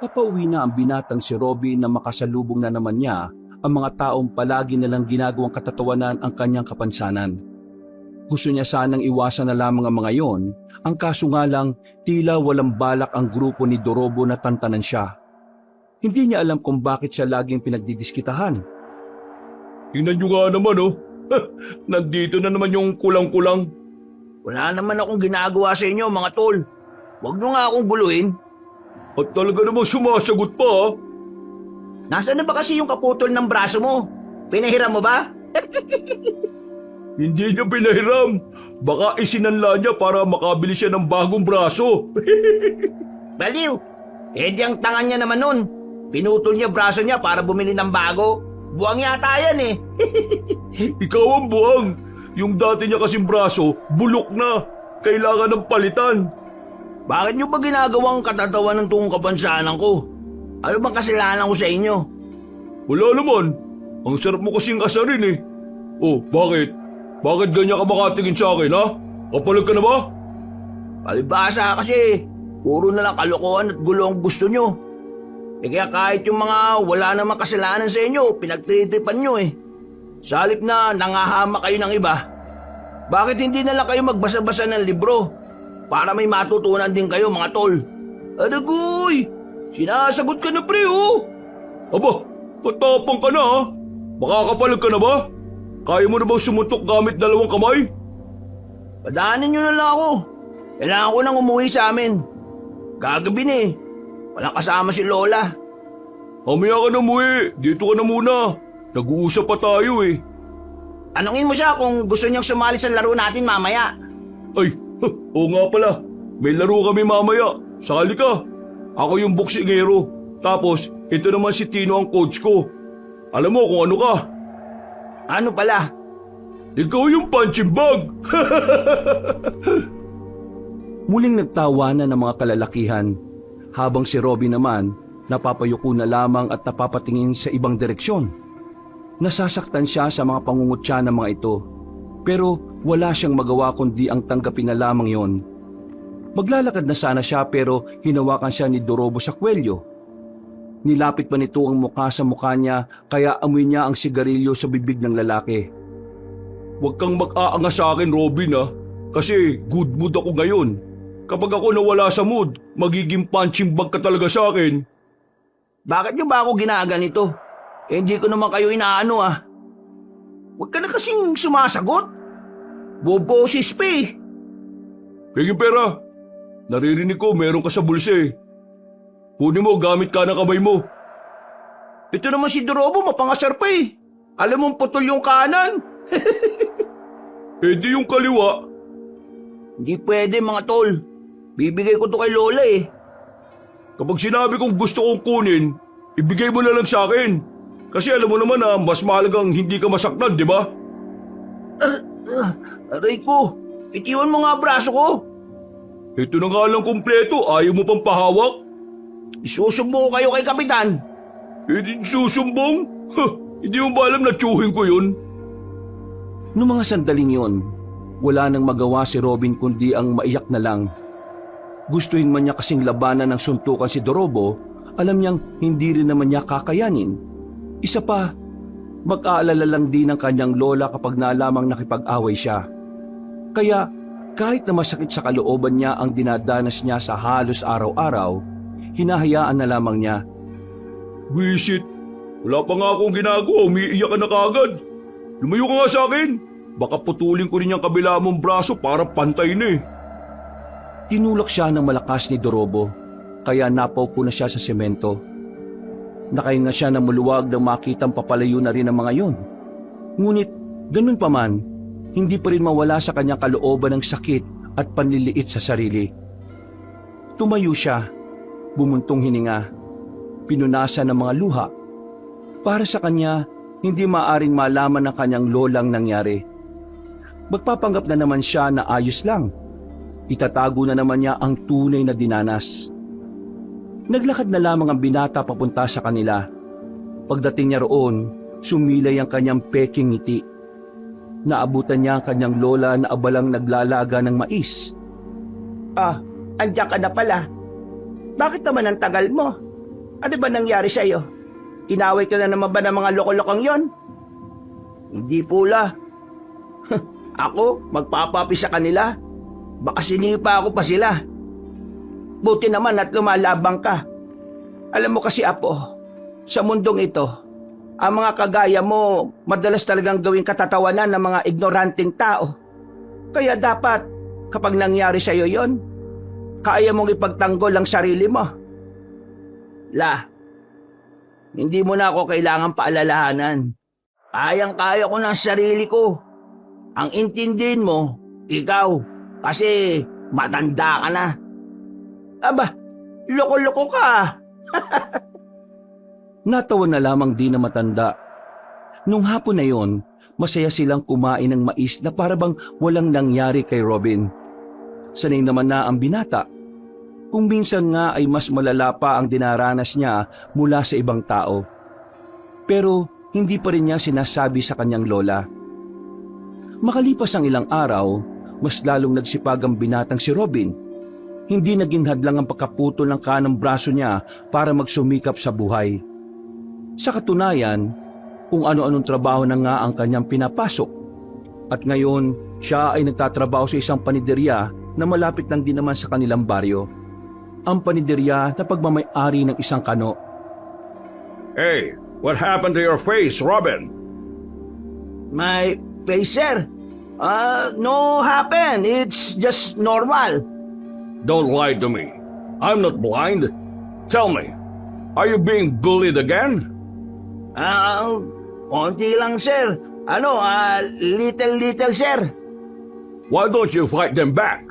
Papauwi na ang binatang si Robby na makasalubong na naman niya ang mga taong palagi nilang ginagawang katatawanan ang kanyang kapansanan. Gusto niya sanang iwasan na lamang ang mga yon, ang kaso nga lang tila walang balak ang grupo ni Dorobo na tantanan siya. Hindi niya alam kung bakit siya laging pinagdidiskitahan. Tingnan nyo nga naman oh. Nandito na naman yung kulang-kulang. Wala naman akong ginagawa sa inyo, mga tol. Huwag nyo nga akong guluhin. At talaga naman sumasagot pa ah. Nasaan na ba kasi yung kaputol ng braso mo? Pinahiram mo ba? Hindi niya pinahiram. Baka isinanla niya para makabili siya ng bagong braso. Baliw! Eh di ang tangan niya naman nun. Pinutol niya braso niya para bumili ng bago. Buwang yata yan eh. Ikaw ang buwang. Yung dati niya kasing braso, bulok na. Kailangan ng palitan. Bakit niyo ba ginagawang katatawa ng tuong kapansanan ko? Ano bang kasalanan ko sa inyo? Wala naman. Ang sarap mo kasing asarin eh. Oh, bakit? Bakit ganyan ka makatingin sa akin ha? Kapalag ka na ba? Palibasa kasi. Puro na lang kalokohan at gulo ang gusto nyo. Eh kaya kahit yung mga wala namang kasalanan sa inyo, pinagtritripan nyo eh. Sa halip na nangahama kayo ng iba, bakit hindi na lang kayo magbasa-basa ng libro? Para may matutunan din kayo mga tol. Adagoy! Sinasagot ka na pre oh! Aba, patapang ka na ha? Makakapalag ka na ba? Kaya mo na bang sumuntok gamit 2 kamay? Padaanin nyo na lang ako. Kailangan ko nang umuwi sa amin. Gagabi na eh. Walang kasama si Lola. Mamaya ka na umuwi. Dito ka na muna. Nag-uusap pa tayo eh. Tanungin mo siya kung gusto niyang sumali sa laro natin mamaya. Ay, oo nga pala. May laro kami mamaya. Sali ka. Ako yung boksingero. Tapos, ito naman si Tino ang coach ko. Alam mo kung ano ka. Ano pala? Ikaw yung punching bag. Muling nagtawanan ng mga kalalakihan, habang si Robby naman napapayuko na lamang at napapatingin sa ibang direksyon. Nasasaktan siya sa mga pangungutya ng mga ito, pero wala siyang magawa kundi ang tanggapin na lamang yon. Maglalakad na sana siya pero hinawakan siya ni Dorobo sa kwelyo. Nilapit pa nito ang mukha sa mukha niya kaya amoy niya ang sigarilyo sa bibig ng lalaki. Huwag kang mag-aanga sa akin, Robin ha. Kasi good mood ako ngayon. Kapag ako nawala sa mood, magiging punching bag ka talaga sa akin. Bakit niyo ba ako ginaganito? Eh, hindi ko naman kayo inaano ah. Huwag ka na kasing sumasagot. Bobosis pa eh. Pegi pera. Naririnig ko meron ka sa bulsa eh. Kunin mo gamit ka ng kamay mo. Ito naman si Dorobo mapangasar pa eh. Alam mong putol yung kanan. Eh di yung kaliwa. Hindi pwede mga tol. Bibigay ko to kay Lola eh. Kapag sinabi kong gusto kong kunin, ibigay mo na lang sa akin. Kasi alam mo naman na mas mahalagang hindi ka masaktan, di ba? Aray ko, itiwan mo nga braso ko. Ito na nga lang kumpleto, ayaw mo pang pahawak? Isusumbong ko kayo kay Kapitan. Eh di susumbong? Hindi mo ba alam na tsuhin ko yun? Noong mga sandaling yon, wala nang magawa si Robin kundi ang maiyak na lang. Gustuhin man niya kasing labanan ng suntukan si Dorobo, alam niyang hindi rin naman niya kakayanin. Isa pa, mag-aalala lang din ang kanyang lola kapag nalamang nakipag-away siya. Kaya kahit na masakit sa kalooban niya ang dinadanas niya sa halos araw-araw, hinahayaan na lamang niya. Wisit, wala pa nga akong ginagawa, umiiyak ka na kagad. Lumayo ka nga sa akin. Baka putulin ko rin yung kabila mong braso para pantay na eh. Tinulak siya ng malakas ni Dorobo, kaya napaupo na siya sa semento. Nakahinga siya ng maluwag nang makitang papalayo na rin ang mga yon. Ngunit, ganun pa man, hindi pa rin mawala sa kanyang kalooban ng sakit at panliliit sa sarili. Tumayo siya, bumuntong hininga, pinunasan ng mga luha. Para sa kanya, hindi maaring malaman ng kanyang lolang nangyari. Magpapanggap na naman siya na ayos lang. Itatago na naman niya ang tunay na dinanas. Naglakad na lamang ang binata papunta sa kanila. Pagdating niya roon, sumilay ang kanyang peking ngiti. Naabutan niya ang kanyang lola na abalang naglalaga ng mais. Ah, andiyan ka na pala. Bakit naman ang tagal mo? Ano ba nangyari sa'yo? Inaway ka na naman ba ng mga loko-lokong yon? Hindi pula. Ako, magpapapi sa kanila. Baka sinipa ako pa sila. Buti naman at lumalabang ka. Alam mo kasi, Apo, sa mundong ito, ang mga kagaya mo madalas talagang gawing katatawanan ng mga ignoranting tao. Kaya dapat, kapag nangyari sa'yo yon, kaya mong ipagtanggol ang sarili mo. La, hindi mo na ako kailangan paalalahanan. Kayang-kaya ko ng sarili ko. Ang intindihin mo, ikaw, kasi matanda ka na. Aba, loko-loko ka. Natawa na lamang din na matanda. Nung hapon na yon, masaya silang kumain ng mais na parabang walang nangyari kay Robin. Sanay naman na ang binata. Kung minsan nga ay mas malala pa ang dinaranas niya mula sa ibang tao. Pero hindi pa rin niya sinasabi sa kanyang lola. Makalipas ang ilang araw, mas lalong nagsipag ang binatang si Robin. Hindi naging hadlang ang pagkaputol ng kanang braso niya para magsumikap sa buhay. Sa katunayan, kung ano-anong trabaho na nga ang kanyang pinapasok. At ngayon, siya ay nagtatrabaho sa isang paniderya na malapit lang din naman sa kanilang baryo. Ang paniderya na pagmamay-ari ng isang kano. Hey, what happened to your face, Robin? My face, sir? No happen. It's just normal. Don't lie to me. I'm not blind. Tell me, are you being bullied again? Konti lang, sir. Little, sir. Why don't you fight them back?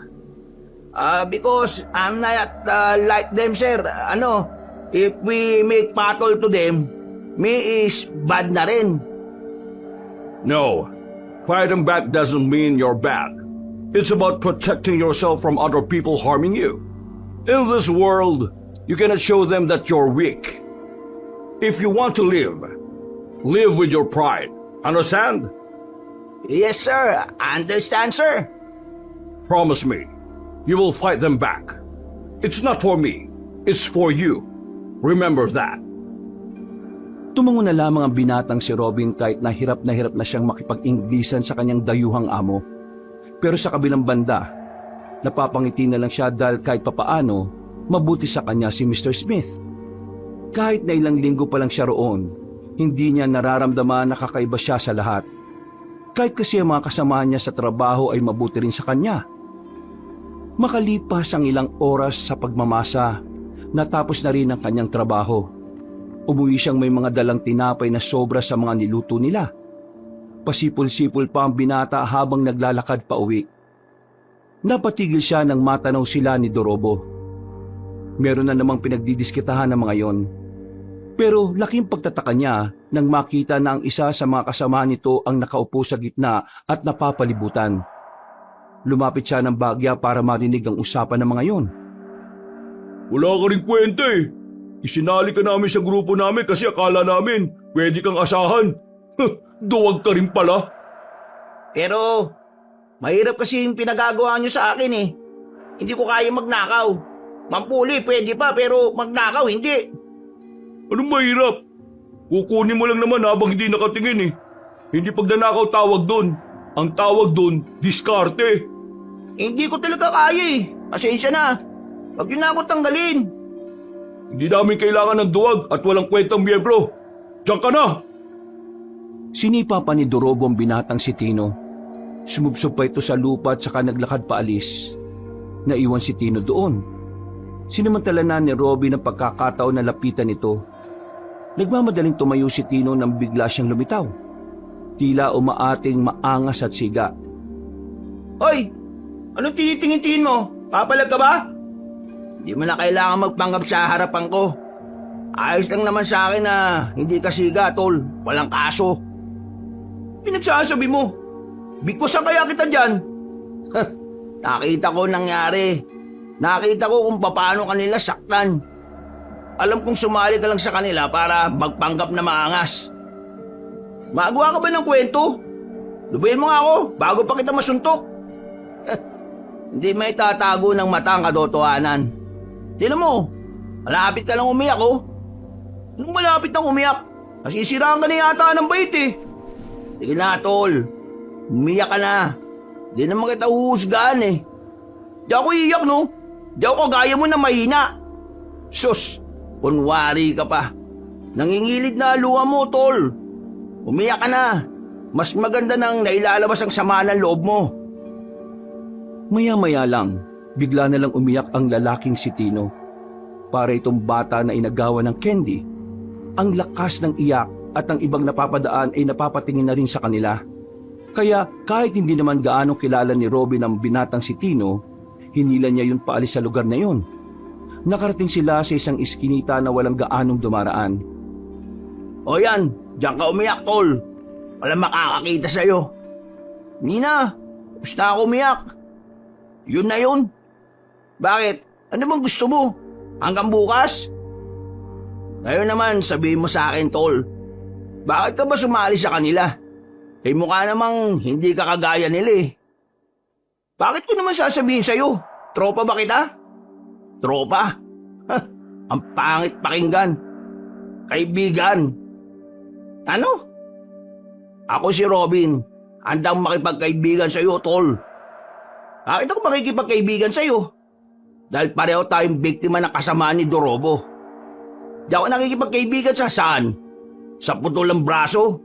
Because I'm not like them, sir. If we make battle to them, me is bad na rin. No, fighting back doesn't mean you're bad. It's about protecting yourself from other people harming you. In this world, you cannot show them that you're weak. If you want to live with your pride. Understand? Yes, sir. Understand, sir. Promise me, you will fight them back. It's not for me, it's for you. Remember that. Tumango na lamang ang binatang si Robin kahit na hirap na siyang makipag-Inglisan sa kanyang dayuhang amo. Pero sa kabilang banda, napapangiti na lang siya dahil kahit papaano, mabuti sa kanya si Mr. Smith. Kahit na ilang linggo pa lang siya roon, hindi niya nararamdaman na kakaiba siya sa lahat. Kahit kasi ang mga kasama niya sa trabaho ay mabuti rin sa kanya. Makalipas ang ilang oras sa pagmamasa, natapos na rin ang kanyang trabaho. Umuwi siyang may mga dalang tinapay na sobra sa mga niluto nila. Pasipol-sipol pa ang binata habang naglalakad pa uwi. Napatigil siya nang matanaw sila ni Dorobo. Meron na namang pinagdidiskitahan ng mga yon. Pero laking pagtataka niya nang makita na ang isa sa mga kasama nito ang nakaupo sa gitna at napapalibutan. Lumapit siya ng bagya para marinig ang usapan ng mga yon. Wala ka rin kwenta eh. Isinali ka namin sa grupo namin kasi akala namin pwede kang asahan. Duwag ka rin pala. Pero, mahirap kasi yung pinagagawa nyo sa akin eh. Hindi ko kaya magnakaw. Mampuli, pwede pa, pero magnakaw, hindi. Anong mahirap? Kukunin mo lang naman habang hindi nakatingin eh. Hindi pagnanakaw tawag doon. Ang tawag doon, diskarte. Hindi ko talaga kaya eh. Pasensya na. Huwag yun na ako tanggalin. Hindi namin kailangan ng duwag at walang kwentang miyembro. Diyan ka na! Sinipa pa ni Dorobo ang binatang si Tino. Sumubsob pa ito sa lupa at saka naglakad paalis. Naiwan si Tino doon. Sinamantala na ni Robin ang pagkakataon na lapitan ito. Nagmamadaling tumayo si Tino nang bigla siyang lumitaw. Tila umaating maangas at siga. Hoy! Anong tinitingin mo? Papalag ka ba? Hindi mo na kailangan magpanggap sa harapan ko. Ayos lang naman sa akin na hindi ka siga, tol. Walang kaso. Pinagsasabi mo. Bigkusan kaya kita dyan. Nakita ko nangyari. Nakita ko kung paano kanila saktan. Alam kong sumali ka lang sa kanila para magpanggap na maangas. Magawa ka ba ng kwento? Lubayin mo nga ako bago pa kita masuntok. Hindi may tatago ng mata ang katotohanan. Tignan mo, malapit ka lang umiyak oh. Nung malapit nang umiyak, nasisiraan ka na yata ng bait eh. Sige na, tol. Umiyak ka na. Di naman kita uhusgahan eh. Di ako iiyak, no? Di ako kagaya mo na mahina. Sus, kunwari ka pa. Nangingilid na luha mo, tol. Umiyak ka na. Mas maganda nang nailalabas ang sama ng loob mo. Maya-maya lang, bigla na lang umiyak ang lalaking si Tino. Para itong bata na inagawa ng candy. Ang lakas ng iyak at ang ibang napapadaan ay napapatingin na rin sa kanila. Kaya kahit hindi naman gaano kilala ni Robin ang binatang si Tino, hinila niya yun paalis sa lugar na yun. Nakarating sila sa isang iskinita na walang gaanong dumaraan. O yan, diyan ka umiyak, tol. Walang makakakita sa'yo. Nina, gusto ako umiyak. Yun na yun. Bakit? Ano bang gusto mo? Hanggang bukas? Ngayon naman, sabihin mo sa akin, tol. Bakit ka ba sumali sa kanila? Eh mukha namang hindi ka kagaya nila eh. Bakit ko naman sasabihin sa'yo? Tropa ba kita? Tropa? Ang pangit pakinggan. Kaibigan. Ano? Ako si Robin. Handang makipagkaibigan sa'yo, tol. Bakit ako makikipagkaibigan sa'yo? Dahil pareho tayong biktima ng kasamaan ni Dorobo. Di ako nakikipagkaibigan sa saan? Sa putol ng braso?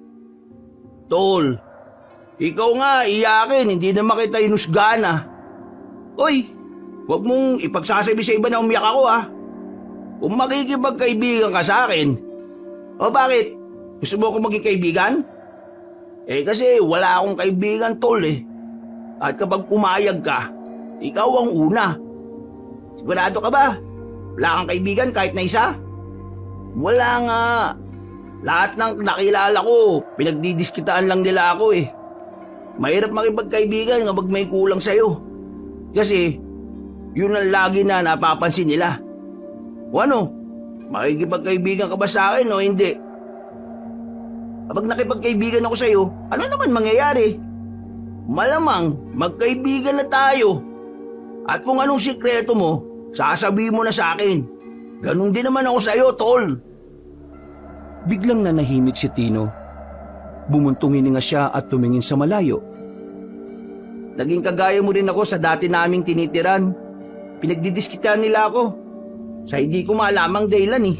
Tol, ikaw nga iyakin, hindi naman kita inusgahan ah. Uy, huwag mong ipagsasabi sa iba na umiyak ako ah. Kung makikipagkaibigan ka sa akin. O bakit? Gusto mo akong maging kaibigan? Eh kasi wala akong kaibigan, tol eh. At kapag pumayag ka, ikaw ang una. Sigurado ka ba? Wala kang kaibigan kahit na isa? Wala nga. Lahat ng nakilala ko, pinagdidiskitaan lang nila ako eh. Mahirap makipagkaibigan kapag may kulang sa'yo. Kasi, yun ang lagi na napapansin nila. O ano, makikipagkaibigan ka ba sa akin o hindi? Kapag nakipagkaibigan ako sa'yo, ano naman mangyayari? Malamang, magkaibigan na tayo. At kung anong sikreto mo, sasabihin mo na sa akin. Ganun din naman ako sa'yo, tol. Biglang nanahimik si Tino. Bumuntungin nga siya at tumingin sa malayo. Naging kagaya mo rin ako sa dati naming tinitiran. Pinagdidiskitan nila ako. Sa hindi ko maalamang dahilan eh.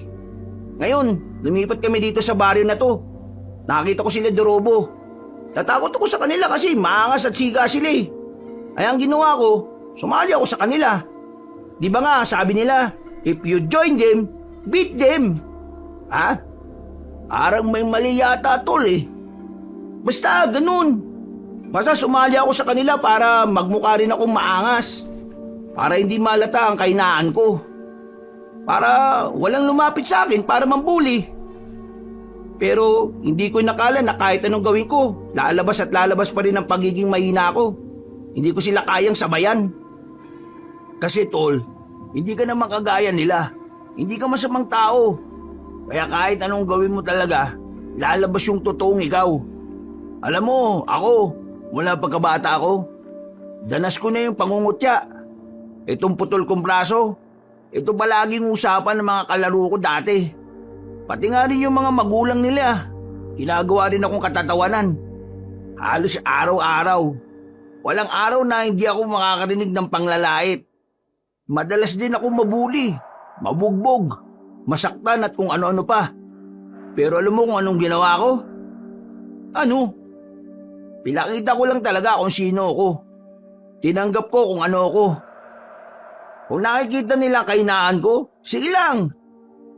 Ngayon, lumipat kami dito sa baryo na to. Nakita ko sila Dorobo. Natakot ako sa kanila kasi maangas at siga sila eh. Ay ang ginawa ko, sumali ako sa kanila. Di ba nga sabi nila, if you join them, beat them. Ha? Parang may mali yata, tol eh. Basta ganun. Basta sumali ako sa kanila para magmukha rin akong maangas. Para hindi malata ang kahinaan ko. Para walang lumapit sa akin para mambuli. Pero hindi ko nakala na kahit anong gawin ko, lalabas at lalabas pa rin ang pagiging mahina ko. Hindi ko sila kayang sabayan. Kasi tol, hindi ka naman kagaya nila. Hindi ka masamang tao. Kaya kahit anong gawin mo talaga, lalabas yung totoong ikaw. Alam mo, ako, mula pagkabata ko, danas ko na yung pangungutya. Itong putol kong braso, ito palaging usapan ng mga kalaro ko dati. Pati nga rin yung mga magulang nila, ginagawa rin akong katatawanan. Halos araw-araw. Walang araw na hindi ako makakarinig ng panglalait. Madalas din ako mabuli, mabugbog, masaktan at kung ano-ano pa. Pero alam mo kung anong ginawa ko? Ano? Pinakita ko lang talaga kung sino ako. Tinanggap ko kung ano ako. Kung nakikita nila kahinaan ko, sige lang.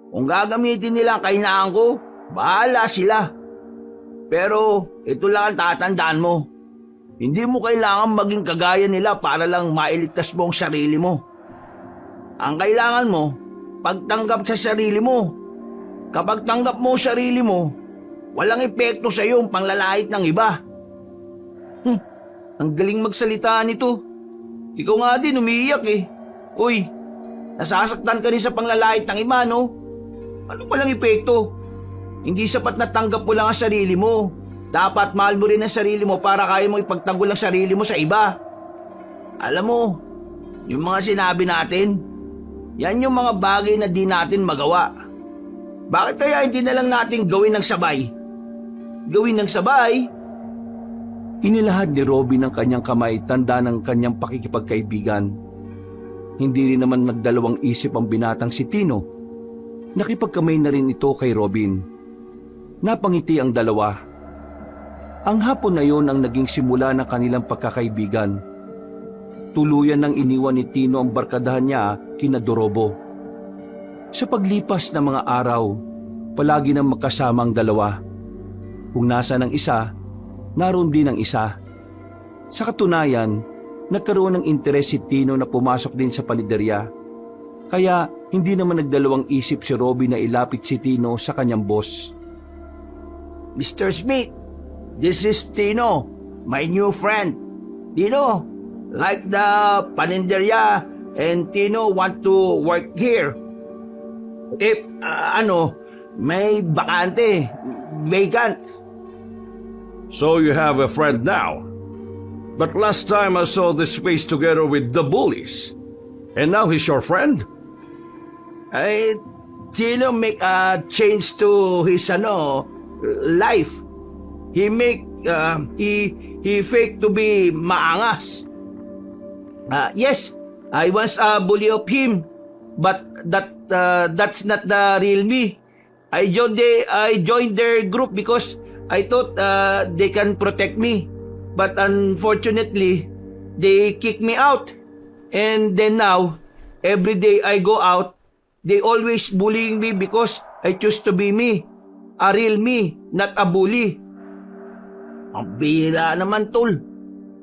Kung gagamitin nila ang kahinaan ko, bahala sila. Pero ito lang ang tatandaan mo. Hindi mo kailangan maging kagaya nila para lang mailigtas mo ang sarili mo. Ang kailangan mo, pagtanggap sa sarili mo. Kapag tanggap mo sarili mo, walang epekto sa iyo ang panglalait ng iba. Ang galing magsalita nito. Ikaw nga din umiiyak eh. Uy, nasasaktan ka rin sa panglalait ng iba, no? Anong walang epekto? Hindi sapat na tanggap mo lang ang sarili mo. Dapat mahal mo rin ang sarili mo para kaya mo ipagtanggol ang sarili mo sa iba. Alam mo, yung mga sinabi natin, yan yung mga bagay na di natin magawa. Bakit kaya hindi na lang natin gawin ng sabay? Gawin ng sabay? Inilahad ni Robin ang kanyang kamay, tanda ng kanyang pakikipagkaibigan. Hindi rin naman nagdalawang isip ang binatang si Tino. Nakipagkamay na rin ito kay Robin. Napangiti ang dalawa. Ang hapon na yon ang naging simula ng kanilang pagkakaibigan. Tuluyan nang iniwan ni Tino ang barkadahan niya kina Dorobo. Sa paglipas ng mga araw, palagi nang magkasama ang dalawa. Kung nasa ng isa, naroon din ang isa. Sa katunayan, nagkaroon ng interes si Tino na pumasok din sa paninderya. Kaya hindi naman nagdalawang isip si Robin na ilapit si Tino sa kanyang boss. Mr. Smith, this is Tino, my new friend. Tino, like the paninderya and Tino want to work here. If, may bakante, vacant. So you have a friend now. But last time I saw this face together with the bullies. And now he's your friend? Tino make a change to his life. He fake to be maangas. Yes, I once bully of him, but that's not the real me. I joined their group because I thought they can protect me. But unfortunately, they kick me out. And then now, every day I go out, they always bullying me because I choose to be me. A real me, not a bully. Ang bihira naman, tol.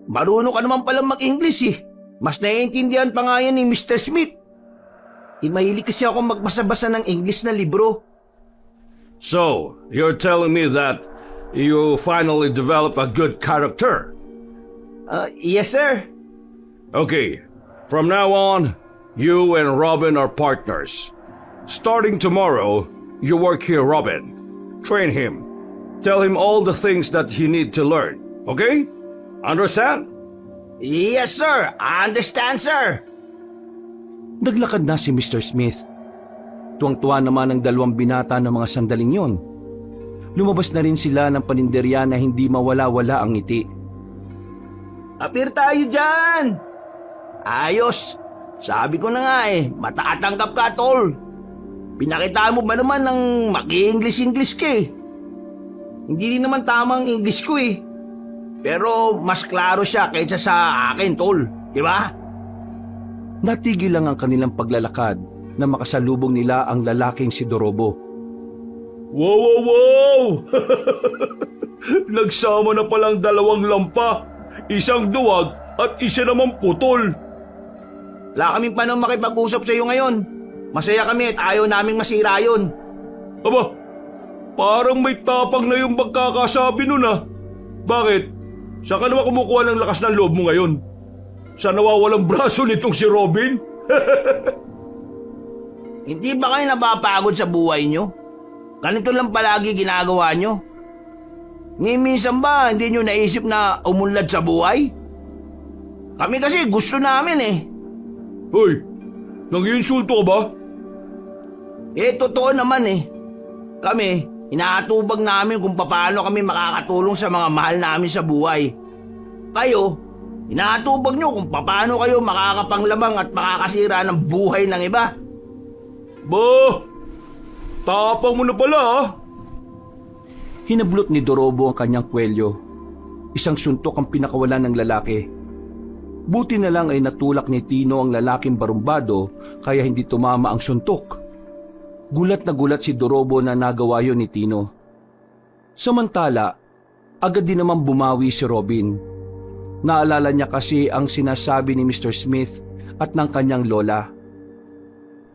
Marunong ka naman palang mag-English eh. Mas naiintindihan pa nga yan ni Mr. Smith. Mahilig kasi ako magbasa-basa ng English na libro. So, you're telling me that you finally develop a good character? Yes, sir. Okay, from now on, you and Robin are partners. Starting tomorrow, you work here, Robin. Train him. Tell him all the things that he need to learn. Okay? Understand? Yes, sir. I understand, sir. Naglakad na si Mr. Smith. Tuwang-tuwa naman ang dalawang binata ng mga sandaling yon. Lumabas na rin sila ng paninderya na hindi mawala-wala ang ngiti. Apir tayo dyan! Ayos! Sabi ko na nga matatanggap ka, tol. Pinakita mo ba naman ng maki-English ka eh? Hindi rin naman tamang English ko eh. Pero mas klaro siya kaysa sa akin, tol. Di ba? Natigil lang ang kanilang paglalakad na makasalubong nila ang lalaking si Dorobo. Wow! Nagsama na palang dalawang lampa. Isang duwag at isa namang putol. Wala kaming panahon makipag-usap sa iyo ngayon. Masaya kami at ayaw naming masira yun. Aba, parang may tapang na yung pagkakasabi nun ah. Bakit? Saan ka naman kumukuha ng lakas ng loob mo ngayon? Sa nawawalang braso nitong si Robin? Hindi ba kayo napapagod sa buhay nyo? Ganito lang palagi ginagawa nyo? Ni minsan ba hindi nyo naisip na umunlad sa buhay? Kami kasi gusto namin eh. Hoy, nag-iinsulto ka ba? Totoo naman eh. Kami, inaatubag namin kung paano kami makakatulong sa mga mahal namin sa buhay. Kayo, inaatubag nyo kung paano kayo makakapanglamang at makakasira ng buhay ng iba. Bah, tapang mo na pala ah. Hinablot ni Dorobo ang kanyang kwelyo. Isang suntok ang pinakawalan ng lalaki. Buti na lang ay natulak ni Tino ang lalaking barumbado kaya hindi tumama ang suntok. Gulat na gulat si Dorobo na nagawa yon ni Tino. Samantala, agad din naman bumawi si Robin. Naalala niya kasi ang sinasabi ni Mr. Smith at ng kanyang lola.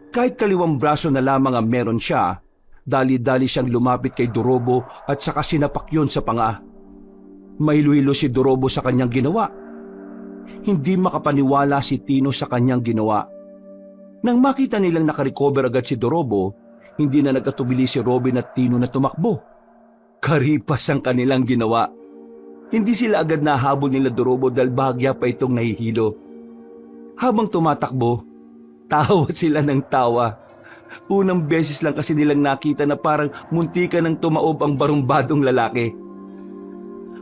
Kahit kaliwang braso na lamang ang meron siya, dali-dali siyang lumapit kay Dorobo at saka sinapak yon sa panga. Mahilo-hilo si Dorobo sa kanyang ginawa. Hindi makapaniwala si Tino sa kanyang ginawa. Nang makita nilang nakarecover agad si Dorobo, hindi na nagkatubili si Robin at Tino na tumakbo. Karipas ang kanilang ginawa. Hindi sila agad nahabol nila Dorobo dahil bahagya pa itong nahihilo. Habang tumatakbo, tawa sila ng tawa. Unang beses lang kasi nilang nakita na parang muntikan ng tumaob ang barumbadong lalaki.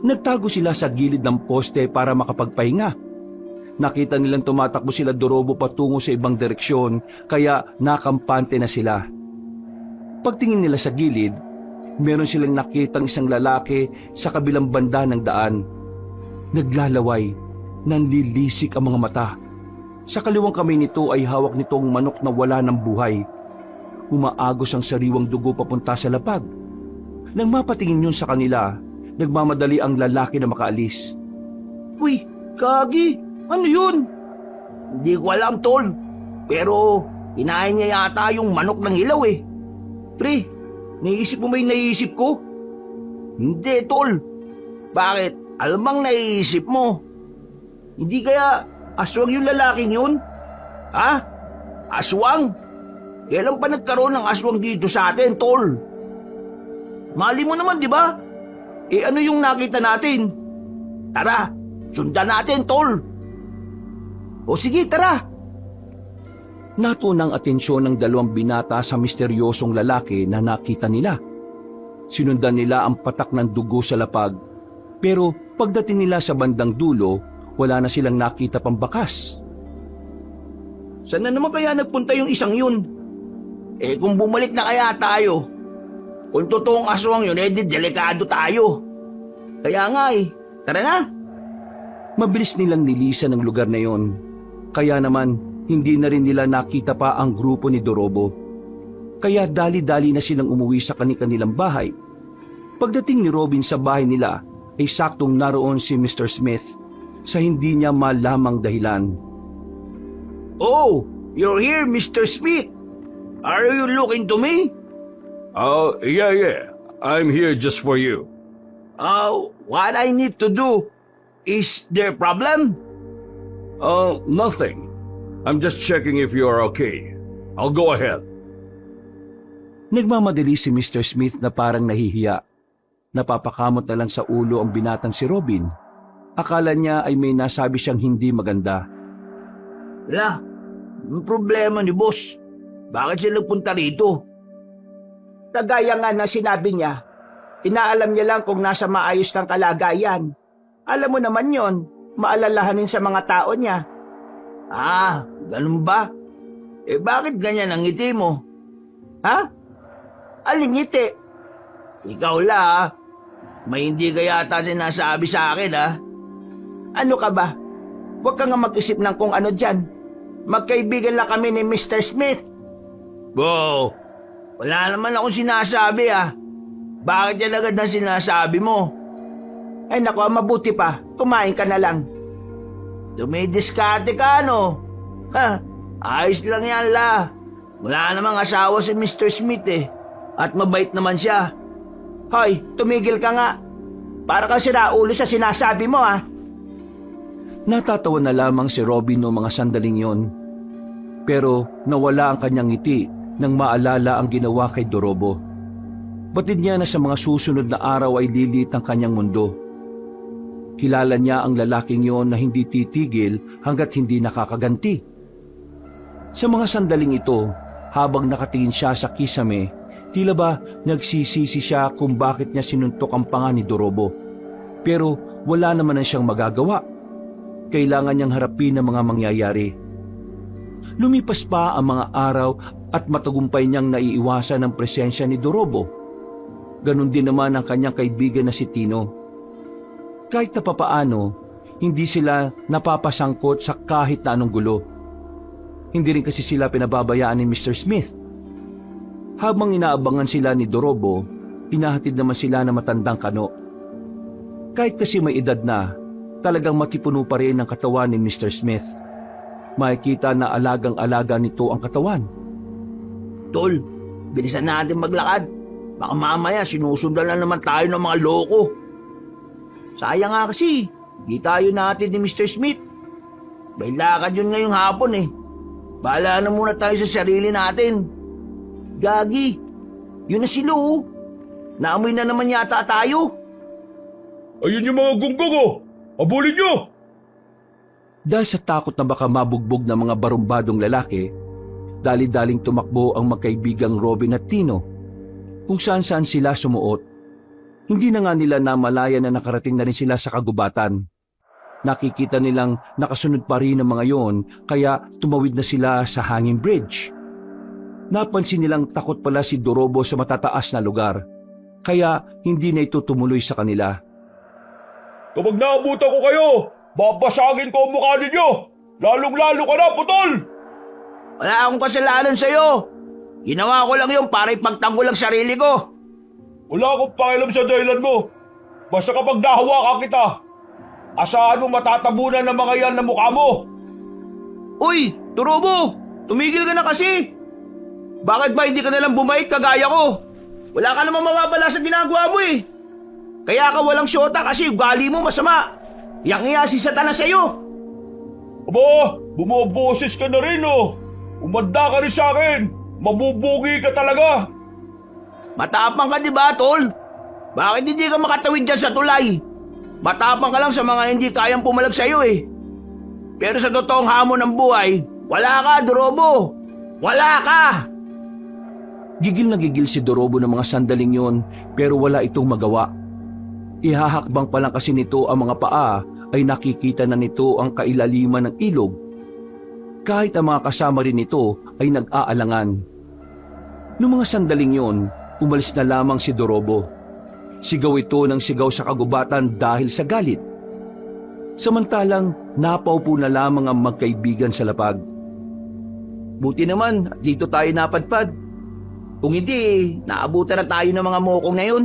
Nagtago sila sa gilid ng poste para makapagpahinga. Nakita nilang tumatakbo sila Dorobo patungo sa ibang direksyon kaya nakampante na sila. Pagtingin nila sa gilid, meron silang nakitang isang lalaki sa kabilang banda ng daan. Naglalaway, nanlilisik ang mga mata. Sa kaliwang kamay nito ay hawak nitong manok na wala ng buhay. Umaagos ang sariwang dugo papunta sa lapag. Nang mapatingin yun sa kanila, nagmamadali ang lalaki na makaalis. Uy, Kagi! Ano yun? Hindi ko alam, tol. Pero inahin niya yata yung manok ng ilaw eh. Pre, naisip mo ba yung naisip ko? Hindi, tol. Bakit? Alam bang naiisip mo? Hindi kaya aswang yung lalaking yun? Ha? Aswang? Kailan pa nagkaroon ng aswang dito sa atin, tol? Mali mo naman, di ba? Eh ano yung nakita natin? Tara, sundan natin, tol. O sige, tara! Natuon ang atensyon ng dalawang binata sa misteryosong lalaki na nakita nila. Sinundan nila ang patak ng dugo sa lapag, pero pagdating nila sa bandang dulo, wala na silang nakita pang bakas. Saan na naman kaya nagpunta yung isang yun? Eh kung bumalik na kaya tayo, kung totoong aswang yun, eh di delikado tayo. Kaya nga eh, tara na! Mabilis nilang nilisan ang lugar na yon. Kaya naman, hindi na rin nila nakita pa ang grupo ni Dorobo. Kaya dali-dali na silang umuwi sa kanilang bahay. Pagdating ni Robin sa bahay nila, ay saktong naroon si Mr. Smith sa hindi niya malamang dahilan. Oh, you're here, Mr. Smith. Are you looking to me? Oh, yeah. I'm here just for you. What I need to do, is there a problem? Nothing. I'm just checking if you are okay. I'll go ahead. Nagmamadali si Mr. Smith na parang nahihiya. Napapakamot na lang sa ulo ang binatang si Robin. Akala niya ay may nasabi siyang hindi maganda. Wala, ang problema ni boss. Bakit siya nagpunta rito? Kagaya nga na sinabi niya, inaalam niya lang kung nasa maayos kang kalagayan. Alam mo naman yon, maalalahanin sa mga tao niya. Ah, ganun ba? Eh bakit ganyan ang ngiti mo? Ha? Alin ngiti? Ikaw la, may hindi ka yata sinasabi sa akin ha? Ano ka ba? Huwag ka nga mag-isip ng kung ano dyan. Magkaibigan lang kami ni Mr. Smith. Wow, wala naman akong sinasabi ha. Bakit yan agad na sinasabi mo? Ay naku, mabuti pa. Kumain ka na lang. Dumidiskarte ka, no? Ha, ayos lang yan, la. Wala namang asawa si Mr. Smith eh. At mabait naman siya. Hoy, tumigil ka nga. Para kang siraulo sa sinasabi mo, ha? Natatawa na lamang si Robin noong mga sandaling yon. Pero nawala ang kanyang ngiti nang maalala ang ginawa kay Dorobo. Batid niya na sa mga susunod na araw ay lilit ang kanyang mundo. Kilala niya ang lalaking yon na hindi titigil hanggat hindi nakakaganti. Sa mga sandaling ito, habang nakatingin siya sa kisame, tila ba nagsisisi siya kung bakit niya sinuntok ang panga ni Dorobo. Pero wala naman na siyang magagawa. Kailangan niyang harapin ang mga mangyayari. Lumipas pa ang mga araw at matagumpay niyang naiiwasan ang presensya ni Dorobo. Ganon din naman ang kanyang kaibigan na si Tino. Kahit na papaano, hindi sila napapasangkot sa kahit na anong gulo. Hindi rin kasi sila pinababayaan ni Mr. Smith. Habang inaabangan sila ni Dorobo, pinahatid naman sila ng matandang kano. Kahit kasi may edad na, talagang matipuno pa rin ang katawan ni Mr. Smith. Makikita na alagang-alaga nito ang katawan. Tol, bilisan natin maglakad. Baka mamaya sinusundan na naman tayo ng mga loko. Sayang nga kasi, di tayo natin ni Mr. Smith. May lakad yun ngayong hapon eh. Bahala na muna tayo sa sarili natin. Gagi, yun na si Lou. Naamoy na naman yata tayo. Ayun yung mga gunggong oh! Abulin nyo! Dahil sa takot na baka mabugbog ng mga barumbadong lalaki, Dali-daling tumakbo ang magkaibigang Robin at Tino. Kung saan-saan sila sumuot. Hindi na nga nila namalaya na nakarating na rin sila sa kagubatan. Nakikita nilang nakasunod pa rin ang mga yon, kaya tumawid na sila sa hanging bridge. Napansin nilang takot pala si Dorobo sa matataas na lugar, kaya hindi na ito tumuloy sa kanila. Kapag naabutan ko kayo, babasagin ko ang mukha ninyo! Lalong-lalo ka na, putol! Wala akong kasalanan sa'yo. Ginawa ko lang yun para ipagtanggol ang sarili ko. Wala akong pakialam sa dahilan mo. Basta kapag nahawakan kita, asahan mo matatabunan ng mga yan na mukha mo. Uy, Dorobo! Tumigil ka na kasi! Bakit ba hindi ka nalang bumait kagaya ko? Wala ka namang mawawala sa ginagawa mo eh. Kaya ka walang syota kasi ugali mo masama. Yang si Satanas sa'yo. Aba, bumoboses ka na rin oh. Umanda ka rin sa akin. Mabubugi ka talaga. Matapang ka diba, tol? Bakit hindi ka makatawid dyan sa tulay? Matapang ka lang sa mga hindi kayang pumalag sa'yo eh. Pero sa totoong hamon ng buhay, wala ka, Dorobo. Wala ka! Gigil na gigil si Dorobo ng mga sandaling yon, pero wala itong magawa. Ihahakbang pa lang kasi nito ang mga paa ay nakikita na nito ang kailaliman ng ilog. Kahit ang mga kasama rin nito ay nag-aalangan. Noong mga sandaling yon, umalis na lamang si Dorobo. Sigaw ito ng sigaw sa kagubatan dahil sa galit. Samantalang napaupo na lamang ang magkaibigan sa lapag. Buti naman, dito tayo napadpad. Kung hindi, naabutan na tayo ng mga mokong na yun.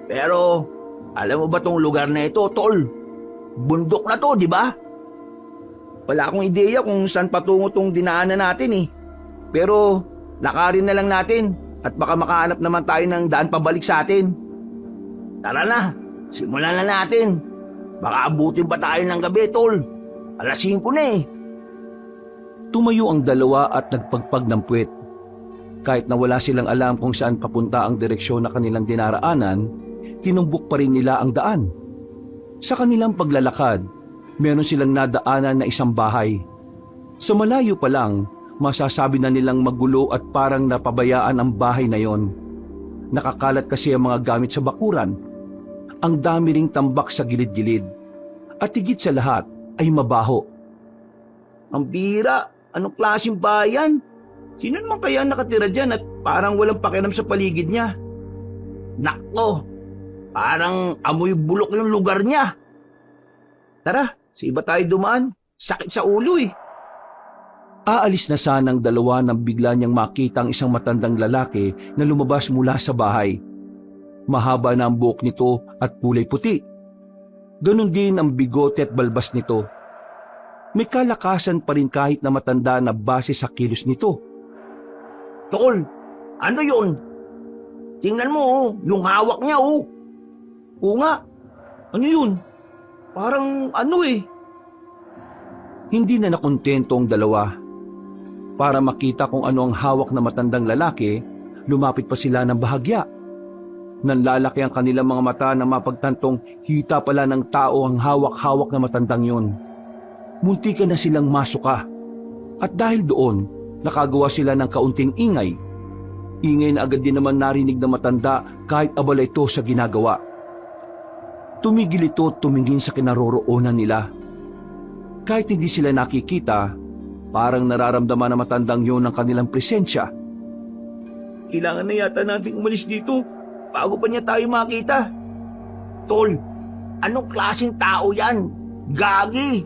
Pero, alam mo ba tong lugar na ito, tol? Bundok na to, di ba? Wala akong ideya kung saan patungo tong dinaanan natin eh. Pero, lakarin na lang natin at baka makahanap naman tayo ng daan pabalik sa atin. Tara na, simulan na natin. Baka abutin pa tayo ng gabi, tol. 5:00 na eh. Tumayo ang dalawa at nagpagpag ng puwet. Kahit na wala silang alam kung saan papunta ang direksyon na kanilang dinaraanan, tinumbok pa rin nila ang daan. Sa kanilang paglalakad, meron silang nadaanan na isang bahay. Sa malayo pa lang, masasabi na nilang magulo at parang napabayaan ang bahay na yon. Nakakalat kasi ang mga gamit sa bakuran. Ang dami ring tambak sa gilid-gilid. At higit sa lahat ay mabaho. Ang bira, anong klaseng bayan? Sino naman kaya nakatira dyan at parang walang pakialam sa paligid niya? Nako, parang amoy bulok yung lugar niya. Tara, sa iba tayo dumaan. Sakit sa ulo eh. Aalis na sanang dalawa nang bigla niyang makita ang isang matandang lalaki na lumabas mula sa bahay. Mahaba na ang buhok nito at kulay puti. Ganon din ang bigote at balbas nito. May kalakasan pa rin kahit na matanda na base sa kilos nito. Tol, ano yun? Tingnan mo oh, yung hawak niya oh. Oo nga, ano yun? Parang ano eh. Hindi na nakontento ang dalawa. Para makita kung ano ang hawak na matandang lalaki, lumapit pa sila ng bahagya. Nanlalaki ang kanilang mga mata na mapagtantong hita pala ng tao ang hawak-hawak na matandang yon. Muntikan na silang masuka. At dahil doon, nakagawa sila ng kaunting ingay. Ingay na agad din naman narinig ng matanda kahit abala ito sa ginagawa. Tumigil ito at tumingin sa kinaroroonan nila. Kahit hindi sila nakikita, parang nararamdaman ng matandang yon ang kanilang presensya. Kailangan na yata nating umalis dito bago pa niya tayo makita. Tol, anong klaseng tao yan? Gagi!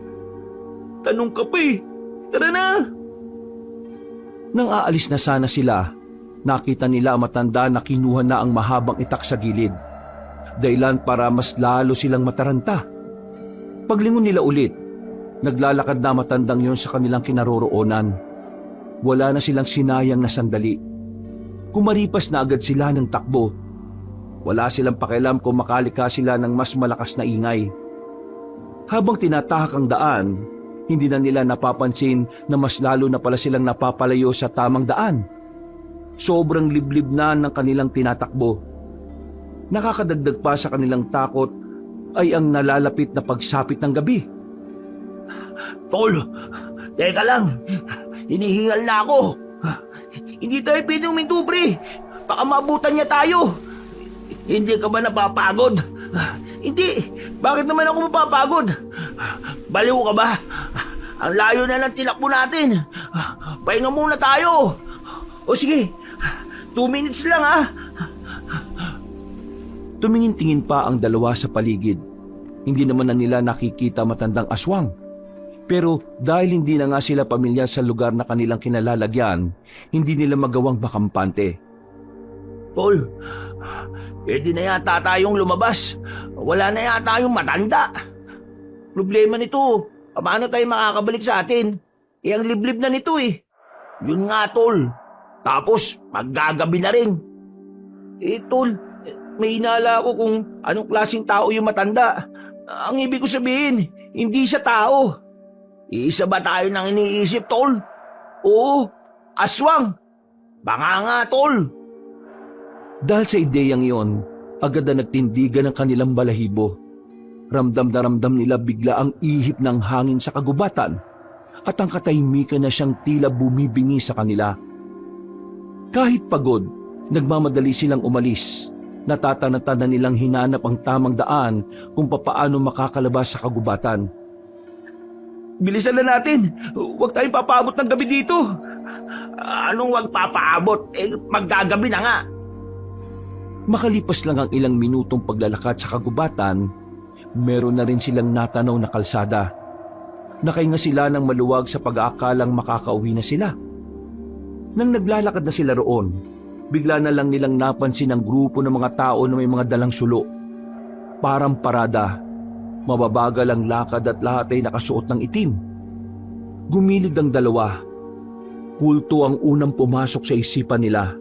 Tanong ka pa eh. Tara na! Nang aalis na sana sila, nakita nila ang matanda na kinuha na ang mahabang itak sa gilid. Dahilan para mas lalo silang mataranta. Paglingon nila ulit, naglalakad na matandang yon sa kanilang kinaroroonan. Wala na silang sinayang na sandali. Kumaripas na agad sila ng takbo. Wala silang pakialam kung makalika sila ng mas malakas na ingay. Habang tinatahak ang daan, hindi na nila napapansin na mas lalo na pala silang napapalayo sa tamang daan. Sobrang liblib na ng kanilang tinatakbo. Nakakadagdag pa sa kanilang takot ay ang nalalapit na pagsapit ng gabi. Tol, teka lang. hinihingal na ako. Hindi tayo pwedeng huminto, pre. Baka maabutan niya tayo. Hindi ka ba napapagod? Hindi. Bakit naman ako mapapagod? Baliw ka ba? Ang layo na ng tinakbo natin. Pahinga muna tayo. O sige, 2 minutes lang ha. Tumingin-tingin pa ang dalawa sa paligid. Hindi naman na nila nakikita matandang aswang. Pero dahil hindi na nga sila pamilyar sa lugar na kanilang kinalalagyan, hindi nila magawang makampante. Tol, pwede na yata tayong lumabas. Wala na yata yung matanda. Problema nito, paano tayo makakabalik sa atin? Ang liblib na nito eh. Yun nga, tol. Tapos, maggagabi na rin. Tol, may hinala ako kung anong klaseng tao yung matanda. Ang ibig ko sabihin, hindi siya tao. Isa ba tayo nang iniisip, tol? Oo, aswang. Baka nga, tol. Dahil sa ideyang iyon, agad na nagtindigan ang kanilang balahibo. Ramdam na ramdam nila bigla ang ihip ng hangin sa kagubatan at ang katahimikan na siyang tila bumibingi sa kanila. Kahit pagod, nagmamadali silang umalis. Natatanata na nilang hinanap ang tamang daan kung papaano makakalabas sa kagubatan. Bilisan na natin! Huwag tayong papaabot ng gabi dito! Anong wag papaabot? Maggagabi na nga. Makalipas lang ang ilang minutong paglalakad sa kagubatan, meron na rin silang natanaw na kalsada. Nakahinga sila ng maluwag sa pag-aakalang makakauwi na sila. Nang naglalakad na sila roon, bigla na lang nilang napansin ang grupo ng mga tao na may mga dalang sulo. Parang parada, mababagal ang lakad at lahat ay nakasuot ng itim. Gumilid ang dalawa. Kulto ang unang pumasok sa isipan nila.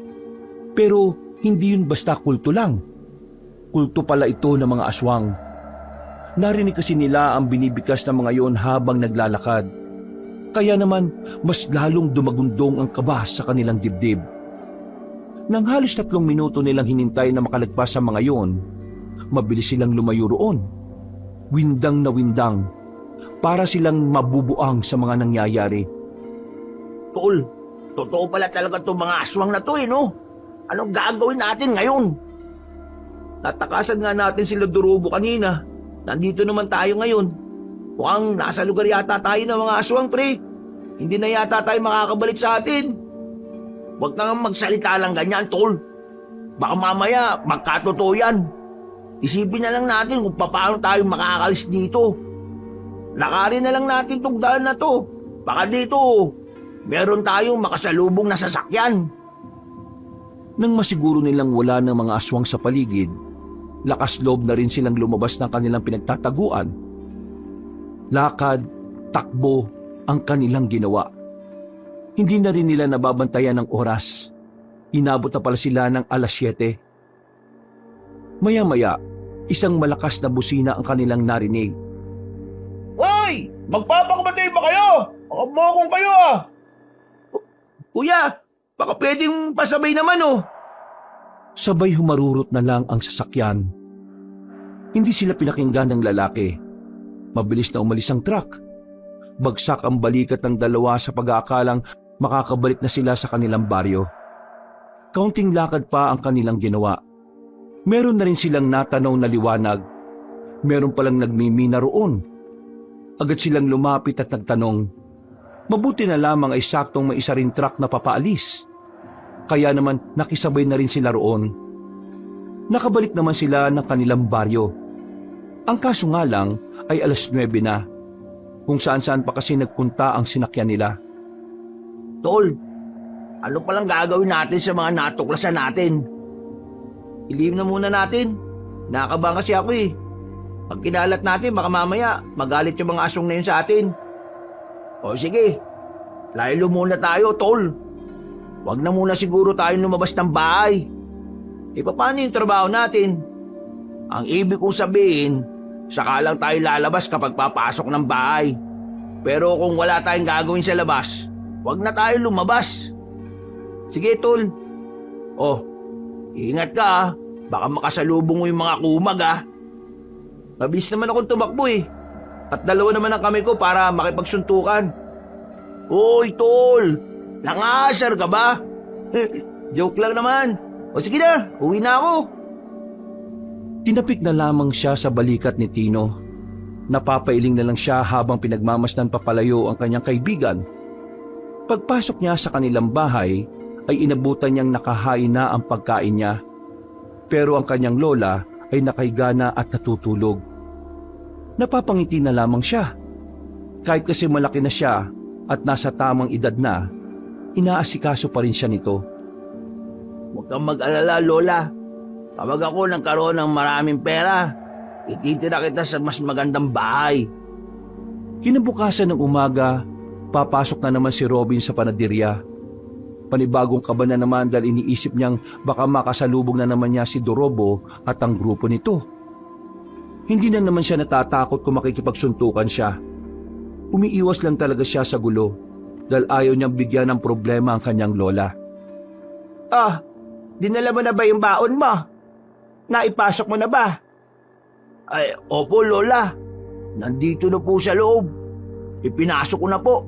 Pero hindi yun basta kulto lang. Kulto pala ito ng mga aswang. Narinig kasi nila ang binibikas ng mga yon habang naglalakad. Kaya naman mas lalong dumagundong ang kaba sa kanilang dibdib. Nang halos 3 minuto nilang hinintay na makalagpas sa mga yon, mabilis silang lumayo roon. Windang na windang, para silang mabubuang sa mga nangyayari. Tol, totoo pala talaga itong mga aswang na to no? Anong gagawin natin ngayon? Natakasan nga natin sila Dorobo kanina. Nandito naman tayo ngayon. Mukhang nasa lugar yata tayo ng mga aswang, pre. Hindi na yata tayo makakabalik sa atin. Huwag na nga magsalita lang ganyan, tol. Baka mamaya magkatotoo yan. Isipin na lang natin kung paano tayo makakalis dito. Lakarin na lang natin tong daan na to. Baka dito, meron tayong makasalubong na sasakyan. Nang masiguro nilang wala ng mga aswang sa paligid, lakas loob na rin silang lumabas ng kanilang pinagtataguan. Lakad, takbo ang kanilang ginawa. Hindi na rin nila nababantayan ng oras. Inabot na pala sila ng 7:00. Maya-maya, isang malakas na busina ang kanilang narinig. Hoy! Magpapakamatay ba kayo? Makabokong kayo Kuya, baka pwedeng pasabay naman Sabay humarurot na lang ang sasakyan. Hindi sila pinakinggan ng lalaki. Mabilis na umalis ang truck. Bagsak ang balikat ng dalawa sa pag-aakalang makakabalik na sila sa kanilang baryo. Kaunting lakad pa ang kanilang ginawa. Meron na rin silang natanaw na liwanag. Meron palang nagmimina roon. Agad silang lumapit at nagtanong. Mabuti na lamang ay saktong may isa ring truck na papaalis. Kaya naman nakisabay na rin sila roon. Nakabalik naman sila ng kanilang baryo. Ang kaso nga lang ay 9:00 na. Kung saan-saan pa kasi nagpunta ang sinakyan nila. Tol, ano palang gagawin natin sa mga natuklasan natin? Ilihim na muna natin. Nakakabahan kasi ako Pag kinalat natin, baka mamaya magalit yung mga aswang na yun sa atin. O sige, laylo muna tayo, tol. Huwag na muna siguro tayo lumabas ng bahay. Paano yung trabaho natin? Ang ibig kong sabihin, saka lang tayo lalabas kapag papasok ng bahay. Pero kung wala tayong gagawin sa labas, huwag na tayo lumabas. Sige, tol. Ingat ka Baka makasalubong mo yung mga kumag Mabilis naman akong tumakbo At 2 naman ang kamay ko para makipagsuntukan. Uy, tol! Nangasar ka ba? Joke lang naman. O sige na, uwi na ako. Tinapik na lamang siya sa balikat ni Tino. Napapailing na lang siya habang pinagmamasdan papalayo ang kanyang kaibigan. Pagpasok niya sa kanilang bahay, ay inabutan niyang nakahain na ang pagkain niya. Pero ang kanyang lola ay nakahiga na at natutulog. Napapangiti na lamang siya. Kahit kasi malaki na siya at nasa tamang edad na, inaasikaso pa rin siya nito. Huwag kang mag-alala, Lola. Kapag ako nagkaroon ng maraming pera, ititira kita sa mas magandang bahay. Kinabukasan ng umaga, papasok na naman si Robin sa panaderya. Panibagong kaba na naman dahil iniisip niyang baka makasalubong na naman niya si Dorobo at ang grupo nito. Hindi na naman siya natatakot kung makikipagsuntukan siya. Umiiwas lang talaga siya sa gulo dahil ayaw niyang bigyan ng problema ang kanyang lola. Dinala mo na ba yung baon mo? Naipasok mo na ba? Ay, opo, Lola. Nandito na po sa loob. Ipinasok ko na po.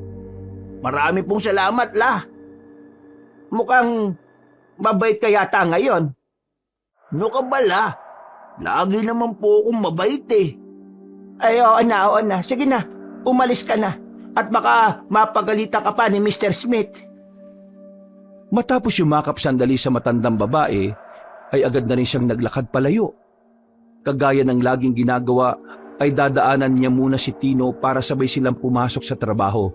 Marami pong salamat, La. Mukhang mabait ka yata ngayon. No ka ba, La? Lagi naman po akong mabait eh. Ay, oo na. Sige na, umalis ka na. At baka mapagalita ka pa ni Mr. Smith. Matapos yumakap sandali sa matandang babae, ay agad na rin siyang naglakad palayo. Kagaya ng laging ginagawa, ay dadaanan niya muna si Tino para sabay silang pumasok sa trabaho.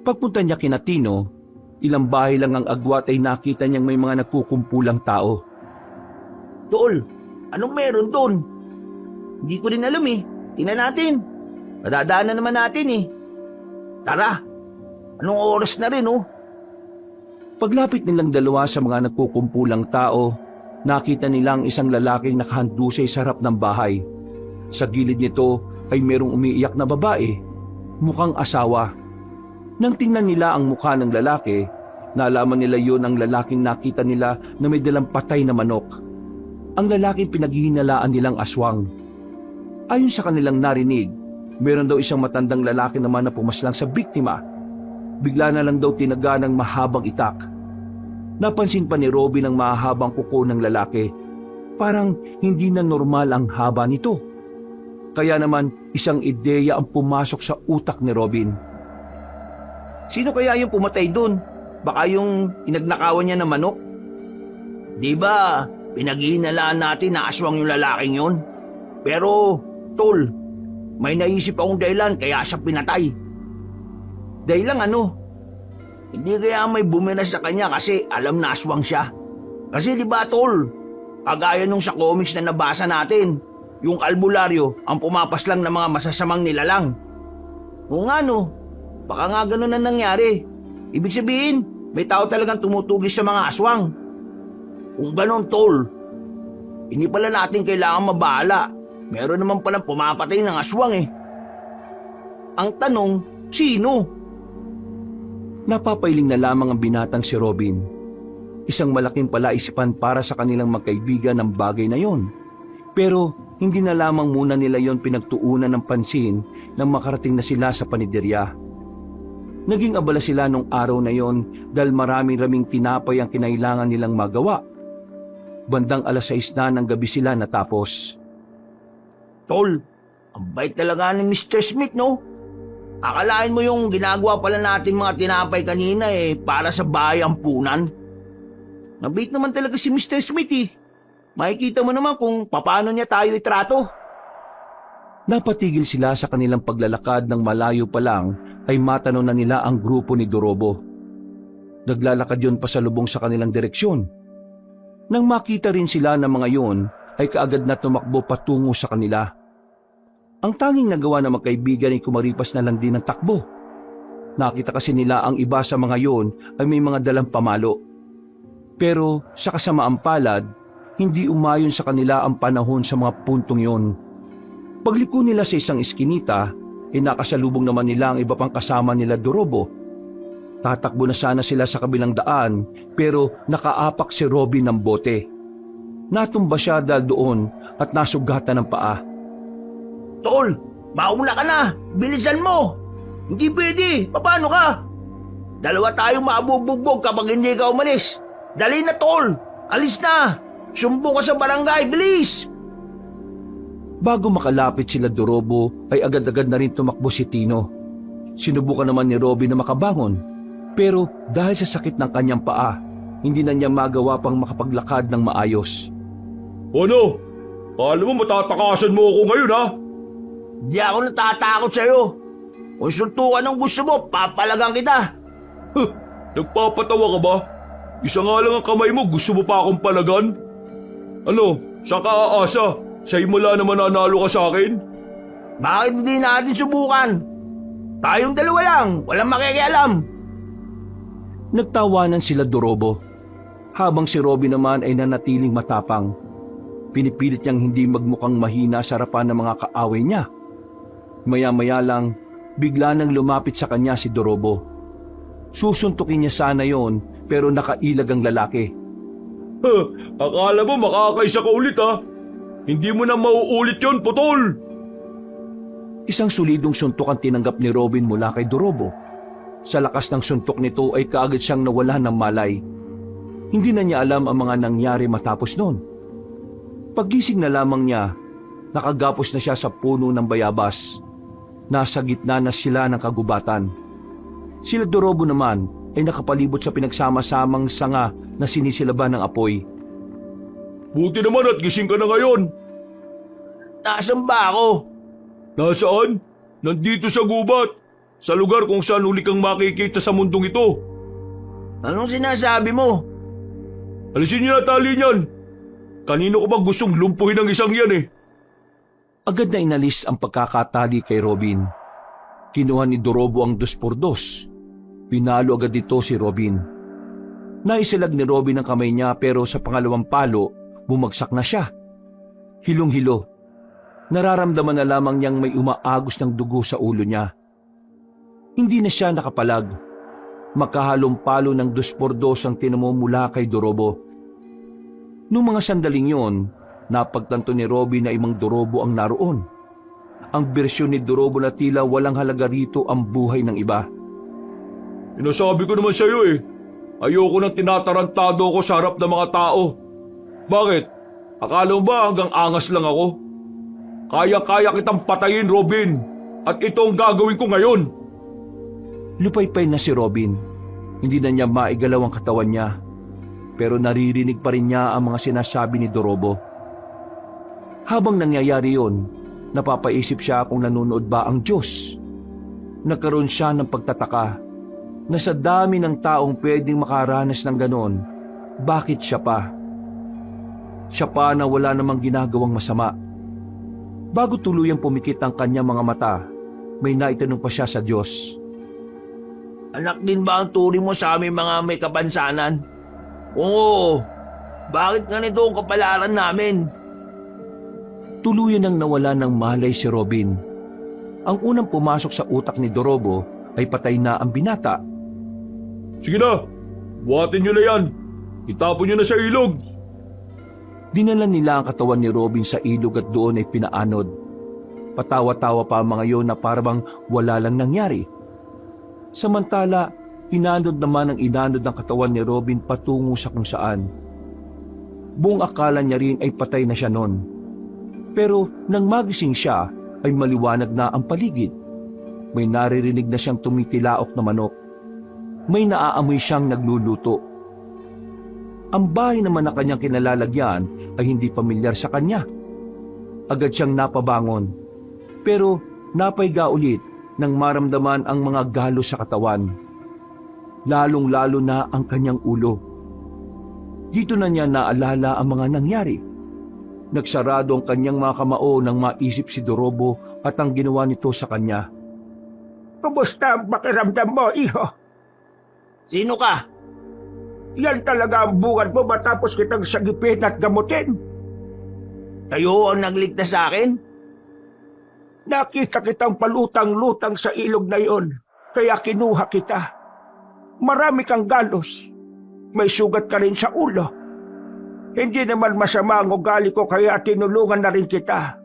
Pagpunta niya kina Tino, ilang bahay lang ang agwat ay nakita niyang may mga nagkukumpulang tao. Tol, anong meron doon? Hindi ko rin alam eh. Tingnan natin. Madadaanan naman natin eh. Tara, anong oras na rin oh? Paglapit nilang dalawa sa mga nagkukumpulang tao, nakita nilang isang lalaking nakahandusay sa harap ng bahay. Sa gilid nito ay merong umiiyak na babae, mukhang asawa. Nang tingnan nila ang mukha ng lalaki, nalaman nila yon ang lalaking nakita nila na may dalang patay na manok. Ang lalaking pinaghihinalaan nilang aswang. Ayon sa kanilang narinig, meron daw isang matandang lalaki naman na pumaslang sa biktima. Bigla na lang daw tinaga ng mahabang itak. Napansin pa ni Robin ang mahabang kuko ng lalaki. Parang hindi na normal ang haba nito. Kaya naman isang ideya ang pumasok sa utak ni Robin. Sino kaya yung pumatay dun? Baka yung inagnakawan niya ng manok? Di ba, pinaghihinalaan natin na aswang yung lalaking yun? Pero, Tol, may naisip akong dahilan kaya siya pinatay. Dahil lang ano? Hindi kaya may bumira sa kanya kasi alam na aswang siya. Kasi di ba, Tol, kagaya nung sa comics na nabasa natin, yung albularyo ang pumapaslang ng mga masasamang nilalang. Oo nga no, baka nga ganun na nangyari. Ibig sabihin, may tao talagang tumutugis sa mga aswang. Kung ganon, Tol, hindi pala natin kailangan mabahala. Meron naman palang pumapatay ng aswang eh. Ang tanong, sino? Napapailing na lamang ang binatang si Robin. Isang malaking palaisipan para sa kanilang magkaibigan ng bagay na yon. Pero hindi na lamang muna nila yon pinagtuunan ng pansin nang makarating na sila sa paniderya. Naging abala sila nung araw na yon dahil maraming tinapay ang kinailangan nilang magawa. Bandang 6:00 na ng gabi sila natapos. Tol, ang bait talaga ni Mr. Smith, no? Akalain mo yung ginagawa pala natin mga tinapay kanina eh para sa bahay ampunan? Nabait naman talaga si Mr. Smith eh. Makikita mo naman kung paano niya tayo itrato. Napatigil sila sa kanilang paglalakad ng malayo pa lang ay matanaw na nila ang grupo ni Dorobo. Naglalakad yon pasalubong sa kanilang direksyon. Nang makita rin sila ng mga yon ay kaagad na tumakbo patungo sa kanila. Ang tanging nagawa ng magkaibigan ay kumaripas na lang din ng takbo. Nakita kasi nila ang iba sa mga yon ay may mga dalang pamalo. Pero sa kasamaang palad, hindi umayon sa kanila ang panahon sa mga puntong yon. Pagliko nila sa isang iskinita, ay nakasalubong naman nila ang iba pang kasama nila Dorobo. Tatakbo na sana sila sa kabilang daan pero nakaapak si Robin ng bote. Natumba siya dahil doon at nasugatan ng paa. Tol, mauna ka na! Bilisan mo! Hindi pwede, paano ka? Dalawa tayong mabubugbog kapag hindi ka umalis. Dali na, tol! Alis na! Sumbo ka sa barangay, bilis! Bago makalapit sila Dorobo ay agad-agad na rin tumakbo si Tino. Sinubukan naman ni Robin na makabangon, pero dahil sa sakit ng kanyang paa, hindi na niya magawa pang makapaglakad ng maayos. Ano? Alam mo matatakasan mo ako ngayon ha? Di ako natatakot sa'yo. Kung suntukan ang gusto mo, papalagang kita. Huh, nagpapatawa ka ba? Isa nga lang ang kamay mo, gusto mo pa akong palagan? Ano, saan ka aasa? Sa'yo mo lang naman nanalo ka sa akin? Bakit hindi natin subukan? Tayong dalawa lang, walang makikialam. Nagtawanan sila Dorobo, habang si Robin naman ay nanatiling matapang. Pinipilit niyang hindi magmukhang mahina sa harapan ng mga kaaway niya. Maya-maya lang, bigla nang lumapit sa kanya si Dorobo. Susuntukin niya sana yon, pero nakailag ang lalaki. Huh, akala mo makakaisa ka ulit ha? Hindi mo na mauulit yon, putol! Isang solidong suntok ang tinanggap ni Robin mula kay Dorobo. Sa lakas ng suntok nito ay kaagad siyang nawala ng malay. Hindi na niya alam ang mga nangyari matapos noon. Paggising na lamang niya, nakagapos na siya sa puno ng bayabas. Nasa gitna na sila ng kagubatan. Sila Dorobo naman ay nakapalibot sa pinagsama-samang sanga na sinisilaban ng apoy. Buti naman at gising ka na ngayon. Nasaan ba ako? Nasaan? Nandito sa gubat. Sa lugar kung saan huli kang makikita sa mundong ito. Anong sinasabi mo? Alisin niyo na tali niyan. Kanino ko ba gustong lumpuhin ang isang yan eh? Agad na inalis ang pagkakatali kay Robin. Kinuha ni Dorobo ang 2x2. Pinalo agad dito si Robin. Naisalag ni Robin ang kamay niya pero sa pangalawang palo, bumagsak na siya. Hilong-hilo. Nararamdaman na lamang niyang may umaagos ng dugo sa ulo niya. Hindi na siya nakapalag. Makahalong palo ng 2x2 ang tinamo mula kay Dorobo. Noong mga sandaling yon, napagtanto ni Robin na imang Dorobo ang naroon. Ang bersyon ni Dorobo na tila walang halaga rito ang buhay ng iba. Inasabi ko naman sa iyo eh. Ayoko nang tinatarantado ko sa harap ng mga tao. Bakit? Akala mo ba hanggang angas lang ako? Kaya-kaya kitang patayin, Robin. At ito ang gagawin ko ngayon. Lupaypay na si Robin. Hindi na niya maigalaw ang katawan niya. Pero naririnig pa rin niya ang mga sinasabi ni Dorobo. Habang nangyayari yon, napapaisip siya kung nanonood ba ang Diyos. Nagkaroon siya ng pagtataka na sa dami ng taong pwedeng makaranas ng ganon, bakit siya pa? Siya pa na wala namang ginagawang masama. Bago tuluyang pumikit ang kanyang mga mata, may naitanong pa siya sa Diyos. Anak din ba ang turing mo sa aming mga may kapansanan? Oo. Bakit ganito ang kapalaran namin? Tuluyan nang nawala ng malay si Robin. Ang unang pumasok sa utak ni Dorobo ay patay na ang binata. Sige na, buhatin niyo na yan. Itapon niyo na sa ilog. Dinala nila ang katawan ni Robin sa ilog at doon ay pinaanod. Patawa-tawa pa ang mga yon na parang wala lang nangyari. Samantala, inanod naman ang inanod ng katawan ni Robin patungo sa kung saan. Buong akala niya rin ay patay na siya noon. Pero nang magising siya ay maliwanag na ang paligid. May naririnig na siyang tumitilaok na manok. May naaamoy siyang nagluluto. Ang bahay naman na kanyang kinalalagyan ay hindi pamilyar sa kanya. Agad siyang napabangon. Pero napaiga ulit nang maramdaman ang mga galo sa katawan. Lalong-lalo na ang kanyang ulo. Dito na niya naalala ang mga nangyari. Nagsarado ang kanyang mga kamao nang maisip si Dorobo at ang ginawa nito sa kanya. Kumusta ang pakiramdam mo, iho? Sino ka? Yan talaga ang bungad mo matapos kitang sagipin at gamutin. Kayo ang nagligtas sa akin? Nakita kitang palutang-lutang sa ilog na iyon, kaya kinuha kita. Marami kang galos. May sugat ka rin sa ulo. Hindi naman masama ang ugali ko kaya tinulungan na rin kita.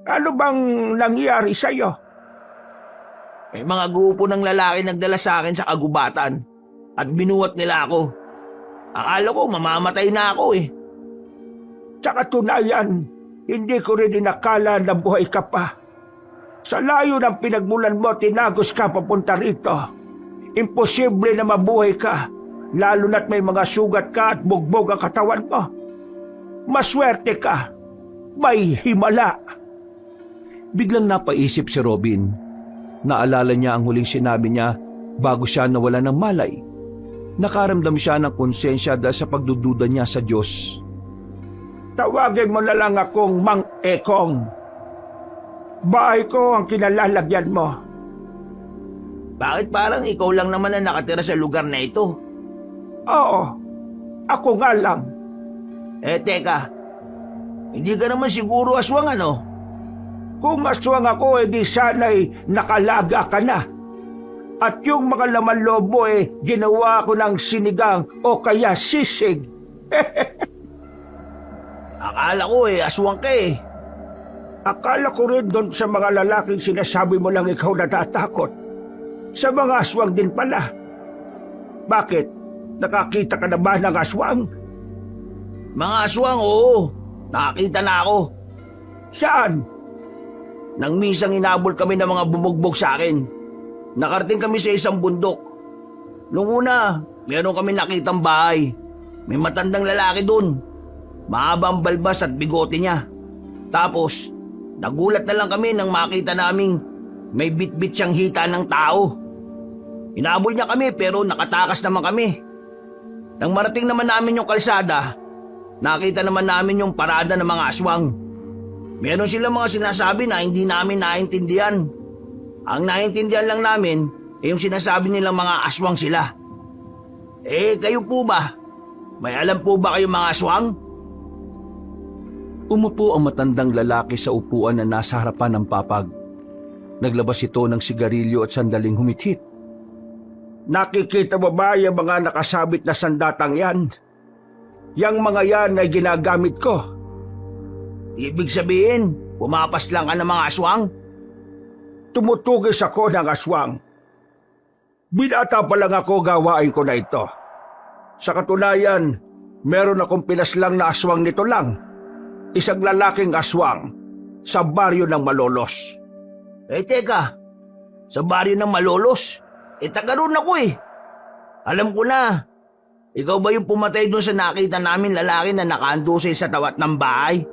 Ano bang nangyari sa'yo? May mga grupo ng lalaki nagdala sa akin sa kagubatan at binuhat nila ako. Akala ko mamamatay na ako eh. Sa katunayan, hindi ko rin inakala na buhay ka pa. Sa layo ng pinagmulan mo, tinagos ka papunta rito. Imposible na mabuhay ka, lalo na't may mga sugat ka at bugbog ang katawan mo. Maswerte ka, may himala. Biglang napaisip si Robin. Naalala niya ang huling sinabi niya bago siya nawala ng malay. Nakaramdam siya ng konsensya dahil sa pagdududa niya sa Diyos. Tawagin mo na lang akong Mang Ekong. Bahay ko ang kinalalagyan mo. Bakit parang ikaw lang naman ang nakatira sa lugar na ito? Oo, ako nga lang. Teka. Hindi ka naman siguro aswang ano? Kung aswang ako, edi sana'y nakalaga ka na. At yung mga laman loob mo ginawa ko ng sinigang o kaya sisig. Akala ko aswang ka eh. Akala ko rin doon sa mga lalaking sinasabi mo lang ikaw natatakot. Sa mga aswang din pala. Bakit? Nakakita ka na ba ng aswang? Mga aswang, oo. Nakakita na ako. Saan? Nang misang inabol kami ng mga bumugbog sa akin. Nakarating kami sa isang bundok. Noong una, meron kami nakitang bahay. May matandang lalaki doon. Mahabang balbas at bigote niya. Tapos, nagulat na lang kami nang makita naming may bit-bit siyang hita ng tao. Inabol niya kami pero nakatakas naman kami. Nang marating naman namin yung kalsada, nakita naman namin yung parada ng mga aswang. Meron silang mga sinasabi na hindi namin naintindihan. Ang naintindihan lang namin yung sinasabi nilang mga aswang sila. Kayo po ba? May alam po ba kayong mga aswang? Umupo ang matandang lalaki sa upuan na nasa harapan ng papag. Naglabas ito ng sigarilyo at sandaling humithit. Nakikita mo ba yung mga nakasabit na sandatang yan? Yang mga yan ay ginagamit ko. Ibig sabihin, pumapas lang ka ng mga aswang? Tumutugis ako ng aswang. Binata pa lang ako gawain ko na ito. Sa katunayan, meron akong pinaslang na aswang nito lang. Isang lalaking aswang sa baryo ng Malolos. Teka, sa baryo ng Malolos? Taga roon ako eh. Alam ko na. Ikaw ba yung pumatay doon sa nakita namin lalaki na nakaandusay sa tawat ng bahay?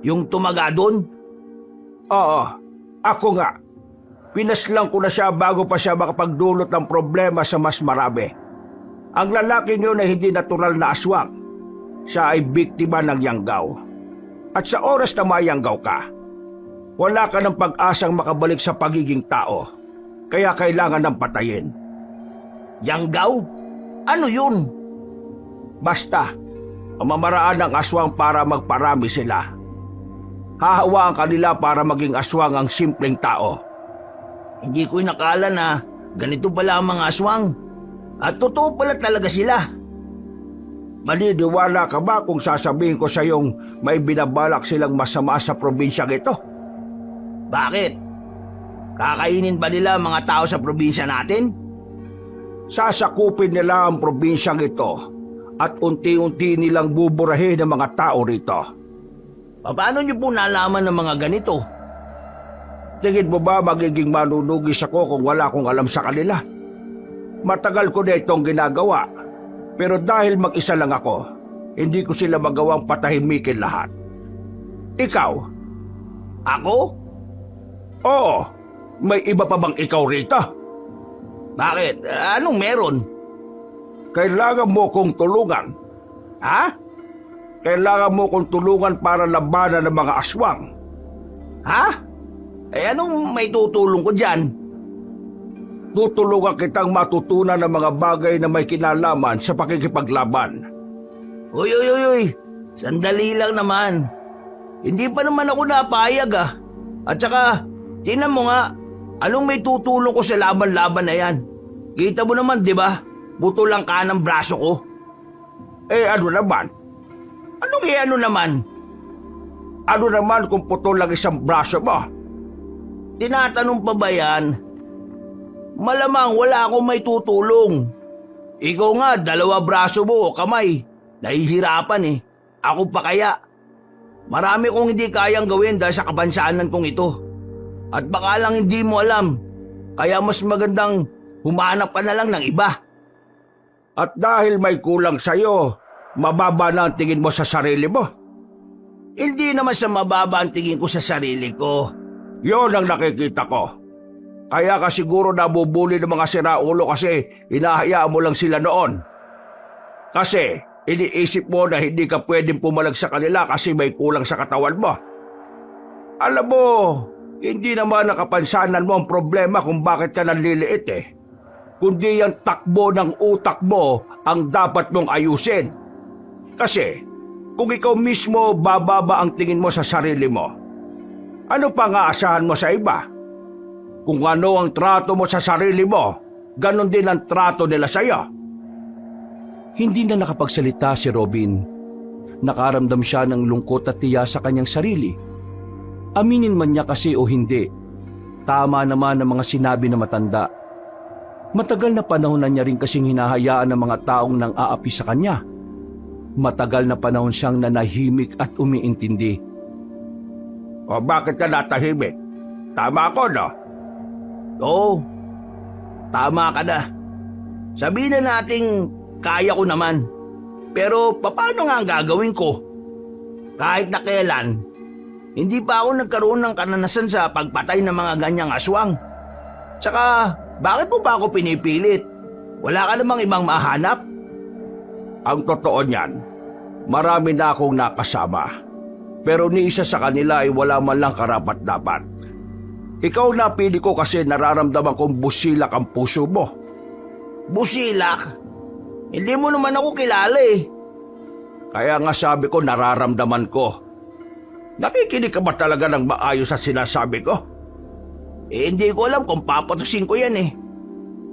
Yung tumaga doon? Oo, ako nga. Pinaslang ko na siya bago pa siya makapagdulot ng problema sa mas marami. Ang lalaking yun ay hindi natural na aswang. Siya ay biktima ng yanggaw. At sa oras na mayanggaw ka, wala ka ng pag-asang makabalik sa pagiging tao. Kaya kailangan ng patayin. Yanggaw? Ano yun? Basta, pamamaraan ng aswang para magparami sila. Hahawaan kanila para maging aswang ang simpleng tao. Hindi ko inakala na ganito pala ang mga aswang. At totoo pala talaga sila. Maniniwala ka ba kung sasabihin ko sa iyong may binabalak silang masama sa probinsyang ito? Bakit? Kakainin ba nila ang mga tao sa probinsya natin? Sasakupin nila ang probinsyang ito at unti-unti nilang buburahin ang mga tao rito. Paano niyo po nalaman ng mga ganito? Tingin mo ba magiging manunugis ako kung wala akong alam sa kanila? Matagal ko na itong ginagawa, pero dahil mag-isa lang ako, hindi ko sila magawang patahimikin lahat. Ikaw? Ako? Oo, may iba pa bang ikaw rito? Bakit? Anong meron? Kailangan mo kong tulungan. Ha? Kailangan mo kong tulungan para labanan ng mga aswang. Ha? Anong may tutulong ko dyan? Tutulungan kitang matutunan ng mga bagay na may kinalaman sa pakikipaglaban. Uy. Sandali lang naman. Hindi pa naman ako napayag ah. At saka, tingnan mo nga, anong may tutulong ko sa laban-laban na yan? Kita mo naman, di ba? Buto lang ka ng braso ko. Ano naman? Anong ano naman? Ano naman kung putol lang isang braso mo? Tinatanong pa ba yan? malamang wala akong may tutulong. Ikaw nga, 2 braso mo o kamay. Nahihirapan eh. Ako pa kaya? Marami kong hindi kayang gawin dahil sa kabansaanan kong ito. At baka lang hindi mo alam. Kaya mas magandang humanap ka na lang ng iba. At dahil may kulang sa'yo, mababa na ang tingin mo sa sarili mo. Hindi naman sa mababa ang tingin ko sa sarili ko. Yon ang nakikita ko. Kaya ka siguro nabubuli ng mga siraulo kasi hinahayaan mo lang sila noon. Kasi iniisip mo na hindi ka pwedeng pumalag sa kanila kasi may kulang sa katawan mo. Alam mo, hindi naman nakapansanan mo ang problema kung bakit ka nanliliit eh. Kundi yung takbo ng utak mo ang dapat mong ayusin. Kasi kung ikaw mismo bababa ang tingin mo sa sarili mo, ano pa nga asahan mo sa iba? Kung ano ang trato mo sa sarili mo, ganon din ang trato nila sa iyo. Hindi na nakapagsalita si Robin. Nakaramdam siya ng lungkot at tiya sa kanyang sarili. Aminin man niya kasi o hindi, tama naman ang mga sinabi na matanda. Matagal na panahon na niya rin kasing hinahayaan ng mga taong nang aapi sa kanya. Matagal na panahon siyang nanahimik at umiintindi. O bakit ka natahimik? Tama ako, no? Oo, tama ka na. Sabihin na nating kaya ko naman. Pero paano nga ang gagawin ko? Kahit na kailan, hindi pa ako nagkaroon ng karanasan sa pagpatay ng mga ganyang aswang. Tsaka, bakit mo ba ako pinipilit? Wala ka namang ibang mahanap? Ang totoo niyan, marami na akong nakasama. Pero ni isa sa kanila ay wala man lang karapat-dapat. Ikaw napili ko kasi nararamdaman kong busilak ang puso mo. Busilak? Hindi mo naman ako kilala eh. Kaya nga sabi ko nararamdaman ko. Nakikinig ka ba talaga ng maayos sa sinasabi ko? Hindi ko alam kung papatusin ko yan eh.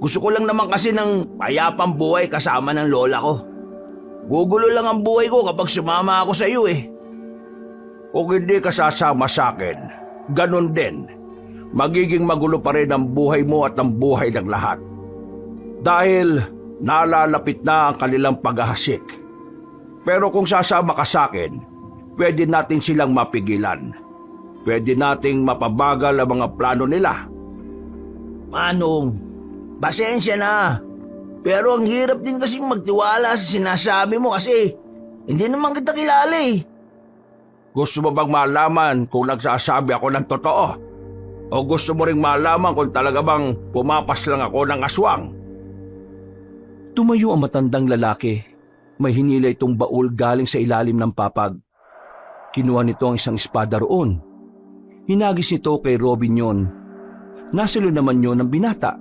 Gusto ko lang naman kasi ng payapang buhay kasama ng lola ko. Gugulo lang ang buhay ko kapag sumama ako sa iyo eh. Kung hindi ka sasama sa akin, ganun din. Magiging magulo pa rin ang buhay mo at ang buhay ng lahat. Dahil nalalapit na ang kanilang paghahasik. Pero kung sasama ka sa akin, pwede natin silang mapigilan. Pwede nating mapabagal ang mga plano nila. Manong, pasensya na. Pero ang hirap din kasing magtiwala sa sinasabi mo kasi hindi naman kita kilala eh. Gusto mo bang malaman kung nagsasabi ako ng totoo? O gusto mo ring malaman kung talaga bang pumapas lang ako ng aswang? Tumayo ang matandang lalaki. May hinila itong baul galing sa ilalim ng papag. Kinuha nito ang isang espada roon. Hinagis nito kay Robin yon. Nasalo naman yon ng binata.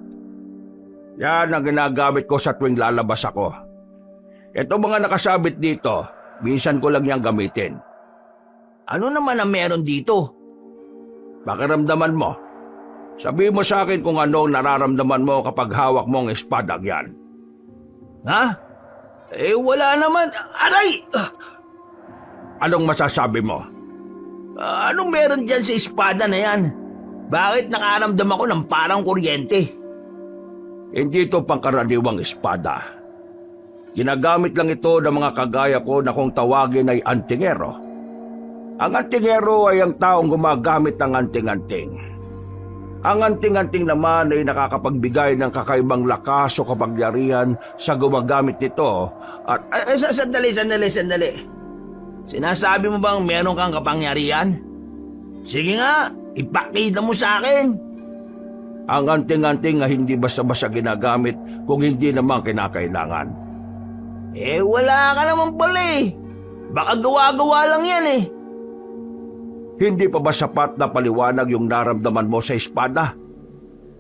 Yan ang ginagamit ko sa tuwing lalabas ako. Ito mga nakasabit dito, minsan ko lang niyang gamitin. Ano naman ang meron dito? Pakiramdaman mo. Sabihin mo sa akin kung ano ang nararamdaman mo kapag hawak mo ang espadang yan. Ha? Wala naman. Aray! Anong masasabi mo? Anong meron dyan sa espada na yan? Bakit nakaramdam ako ng parang kuryente? Hindi ito pangkaraniwang espada. Ginagamit lang ito ng mga kagaya ko na kung tawagin ay antingero. Ang antingero ay ang taong gumagamit ng anting-anting. Ang anting-anting naman ay nakakapagbigay ng kakaibang lakas o kapangyarihan sa gumagamit nito at Sandali. Sinasabi mo bang meron kang kapangyarihan? Sige nga, ipakita mo sa akin. ang anting-anting na hindi basta-basta ginagamit kung hindi naman kinakailangan. Wala ka naman pala eh. Baka gawa-gawa lang yan eh. Hindi pa ba sapat na paliwanag yung naramdaman mo sa espada?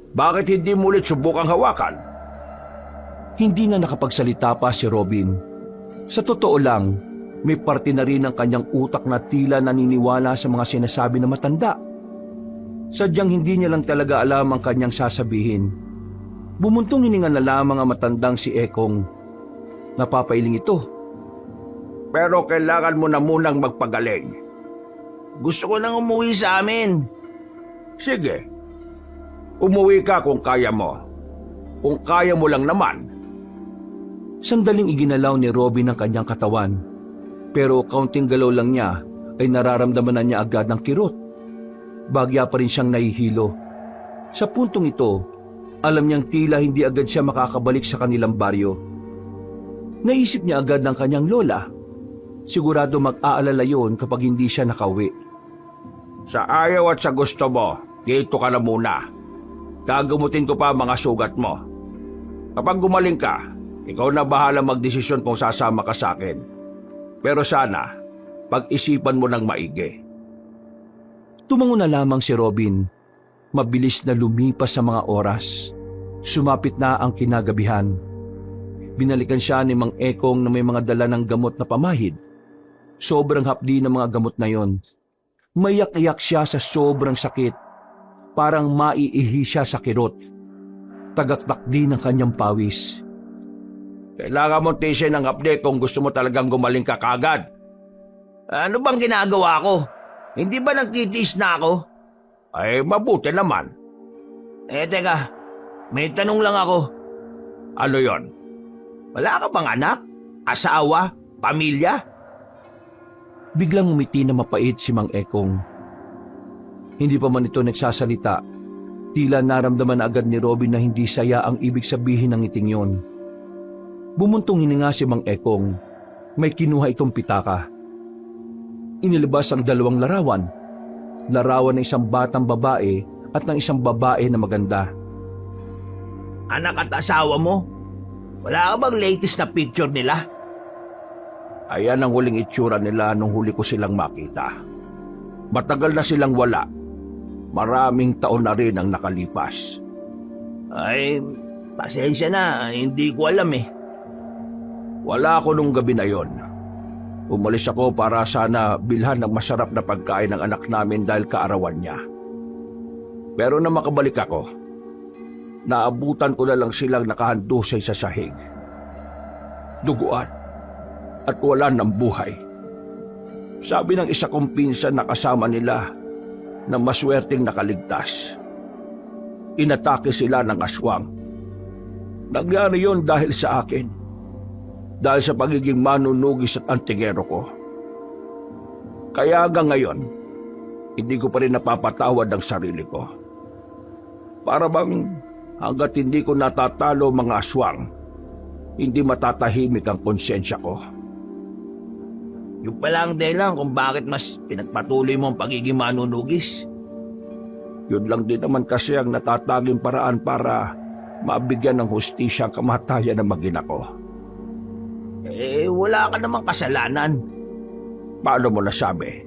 Bakit hindi mo ulit subukang hawakan? Hindi na nakapagsalita pa si Robin. Sa totoo lang, may parte na rin ng kanyang utak na tila naniniwala sa mga sinasabi ng matanda. Sadyang hindi niya lang talaga alam ang kanyang sasabihin. Bumuntong hininga na lamang ang matandang si Ekong. Napapailing ito. Pero kailangan mo na munang magpagaling. Gusto ko nang umuwi sa amin. Sige. Umuwi ka kung kaya mo. Kung kaya mo lang naman. Sandaling iginalaw ni Robin ang kanyang katawan, pero kaunting galaw lang niya ay nararamdaman na niya agad ng kirot. Bagya pa rin siyang nahihilo. Sa puntong ito, alam niyang tila hindi agad siya makakabalik sa kanilang baryo. Naisip niya agad ng kanyang lola. Sigurado mag-aalala yon kapag hindi siya nakauwi. Sa ayaw at sa gusto mo, dito ka na muna. Gagamutin ko pa ang mga sugat mo. Kapag gumaling ka, ikaw na bahala magdesisyon kung sasama ka sa akin. Pero sana, pag-isipan mo ng maigi. Tumango na lamang si Robin. Mabilis na lumipas sa mga oras. Sumapit na ang kinagabihan. Binalikan siya ni Mang Ekong na may mga dala ng gamot na pamahid. Sobrang hapdi ng mga gamot na yon. Mayak-iyak siya sa sobrang sakit. Parang maiihi siya sa kirot. Tagaktak din ang kanyang pawis. Kailangan mong tisin ng update kung gusto mo talagang gumaling ka kagad. Ano bang ginagawa ko? Hindi ba nagtitiis na ako? Ay, mabuti naman. Teka, may tanong lang ako. Ano yon? Wala ka bang anak? Asawa? Pamilya? Biglang umiti na mapait si Mang Ekong. Hindi pa man ito nagsasalita, tila naramdaman agad ni Robin na hindi saya ang ibig sabihin ng ngiting yon. Bumuntong hininga si Mang Ekong. May kinuha itong pitaka. Inilabas ang dalawang larawan. Larawan ng isang batang babae at ng isang babae na maganda. Anak at asawa mo? Wala ka bang latest na picture nila? Ayan ang huling itsura nila nung huli ko silang makita. Matagal na silang wala. Maraming taon na rin ang nakalipas. Ay, pasensya na. Hindi ko alam eh. Wala ako nung gabi na yon. Umalis ako para sana bilhan ng masarap na pagkain ng anak namin dahil kaarawan niya. Pero na makabalik ako, naabutan ko na lang silang nakahandusay sa sahig. Duguan at wala ng buhay. Sabi ng isa kong pinsan na kasama nila na maswerteng nakaligtas. Inatake sila ng aswang. Nangyari yon dahil sa akin. Dahil sa pagiging manunugis at antingero ko. Kaya hanggang ngayon, hindi ko pa rin napapatawad ang sarili ko. Para bang hanggat hindi ko natatalo mga aswang, hindi matatahimik ang konsensya ko. Yung pala ang dahilan kung bakit mas pinagpatuloy mo ang pagiging manunugis. Yun lang din naman kasi ang natataging paraan para mabigyan ng hustisya ang kamatayan ng mag-ina ko. Wala ka namang kasalanan. Paano mo nasabi?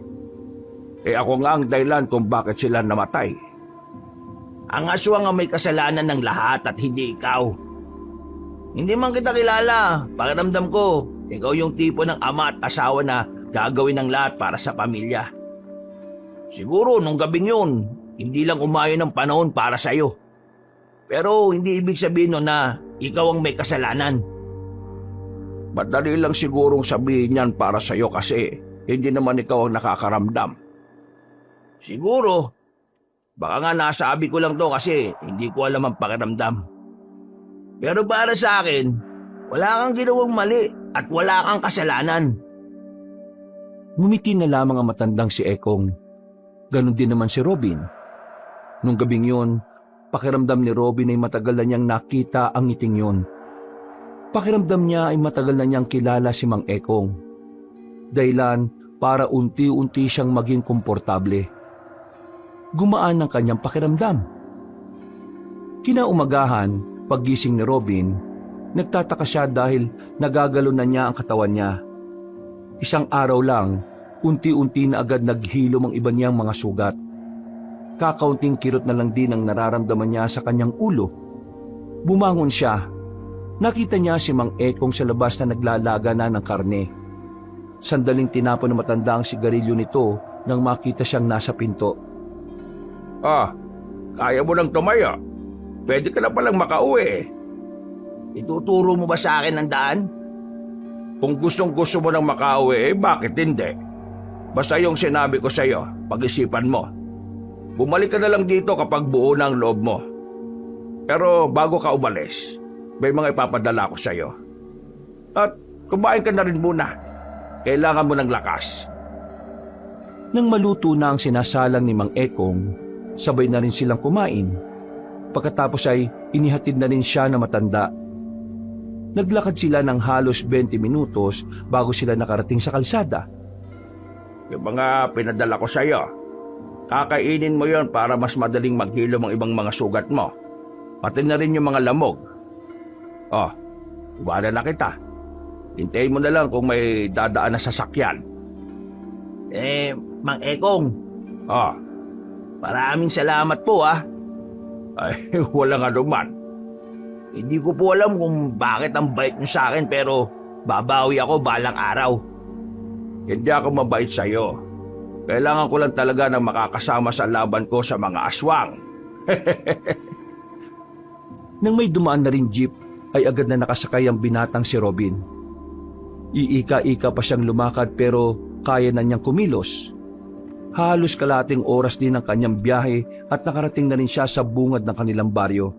Ako nga ang dahilan kung bakit sila namatay. Ang aswang ang may kasalanan ng lahat at hindi ikaw. Hindi man kita kilala. Pakiramdam ko, ikaw yung tipo ng ama at asawa na gagawin ng lahat para sa pamilya. Siguro nung gabing yun, hindi lang umayon ng panahon para sa'yo. Pero hindi ibig sabihin nun na ikaw ang may kasalanan. Madali lang sigurong sabihin yan para sa'yo kasi hindi naman ikaw ang nakakaramdam. Siguro. Baka nga nasabi ko lang to kasi hindi ko alam ang pakiramdam. Pero para sa akin, wala kang ginawang mali at wala kang kasalanan. Ngumiti na lamang ang matandang si Ekong. Ganon din naman si Robin. Nung gabing yun, pakiramdam ni Robin ay matagal na niyang nakita ang ngiting yun. Pakiramdam niya ay matagal na niyang kilala si Mang Ekong. Dahilan para unti-unti siyang maging komportable. Gumaan ang kanyang pakiramdam. Kinaumagahan, paggising ni Robin, nagtataka siya dahil nagagalo na niya ang katawan niya. Isang araw lang, unti-unti na agad naghilom ang iba niyang mga sugat. Kakaunting kirot na lang din ang nararamdaman niya sa kanyang ulo. Bumangon siya. Nakita niya si Mang Ekong sa labas na naglalaga na ng karne. Sandaling tinapon ng matanda ang sigarilyo nito nang makita siyang nasa pinto. Kaya mo nang tumayo. Pwede ka na palang makauwi. Ituturo mo ba sa akin ang daan? Kung gustong-gusto mo nang makauwi, bakit hindi? Basta yung sinabi ko sa'yo, pag-isipan mo. Bumalik ka na lang dito kapag buo na ang loob mo. Pero bago ka umalis, may mga ipapadala ko sa'yo. At kumain ka na rin muna. Kailangan mo ng lakas. Nang maluto na ang sinasalang ni Mang Ekong, sabay na rin silang kumain. Pagkatapos ay inihatid na rin siya na matanda. Naglakad sila ng halos 20 minutos bago sila nakarating sa kalsada. Yung mga pinadala ko sa'yo, kakainin mo yon para mas madaling maghilom ang ibang mga sugat mo. Pati na rin yung mga lamog. Oh, iwala na kita. Hintayin mo na lang kung may dadaan na sasakyan. Mang Ekong, Oh, maraming salamat po ay walang anuman. Hindi ko po alam kung bakit ang bait niyo sa akin pero babawi ako balang araw. Hindi ako mabait sa'yo. Kailangan ko lang talaga ng makakasama sa laban ko sa mga aswang. Nang may dumaan na rin jeep, ay agad na nakasakay ang binatang si Robin. Iika-ika pa siyang lumakad pero kaya na niyang kumilos. Halos kalating oras din ang kanyang biyahe at nakarating na rin siya sa bungad ng kanilang baryo.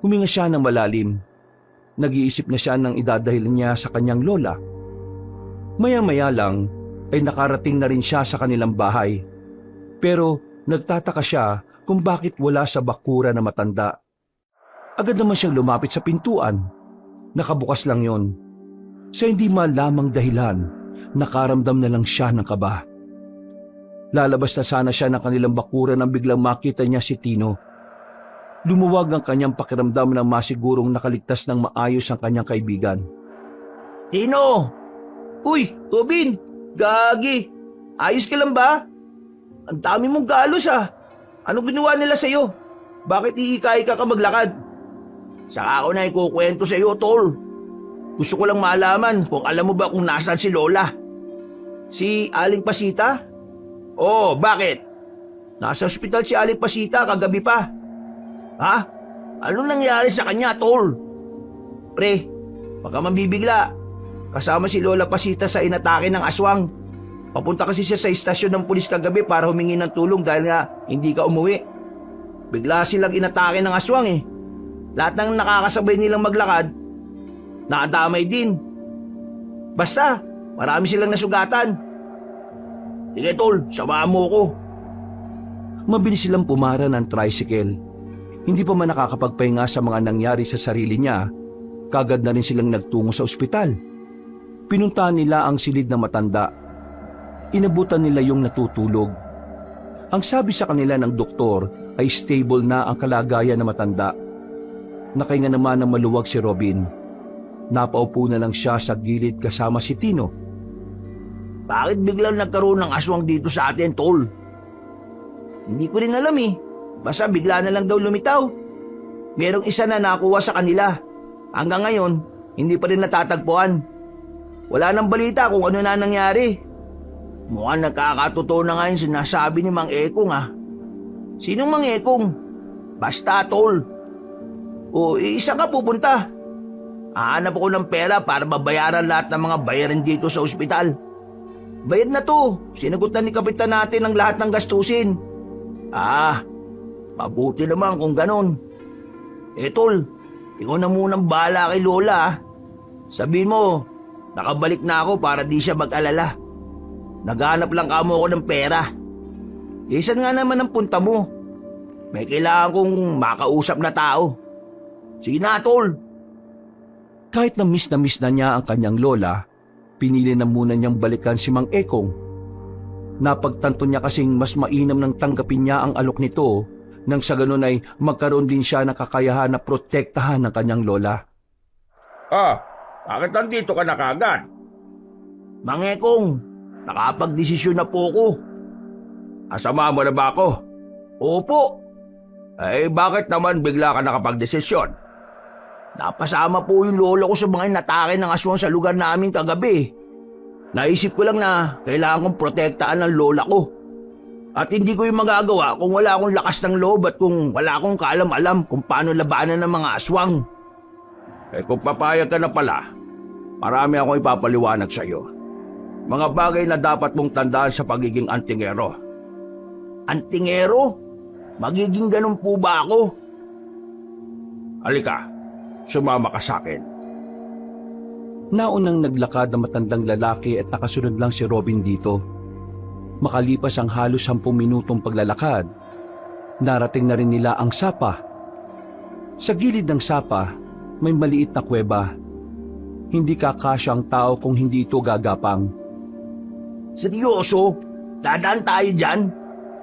Huminga siya ng malalim. Nag-iisip na siya ng idadahil niya sa kanyang lola. Maya-maya lang ay nakarating na rin siya sa kanilang bahay. Pero nagtataka siya kung bakit wala sa bakura na matanda. Agad naman siyang lumapit sa pintuan. Nakabukas lang yon. Sa hindi malamang dahilan, nakaramdam na lang siya ng kaba. Lalabas na sana siya ng kanilang bakuran nang biglang makita niya si Tino. Lumuwag ang kanyang pakiramdam nang masigurong nakaligtas ng maayos ang kanyang kaibigan. Tino! Uy, Robin! Gagi! Ayos ka lang ba? Ang dami mong galos Anong ginawa nila sa'yo? Bakit iika-ika ka maglakad? Saka ako na ikukwento sa'yo, tol. Gusto ko lang malaman kung alam mo ba kung nasaan si Lola. Si Aling Pasita? Oh, bakit? Nasa ospital si Aling Pasita kagabi pa. Ha? Anong nangyari sa kanya, tol? Pre, baka mabibigla. Kasama si Lola Pasita sa inatake ng aswang. Papunta kasi siya sa istasyon ng pulis kagabi para humingi ng tulong dahil nga hindi ka umuwi. Bigla silang inatake ng aswang Lahat ng nakakasabay nilang maglakad, nakadamay din. Basta, marami silang nasugatan. Sige tol, samahan mo ko. Mabilis silang pumara ng tricycle. Hindi pa man nakakapagpahinga sa mga nangyari sa sarili niya, kagad na rin silang nagtungo sa ospital. Pinuntahan nila ang silid na matanda. Inabutan nila yung natutulog. Ang sabi sa kanila ng doktor ay stable na ang kalagayan na matanda. Nakahinga naman ng maluwag si Robin. Napaupo na lang siya sa gilid kasama si Tino. Bakit biglang nagkaroon ng aswang dito sa atin, tol? Hindi ko rin alam Basta bigla na lang daw lumitaw. Merong isa na nakuha sa kanila. Hanggang ngayon, hindi pa rin natatagpuan. Wala nang balita kung ano na nangyari. Mukhang nagkakatotoo na nga yung sinasabi ni Mang Ekong Sinong Mang Ekong? Basta, tol. O isa ka pupunta. Hahanap ako ng pera para mabayaran lahat ng mga bayarin dito sa ospital. Bayad na to. Sinagot na ni kapitan natin ang lahat ng gastusin. Mabuti naman kung ganon. Tol, ikaw na munang bahala kay Lola. Sabihin mo, nakabalik na ako para di siya mag-alala. Naghanap lang kamo ako ng pera. Isan nga naman ang punta mo. May kailangan kong makausap na tao. Sige na, tol. Kahit na miss na niya ang kanyang lola, pinili na muna niyang balikan si Mang Ekong. Napagtanto niya kasing mas mainam nang tanggapin niya ang alok nito nang sa ganun ay magkaroon din siya ng kakayahan na protektahan ng kanyang lola. Bakit nandito ka na kagad? Mang Ekong, nakapagdesisyon na po ko. Asama mo na ba ako? Opo. Bakit naman bigla ka nakapagdesisyon? Napasama po yung lolo ko sa mga inatake ng aswang sa lugar namin kagabi. Naisip ko lang na kailangan kong protektaan ng lola ko. At hindi ko yung magagawa kung wala akong lakas ng loob at kung wala akong kaalam-alam kung paano labanan ng mga aswang. Kung papayag ka na pala, marami akong ipapaliwanag sa iyo. Mga bagay na dapat mong tandaan sa pagiging antingero. Antingero? Magiging ganun po ba ako? Halika, sumama ka sa akin. Naunang naglakad ang matandang lalaki at nakasunod lang si Robin dito. Makalipas ang halos 10 minutong paglalakad, narating na rin nila ang sapa. Sa gilid ng sapa, may maliit na kuweba. Hindi kakasya ang tao kung hindi ito gagapang. Seryoso? Dadaan tayo dyan?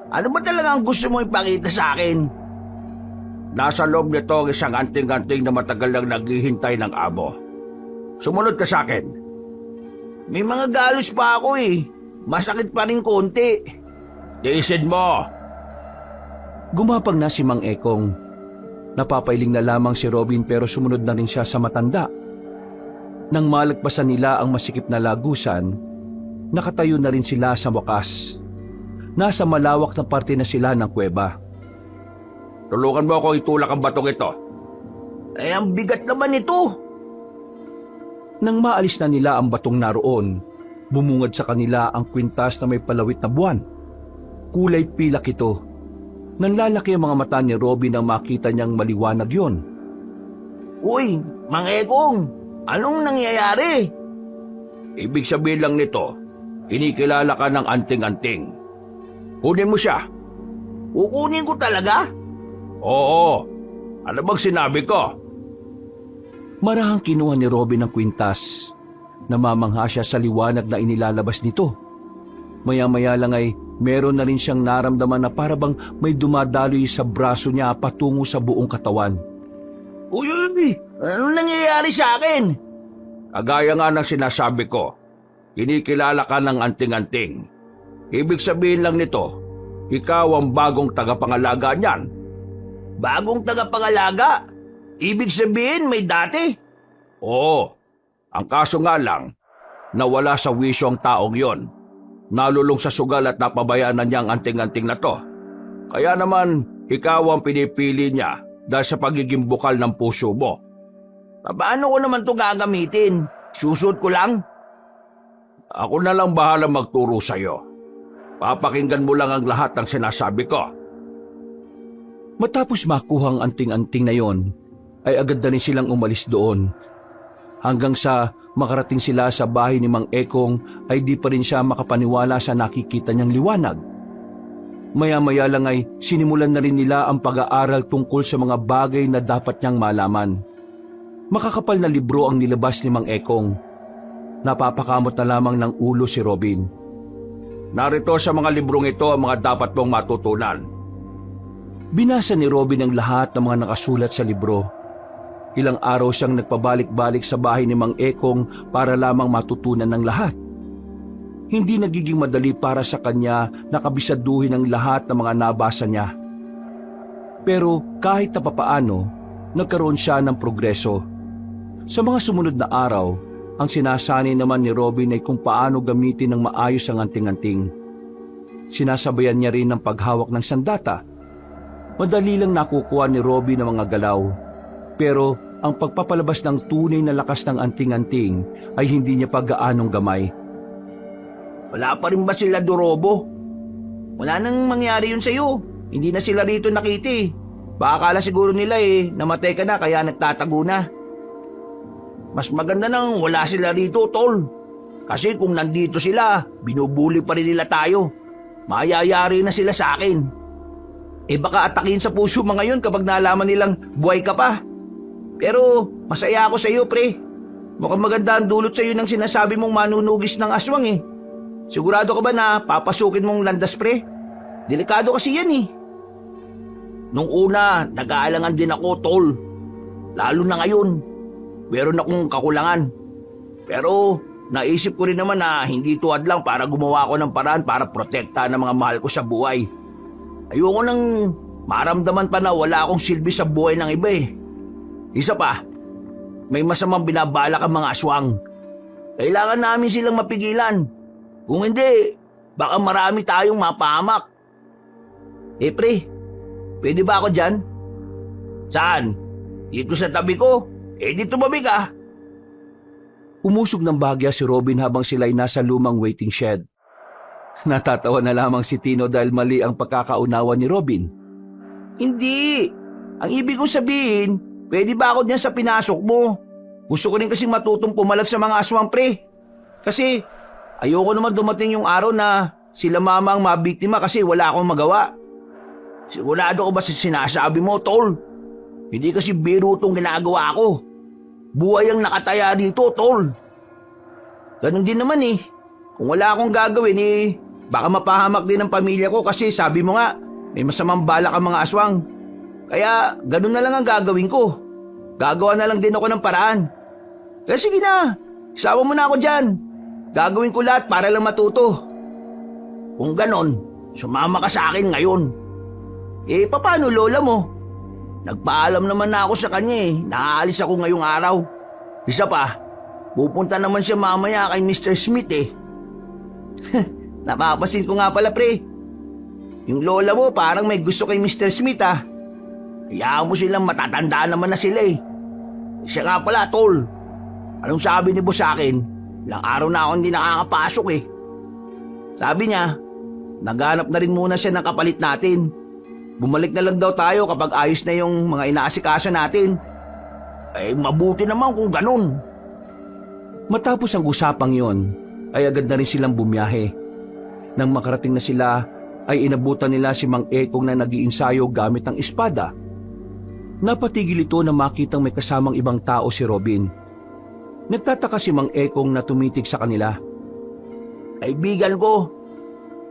Ano ba talaga ang gusto mo ipakita sa akin? Nasa loob nito ang isang anting-anting na matagal lang naghihintay ng amo. Sumunod ka sa akin. May mga galos pa ako eh. Masakit pa rin konti. Tiisin mo! Gumapang na si Mang Ekong. Napapailing na lamang si Robin pero sumunod na rin siya sa matanda. Nang malagpasan nila ang masikip na lagusan, nakatayo na rin sila sa wakas. Nasa malawak na parte na sila ng kuweba. Tulungan mo ako itulak ang batong ito. Eh, ang bigat naman ito. Nang maalis na nila ang batong naroon, bumungad sa kanila ang kwintas na may palawit na buwan. Kulay pilak ito. Nanlalaki ang mga mata ni Robin nang makita niyang maliwanag yon. Uy, Mang Ekong, anong nangyayari? Ibig sabihin lang nito, kinikilala ka ng anting-anting. Kunin mo siya. Kukunin ko talaga? Oo. Ano bang sinabi ko? Marahang kinuha ni Robin ang kwintas. Namamangha siya sa liwanag na inilalabas nito. Maya-maya lang ay meron na rin siyang naramdaman na parabang may dumadaloy sa braso niya patungo sa buong katawan. Uy, anong nangyayari sa akin? Kagaya nga ng sinasabi ko, kinikilala ka ng anting-anting. Ibig sabihin lang nito, ikaw ang bagong tagapangalaga niyan. Bagong tagapangalaga? Ibig sabihin may dati? Oo. Ang kaso nga lang, nawala sa wisyo ang taong yon. Nalulong sa sugal at napabayaan na niya ang anting-anting na to. Kaya naman, ikaw ang pinipili niya dahil sa pagiging bukal ng puso mo. Paano ko naman to gagamitin? Susut ko lang? Ako na lang bahala magturo sa'yo. Papakinggan mo lang ang lahat ng sinasabi ko. Matapos makuha ang anting-anting na yon, ay agad na rin silang umalis doon. Hanggang sa makarating sila sa bahay ni Mang Ekong ay di pa rin siya makapaniwala sa nakikita niyang liwanag. Maya-maya lang ay sinimulan na rin nila ang pag-aaral tungkol sa mga bagay na dapat niyang malaman. Makakapal na libro ang nilabas ni Mang Ekong. Napapakamot na lamang ng ulo si Robin. Narito sa mga librong ito ang mga dapat mong matutunan. Binasa ni Robin ang lahat ng mga nakasulat sa libro. Ilang araw siyang nagpabalik-balik sa bahay ni Mang Ekong para lamang matutunan ng lahat. Hindi nagiging madali para sa kanya na kabisaduhin ang lahat ng mga nabasa niya. Pero kahit na papaano, nagkaroon siya ng progreso. Sa mga sumunod na araw, ang sinasanay naman ni Robin ay kung paano gamitin ng maayos ang anting-anting. Sinasabayan niya rin ng paghawak ng sandata. Madali lang nakukuha ni Robin ang mga galaw. Pero ang pagpapalabas ng tunay na lakas ng anting-anting ay hindi niya pa gaanong gamay. Wala pa rin ba sila Dorobo? Wala nang mangyari yun sa'yo. Hindi na sila rito nakita eh. Baka akala siguro nila eh, namatay ka na kaya nagtatago na. Mas maganda nang wala sila rito, tol. Kasi kung nandito sila, binubuli pa rin nila tayo. Mayayari na sila sa akin. Eh baka atakin sa puso mga yun kapag nalaman nilang buhay ka pa. Pero masaya ako sa iyo, pre. Mukhang maganda ang dulot sa iyo ng sinasabi mong manunugis ng aswang eh. Sigurado ka ba na papasukin mong landas, pre? Delikado kasi yan eh. Nung una, nag-aalangan din ako, tol. Lalo na ngayon. Meron akong kakulangan. Pero naisip ko rin naman na hindi tuwad lang para gumawa ko ng paraan para protektahan ng mga mahal ko sa buhay. Ayoko nang maramdaman pa na wala akong silbi sa buhay ng iba eh. Isa pa, may masamang binabalak ang mga aswang. Kailangan namin silang mapigilan. Kung hindi, baka marami tayong mapahamak. Eh pre, pwede ba ako dyan? Saan? Dito sa tabi ko? Eh di tumabi ka. Umusog ng bagya si Robin habang sila'y nasa lumang waiting shed. Natatawa na lamang si Tino dahil mali ang pagkakaunawa ni Robin. Hindi. Ang ibig kong sabihin, Pwede ba ako dyan sa pinasok mo? Gusto ko rin kasing matutong pumalag sa mga aswang, pre. Kasi ayoko naman dumating yung araw na sila mama ang mabiktima kasi wala akong magawa. Sigurado ko ba sa sinasabi mo, tol? Hindi kasi biro itong ginagawa ko. Buhay ang nakataya dito, tol. Ganon din naman eh. Kung wala akong gagawin eh, baka mapahamak din ang pamilya ko kasi sabi mo nga, may masamang balak ang mga aswang. Kaya ganon na lang ang gagawin ko. Gagawa na lang din ako ng paraan. Kaya sige na, isama mo na ako dyan. Gagawin ko lahat para lang matuto. Kung ganon, sumama ka sa akin ngayon. Eh, paano lola mo? Nagpaalam naman na ako sa kanya eh. Naaalis ako ngayong araw. Isa pa, pupunta naman siya mamaya kay Mr. Smith eh. Napapasin ko nga pala, pre. Yung lola mo parang may gusto kay Mr. Smith ah. Hayaan mo silang matatanda naman na sila eh. Siya nga pala, tol. Anong sabi ni boss sa akin? Ilang araw na ako hindi nakakapasok eh. Sabi niya, naghanap na rin muna siya ng kapalit natin. Bumalik na lang daw tayo kapag ayos na yung mga inaasikaso natin. Eh, mabuti naman kung ganun. Matapos ang usapang yon, ay agad na rin silang bumiyahe. Nang makarating na sila, ay inabutan nila si Mang Ekong na nag-iinsayo gamit ang espada. Napatigil ito na makitang may kasamang ibang tao si Robin. Nagtataka si Mang Ekong na tumitig sa kanila. Kaibigan ko,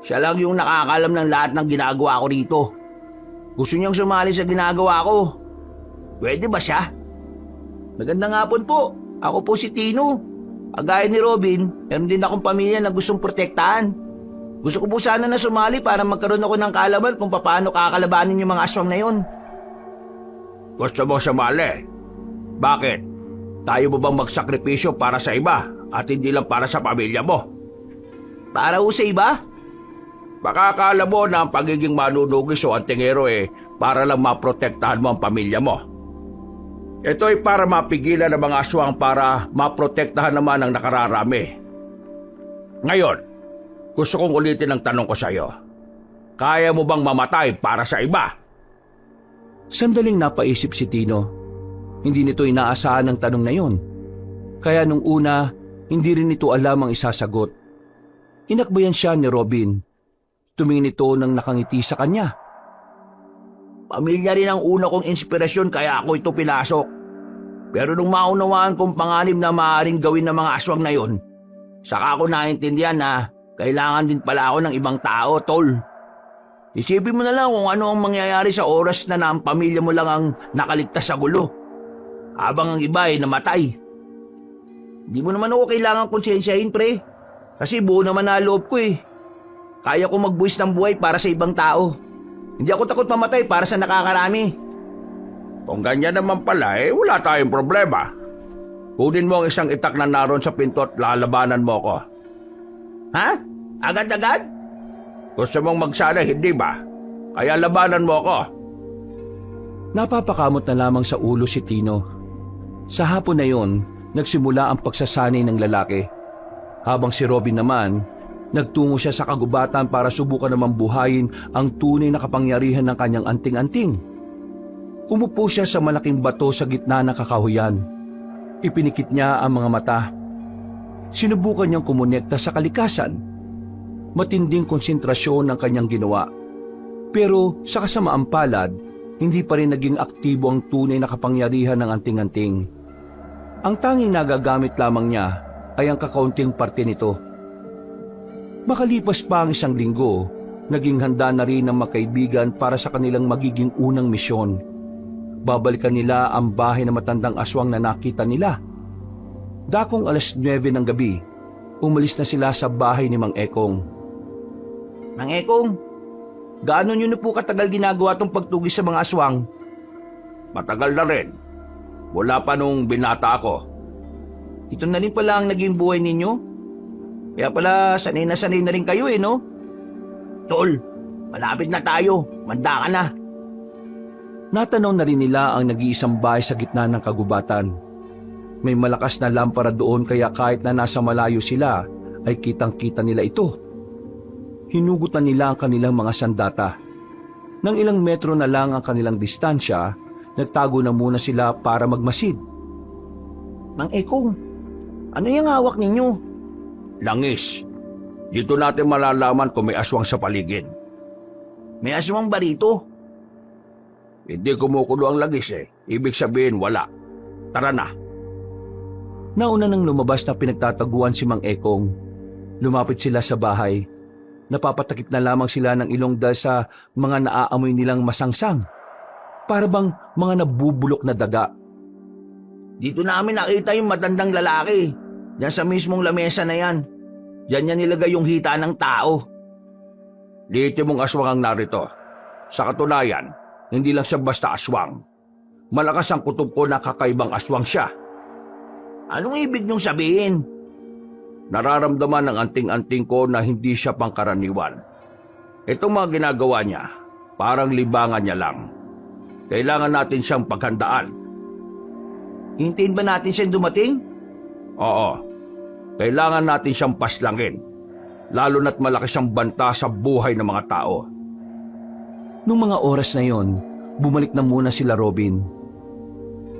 siya lang yung nakakalam ng lahat ng ginagawa ko rito. Gusto niyang sumali sa ginagawa ko. Pwede ba siya? Magandang hapon po. Ako po si Tino. Kagaya ni Robin, meron din akong pamilya na gustong protektahan. Gusto ko po sana na sumali para magkaroon ako ng kaalaman kung paano kakalabanin yung mga aswang na yon. Gusto mo sumali? Bakit? Tayo mo bang magsakripisyo para sa iba at hindi lang para sa pamilya mo? Para ho sa iba? Baka akala mo na ang pagiging manunugis o antingero para lang maprotektahan mo ang pamilya mo. Ito ay para mapigilan ang mga aswang para maprotektahan naman ang nakararami. Ngayon, gusto kong ulitin ang tanong ko sa iyo. Kaya mo bang mamatay para sa iba? Sandaling napaisip si Tino. Hindi nito inaasahan ang tanong na yon. Kaya nung una, hindi rin nito alam ang isasagot. Inakbayan siya ni Robin. Tumingin ito nang nakangiti sa kanya. Pamilya rin ang una kong inspirasyon kaya ako ito pinasok. Pero nung maunawaan kong panganib na maaaring gawin ng mga aswang na yon, saka ako naintindihan na kailangan din pala ako ng ibang tao, tol. Isipin mo na lang kung ano ang mangyayari sa oras na ang pamilya mo lang ang nakaligtas sa gulo. Habang ang iba ay namatay. Hindi mo naman ako kailangan konsensyahin, pre. Kasi buo naman na loob ko eh. Kaya ko magbuwis ng buhay para sa ibang tao. Hindi ako takot mamatay para sa nakakarami. Kung ganyan naman pala wala tayong problema. Kunin mo ang isang itak na naroon sa pinto at lalabanan mo ko. Ha? Agad-agad? Gusto mong magsala, hindi ba? Kaya labanan mo ko. Napapakamot na lamang sa ulo si Tino. Sa hapon na yon, nagsimula ang pagsasanay ng lalaki. Habang si Robin naman, nagtungo siya sa kagubatan para subukan namang buhayin ang tunay na kapangyarihan ng kanyang anting-anting. Umupo siya sa malaking bato sa gitna ng kakahuyan. Ipinikit niya ang mga mata. Sinubukan niyang kumonekta sa kalikasan. Matinding konsentrasyon ang kanyang ginawa. Pero sa kasamaang palad, hindi pa rin naging aktibo ang tunay na kapangyarihan ng anting-anting. Ang tanging nagagamit lamang niya ay ang kakaunting parte nito. Makalipas pa ang isang linggo, naging handa na rin ang magkaibigan para sa kanilang magiging unang misyon. Babalikan nila ang bahay na matandang aswang na nakita nila. Dakong 9:00 ng gabi, umalis na sila sa bahay ni Mang Ekong. Mang Ekong, gaano nyo na po katagal ginagawa tong pagtugis sa mga aswang? Matagal na rin. Wala pa nung binata ako. Ito na rin pala ang naging buhay ninyo? Kaya pala sanay na rin kayo no? Tol, malapit na tayo. Manda ka na. Natanaw na rin nila ang nag-iisang bahay sa gitna ng kagubatan. May malakas na lampara doon kaya kahit na nasa malayo sila, ay kitang-kita nila ito. Hinugutan nila ang kanilang mga sandata. Nang ilang metro na lang ang kanilang distansya, nagtago na muna sila para magmasid. Mang Ekong, ano yung hawak ninyo? Langis. Dito natin malalaman kung may aswang sa paligid. May aswang ba rito? Hindi kumukulo ang langis eh. Ibig sabihin wala. Tara na. Nauna nang lumabas na pinagtataguan si Mang Ekong. Lumapit sila sa bahay. Napapatakip na lamang sila ng ilong dahil sa mga naaamoy nilang masangsang. Para bang mga nabubulok na daga. Dito namin nakita yung matandang lalaki. Diyan sa mismong lamesa na yan. Diyan niya nilagay yung hita ng tao. Liitin mong aswang ang narito. Sa katunayan, hindi lang siya basta aswang. Malakas ang kutob ko na kakaibang aswang siya. Anong ibig niyong sabihin? Nararamdaman ng anting-anting ko na hindi siya pangkaraniwan. Itong mga ginagawa niya, parang libangan niya lang. Kailangan natin siyang paghandaan. Hintayin ba natin siyang dumating? Oo. Kailangan natin siyang paslangin. Lalo na't malaki siyang banta sa buhay ng mga tao. Nung mga oras na yon, bumalik na muna sila Robin.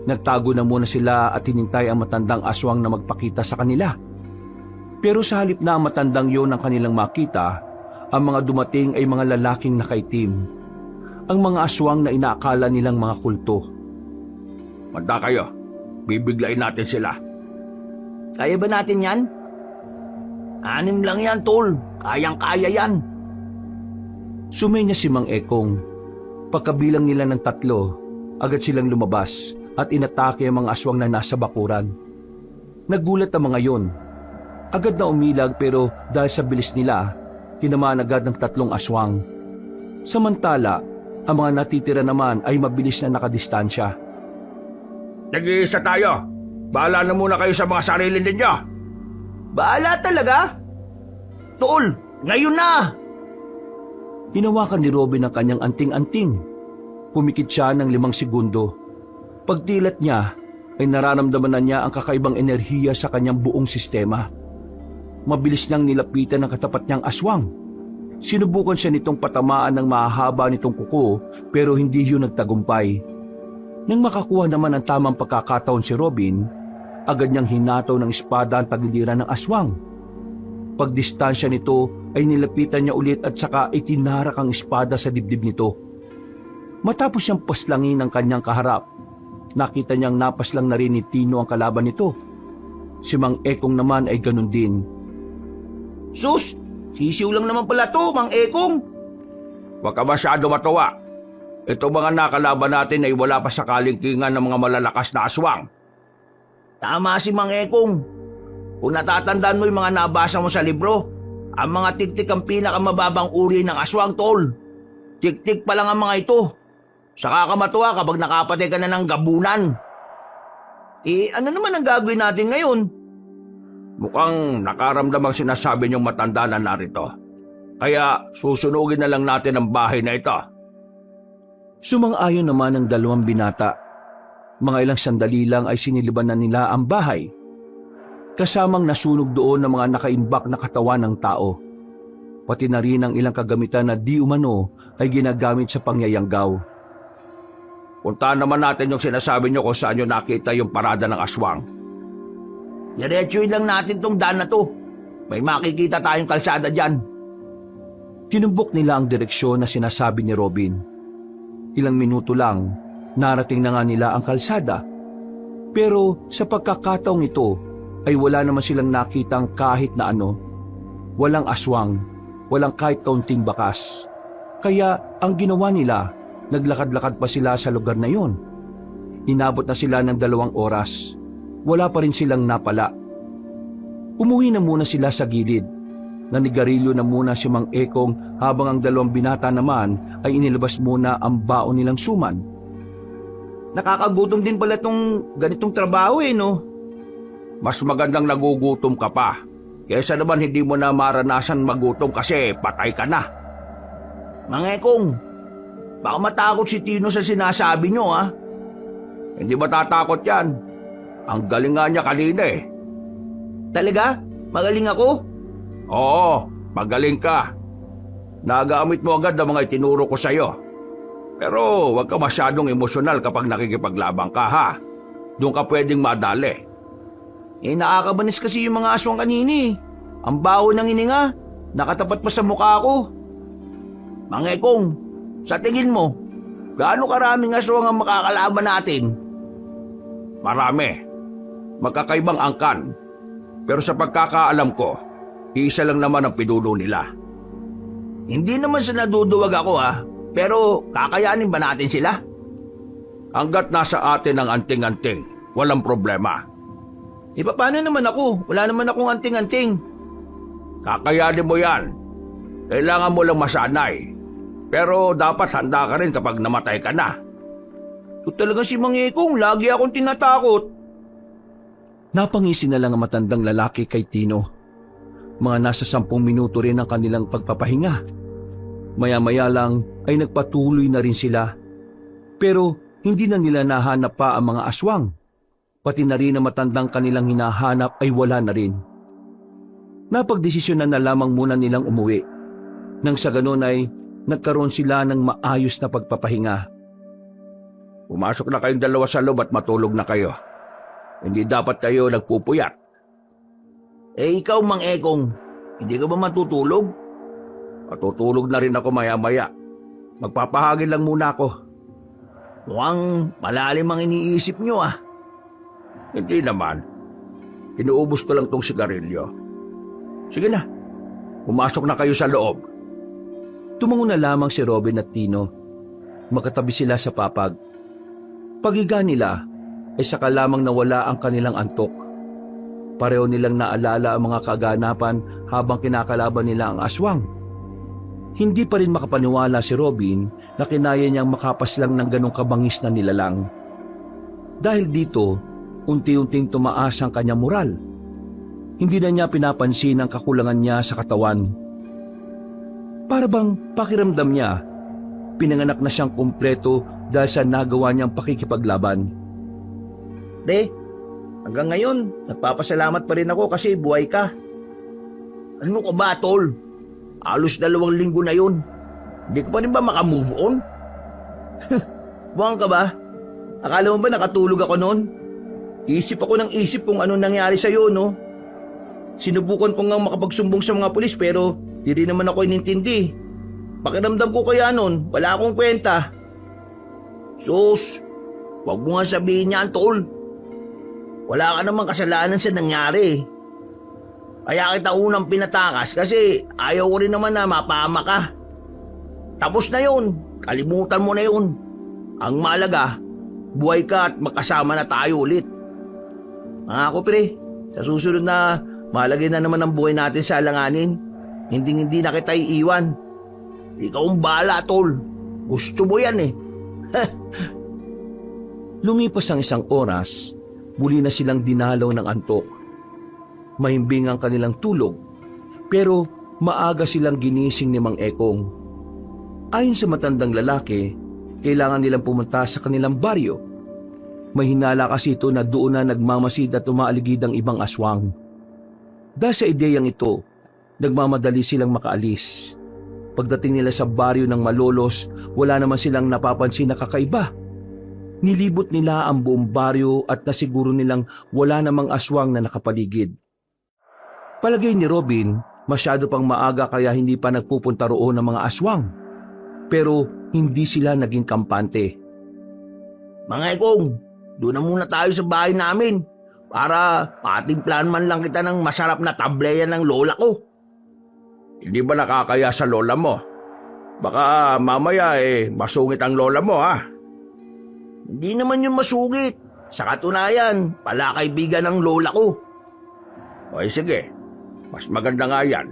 Nagtago na muna sila at hinintay ang matandang aswang na magpakita sa kanila. Pero sa halip na ang matandang yon ang kanilang makita, ang mga dumating ay mga lalaking nakaitim. Ang mga aswang na inaakala nilang mga kulto. Manda kayo. Bibiglain natin sila. Kaya ba natin yan? 6 lang yan, tol. Kayang-kaya yan. Sumenya si Mang Ekong. Pagkabilang nila ng 3, agad silang lumabas at inatake ang mga aswang na nasa bakuran. Nagulat ang mga yon. Agad na umilag pero dahil sa bilis nila, tinamaan agad ng 3 aswang. Samantala, ang mga natitira naman ay mabilis na nakadistansya. Nag-iisa tayo. Bahala na muna kayo sa mga sarili ninyo. Bahala talaga? Tol, ngayon na! Hinawakan ni Robin ang kanyang anting-anting. Pumikit siya ng 5 segundo. Pagdilat niya, ay nararamdaman na niya ang kakaibang enerhiya sa kanyang buong sistema. Mabilis niyang nilapitan ang katapat niyang aswang. Sinubukan siya nitong patamaan ng mahahaba nitong kuko pero hindi yun nagtagumpay. Nang makakuha naman ng tamang pagkakataon si Robin, agad niyang hinataw ng espada ang tagiliran ng aswang. Pagdistansya nito ay nilapitan niya ulit at saka itinarak ang espada sa dibdib nito. Matapos siyang paslangin ng kanyang kaharap, nakita niyang napaslang na rin ni Tino ang kalaban nito. Si Mang Ekong naman ay ganun din. Sus, sisiw lang naman pala to, Mang Ekong. Huwag ka masyado matawa. Ito mga nakalaban natin ay wala pa sa kalingkingan ng mga malalakas na aswang. Tama si Mang Ekong. Kung natatandaan mo yung mga nabasa mo sa libro, ang mga tiktik ang pinakamababang uri ng aswang, tol. Tiktik pa lang ang mga ito. Saka ka matuwa kapag nakapatay ka na ng gabunan. Ano naman ang gagawin natin ngayon? Mukhang nakaramdam ang sinasabi niyong matanda na narito. Kaya susunugin na lang natin ang bahay na ito. Sumang-ayon naman ang 2 binata. Mga ilang sandali lang ay siniliban na nila ang bahay. Kasamang nasunog doon ng mga nakaimbak na katawan ng tao. Pati na rin ang ilang kagamitan na di umano ay ginagamit sa pangyayanggaw. Puntahan naman natin yung sinasabi niyo kung saan niyo nakita yung parada ng aswang. Diretsuin lang natin tong daan na to. May makikita tayong kalsada dyan. Tinumbok nila ang direksyon na sinasabi ni Robin. Ilang minuto lang, narating na nga nila ang kalsada. Pero sa pagkakataong ito, ay wala naman silang nakitang kahit na ano. Walang aswang, walang kahit kaunting bakas. Kaya ang ginawa nila, naglakad-lakad pa sila sa lugar na yon. Inabot na sila ng 2 oras. Wala pa rin silang napala. Umuwi na muna sila sa gilid. Nanigarilyo na muna si Mang Ekong habang ang 2 binata naman ay inilabas muna ang baon nilang suman. Nakakagutom din pala tong ganitong trabaho no? Mas magandang nagugutom ka pa. Kaysa naman hindi mo na maranasan magutom kasi patay ka na. Mang Ekong, baka matakot si Tino sa sinasabi nyo Hindi ba tatakot yan? Ang galing nga niya kanina eh. Talaga? Magaling ako? Oo, magaling ka. Nagamit mo agad ang mga itinuro ko sa'yo. Pero huwag ka masyadong emosyonal kapag nakikipaglabang ka, ha? Doon ka pwedeng madali. Nakakabanis kasi yung mga aswang kanini. Ang baho ng hininga, nakatapat pa sa mukha ko. Mang Ekong, sa tingin mo, gaano karaming aswang ang makakalaban natin? Marami. Magkakaibang angkan. Pero sa pagkakaalam ko, isa lang naman ang pinuno nila. Hindi naman sa naduduwag ako pero kakayanin ba natin sila? Hanggat nasa atin ang anting-anting, walang problema. Paano naman ako? Wala naman akong anting-anting. Kakayanin mo yan. Kailangan mo lang masanay. Pero dapat handa ka rin kapag namatay ka na. Ito talaga si Mang Ekong, lagi akong tinatakot. Napangisi na lang ang matandang lalaki kay Tino. Mga nasa 10 minuto rin ang kanilang pagpapahinga. Maya-maya lang ay nagpatuloy na rin sila. Pero hindi na nila nahanap pa ang mga aswang. Pati na rin ang matandang kanilang hinahanap ay wala na rin. Napagdesisyonan na lamang muna nilang umuwi. Nang sa ganon ay nagkaroon sila ng maayos na pagpapahinga. Pumasok na kayong dalawa sa loob at matulog na kayo. Hindi dapat kayo nagpupuyat. Ikaw, Mang Ekong, hindi ka ba matutulog? Matutulog na rin ako maya-maya. Magpapahagin lang muna ako. Mukhang malalim ang iniisip nyo Hindi naman. Inuubos ko lang tong sigarilyo. Sige na, pumasok na kayo sa loob. Tumango na lamang si Robin at Tino. Magkatabi sila sa papag. Paghiga nila ay saka lamang nawala ang kanilang antok. Pareho nilang naalala ang mga kaganapan habang kinakalaban nila ang aswang. Hindi pa rin makapaniwala si Robin na kinaya niyang makapas lang ng ganong kabangis na nilalang. Dahil dito, unti-unting tumaas ang kanyang moral. Hindi na niya pinapansin ang kakulangan niya sa katawan. Para bang pakiramdam niya, pinanganak na siyang kumpleto dahil sa nagawa niyang pakikipaglaban. Hanggang ngayon, nagpapasalamat pa rin ako kasi buhay ka. Ano ka ba, tol? Halos 2 linggo na yun. Hindi ka pa rin ba makamove on? Buwang ka ba? Akala mo ba nakatulog ako noon? Isip ako ng isip kung anong nangyari sa'yo, no? Sinubukan ko nga makapagsumbong sa mga pulis pero di rin naman ako inintindi. Pakiramdam ko kaya noon, wala akong kwenta. Sus, wag mo nga sabihin niyan, tol. Wala ka namang kasalanan sa nangyari. Kaya kita unang pinatakas kasi ayaw ko rin naman na mapahama ka. Tapos na yun, kalimutan mo na yun. Ang mahalaga, buhay ka at magkasama na tayo ulit. Mga ako pre, sa susunod na malagay na naman ang buhay natin sa alanganin. Hindi na kita iiwan. Ikaw ang bahala, tol. Gusto mo yan Lumipas ang 1 oras, muli na silang dinalaw ng antok. Mahimbing ang kanilang tulog, pero maaga silang ginising ni Mang Ekong. Ayon sa matandang lalaki, kailangan nilang pumunta sa kanilang baryo. May hinala kasi ito na doon na nagmamasid at umaaligid ang ibang aswang. Dahil sa ideyang ito, nagmamadali silang makaalis. Pagdating nila sa baryo ng Malolos, wala naman silang napapansin na kakaiba. Nilibot nila ang buong baryo at nasiguro nilang wala namang aswang na nakapaligid. Palagay ni Robin, masyado pang maaga kaya hindi pa nagpupunta roon ng mga aswang. Pero hindi sila naging kampante. Mga Ekong, doon na muna tayo sa bahay namin para patimplahan man lang kita ng masarap na tableya ng lola ko. Hindi ba nakakaya sa lola mo? Baka mamaya masungit ang lola mo, ha? Hindi naman yun masugit. Sa katunayan, pala kaibigan ng lola ko. O sige, mas maganda nga yan.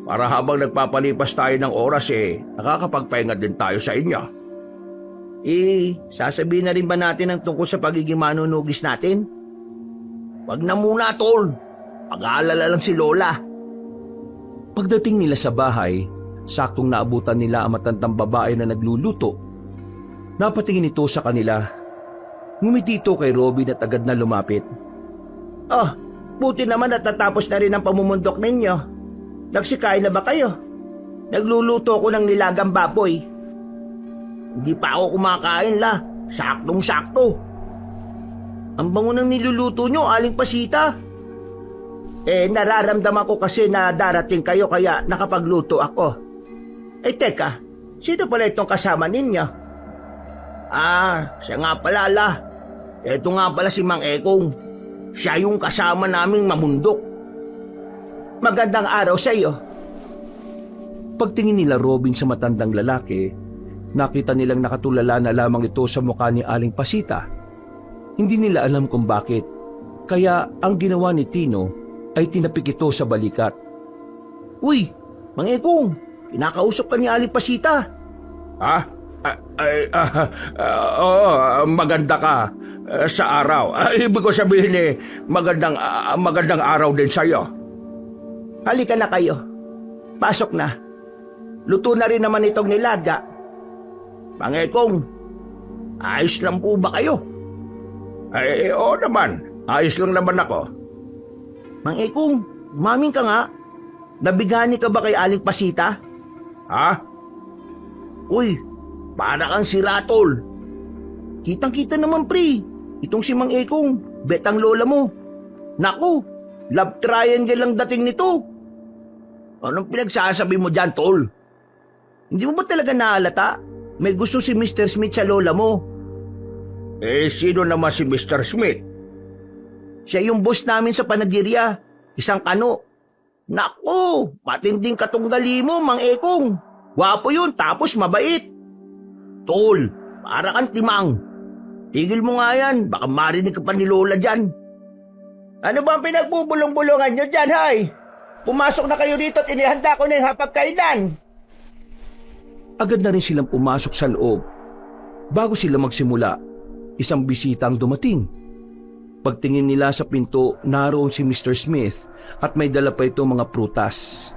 Para habang nagpapalipas tayo ng oras nakakapagpahinga din tayo sa inyo. Sasabihin na rin ba natin ang tungkol sa pagiging manunugis natin? Wag na muna, tol. Pag-aalala lang si lola. Pagdating nila sa bahay, saktong naabutan nila ang matandang babae na nagluluto. Napatingin ito sa kanila. Ngumiti ito kay Robin at agad na lumapit. Buti naman at natapos na rin ang pamumundok ninyo. Nagsikain na ba kayo? Nagluluto ko ng nilagang baboy. Hindi pa ako kumakain la. Saktong-sakto. Ang bango ng niluluto nyo, Aling Pasita. Nararamdaman ko kasi na darating kayo kaya nakapagluto ako. Teka, sino pala itong kasama ninyo? Siya nga pala la. Eto nga pala si Mang Ekong. Siya yung kasama naming mamundok. Magandang araw sa iyo. Pagtingin nila Robin sa matandang lalaki, nakita nilang nakatulala na lamang ito sa mukha ni Aling Pasita. Hindi nila alam kung bakit, kaya ang ginawa ni Tino ay tinapik ito sa balikat. Uy, Mang Ekong, kinakausap ka ni Aling Pasita. Maganda ka sa araw. Ibig ko sabihin magandang araw din sa'yo. Halika na kayo. Pasok na. Luto na rin naman itong nilaga. Mang Ekong, ayos lang po ba kayo? Oo naman. Ayos lang naman ako. Mang Ekong, maming ka nga. Nabigani ka ba kay Aling Pasita? Uy, para kang si Ratol. Kitang-kita naman pre. Itong si Mang Ekong, betang lola mo. Naku, love triangle lang dating nito. Anong pinagsasabi mo dyan, tol? Hindi mo ba talaga nahalata? May gusto si Mr. Smith sa lola mo. Sino naman si Mr. Smith? Siya yung boss namin sa Panaderia. Isang kano. Naku, matinding katunggali mo, Mang Ekong. Gwapo yun, tapos mabait. Tol, para kang timang. Tigil mo nga yan, baka marinig ka pa ni Lola dyan. Ano ba ang pinagbubulong-bulungan nyo dyan, hay? Pumasok na kayo dito at inihanda ko na yung hapagkainan. Agad na rin silang pumasok sa loob. Bago sila magsimula, isang bisita ang dumating. Pagtingin nila sa pinto, naroon si Mr. Smith at may dala pa itong mga prutas.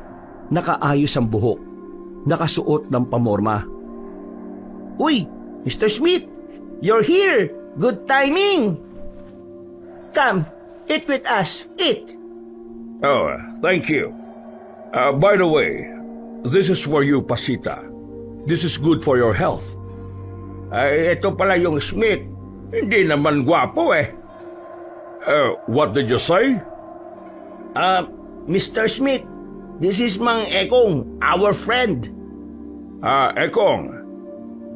Nakaayos ang buhok. Nakasuot ng pamorma. Uy, Mr. Smith, you're here. Good timing. Come, eat with us. Eat. Oh, thank you. By the way, this is for you, Pasita. This is good for your health. Ito pala yung Smith. Hindi naman gwapo eh. What did you say? Mr. Smith, this is Mang Ekong, our friend. Ekong.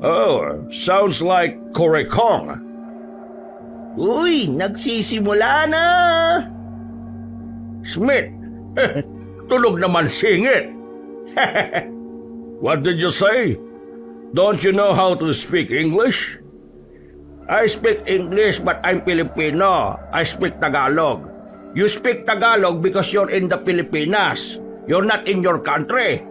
Oh, sounds like Korekong. Uy, nagsisimula na. Smith, tulog naman singit. What did you say? Don't you know how to speak English? I speak English but I'm Filipino. I speak Tagalog. You speak Tagalog because you're in the Pilipinas. You're not in your country.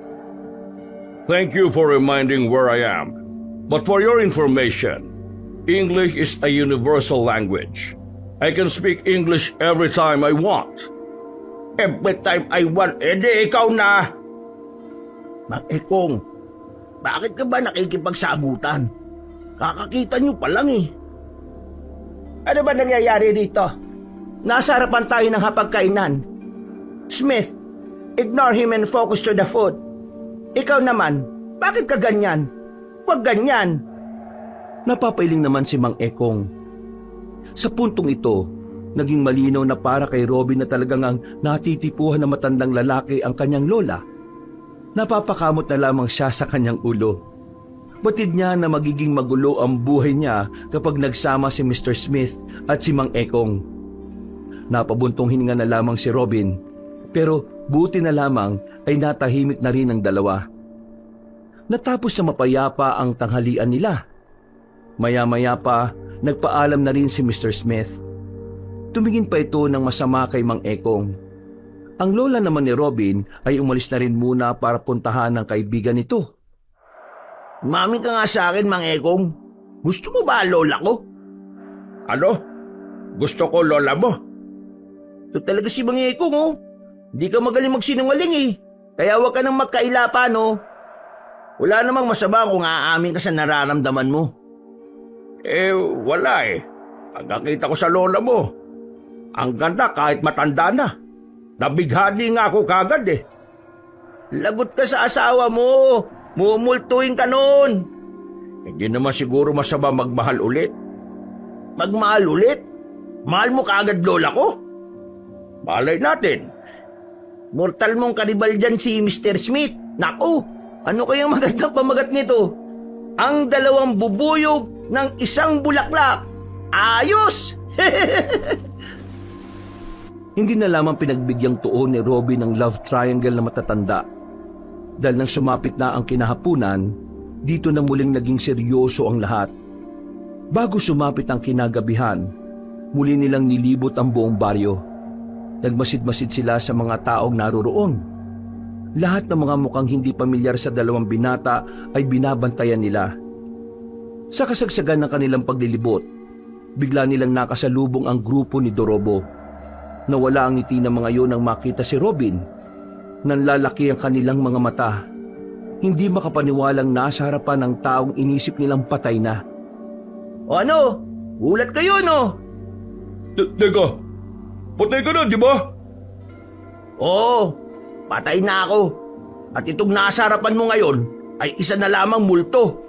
Thank you for reminding where I am. But for your information, English is a universal language. I can speak English every time I want. Every time I want, di ikaw na. Mang Ekong, bakit ka ba nakikipagsagutan? Kakakita niyo pa lang eh. Ano ba nangyayari dito? Nasa harapan tayo ng hapagkainan. Smith, ignore him and focus to the food. Ikaw naman, bakit ka ganyan? Huwag ganyan. Napapailing naman si Mang Ekong. Sa puntong ito, naging malinaw na para kay Robin na talagang ang natitipuhan na matandang lalaki ang kanyang lola. Napapakamot na lamang siya sa kanyang ulo. Batid niya na magiging magulo ang buhay niya kapag nagsama si Mr. Smith at si Mang Ekong. Napabuntong hininga na lamang si Robin, pero buti na lamang ay natahimik na rin ang dalawa. Natapos na mapayapa ang tanghalian nila. Maya-maya pa, nagpaalam na rin si Mr. Smith. Tumingin pa ito ng masama kay Mang Ekong. Ang lola naman ni Robin ay umalis na rin muna para puntahan ng kaibigan nito. Mami ka nga sa akin, Mang Ekong. Gusto mo ba lola ko? Ano? Gusto ko lola mo? Ito talaga si Mang Ekong, oh. Hindi ka magaling magsinungaling eh. Kaya huwag ka nang magkaila no? Wala namang masama kung aamin ka sa nararamdaman mo. Wala eh. Pagkakita ko sa lola mo, ang ganda kahit matanda na. Nabighani nga ako kagad eh. Lagot ka sa asawa mo. Mumultuin ka nun. Hindi naman siguro masama magmahal ulit. Magmahal ulit? Mahal mo kaagad lola ko? Malay natin. Mortal mong kanibal dyan si Mr. Smith. Naku, ano kayang magandang pamagat nito? Ang dalawang bubuyog ng isang bulaklak. Ayos! Hindi na lamang pinagbigyan tuon ni Robin ang love triangle na matatanda. Dahil nang sumapit na ang kinahapunan, dito na muling naging seryoso ang lahat. Bago sumapit ang kinagabihan, muli nilang nilibot ang buong baryo. Nagmasid-masid sila sa mga taong naroroon. Lahat ng mga mukhang hindi pamilyar sa dalawang binata ay binabantayan nila. Sa kasagsagan ng kanilang paglilibot, bigla nilang nakasalubong ang grupo ni Dorobo. Nawala ang ngiti ng mga iyon nang makita si Robin. Nanlalaki ang kanilang mga mata. Hindi makapaniwalang nasa harapan ng taong inisip nilang patay na. O ano? Gulat kayo, no? Teka, patay ka na, di ba? Oo, patay na ako. At itong nasa harapan mo ngayon ay isa na lamang multo.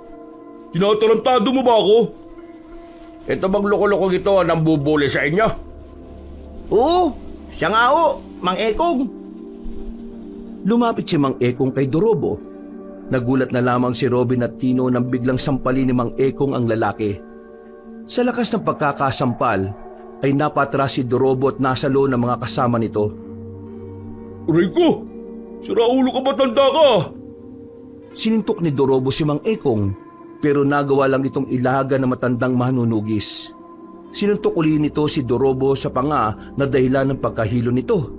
Tinatarantado mo ba ako? Ito bang loko-lokong ito ang nambubuli sa inyo? Oo, siya nga ho, Mang Ekong. Lumapit si Mang Ekong kay Dorobo. Nagulat na lamang si Robin at Tino nang biglang sampalin ni Mang Ekong ang lalaki. Sa lakas ng pagkakasampal, ay napatras si Dorobo at nasalo ng mga kasama nito. Rico, sira ulo ka ba, tanda ka? Sinintok ni Dorobo si Mang Ekong, pero nagawa lang itong ilaga na matandang manunugis. Sinuntok uli nito si Dorobo sa panga na dahilan ng pagkahilo nito.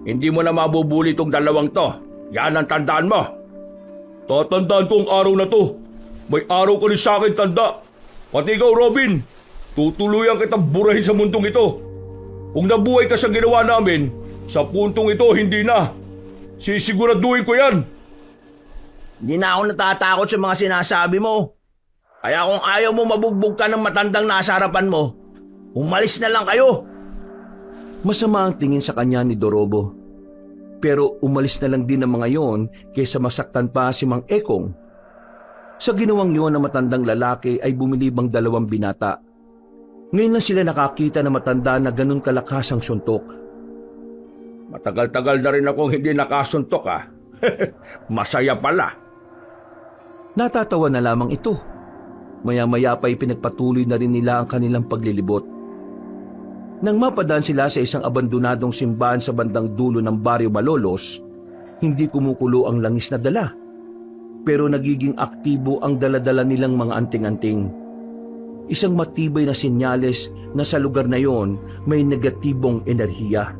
Hindi mo na mabubuli itong dalawang to. Yan ang tandaan mo. Tatandaan ko ang araw na to. May araw ka rin sa akin, tanda. Pati ikaw, Robin. Tutuluyan kitang burahin sa mundong ito. Kung nabuhay ka sa ginawa namin, sa puntong ito hindi na. Sisiguraduhin ko yan. Hindi na ako natatakot sa mga sinasabi mo. Kaya kung ayaw mo mabugbog ka ng matandang nasa harapan mo, umalis na lang kayo. Masama ang tingin sa kanya ni Dorobo. Pero umalis na lang din ang mga yon kaysa masaktan pa si Mang Ekong. Sa ginawang yon ng matandang lalaki ay bumilibang dalawang binata. Ngayon lang sila nakakita na matanda na ganun kalakas ang suntok. Matagal-tagal na rin akong hindi nakasuntok ah. Masaya pala. Natatawa na lamang ito. Maya-maya pa'y pinagpatuloy na rin nila ang kanilang paglilibot. Nang mapadaan sila sa isang abandonadong simbahan sa bandang dulo ng Baryo Malolos, hindi kumukulo ang langis na dala. Pero nagiging aktibo ang daladala nilang mga anting-anting. Isang matibay na senyales na sa lugar na yon may negatibong enerhiya.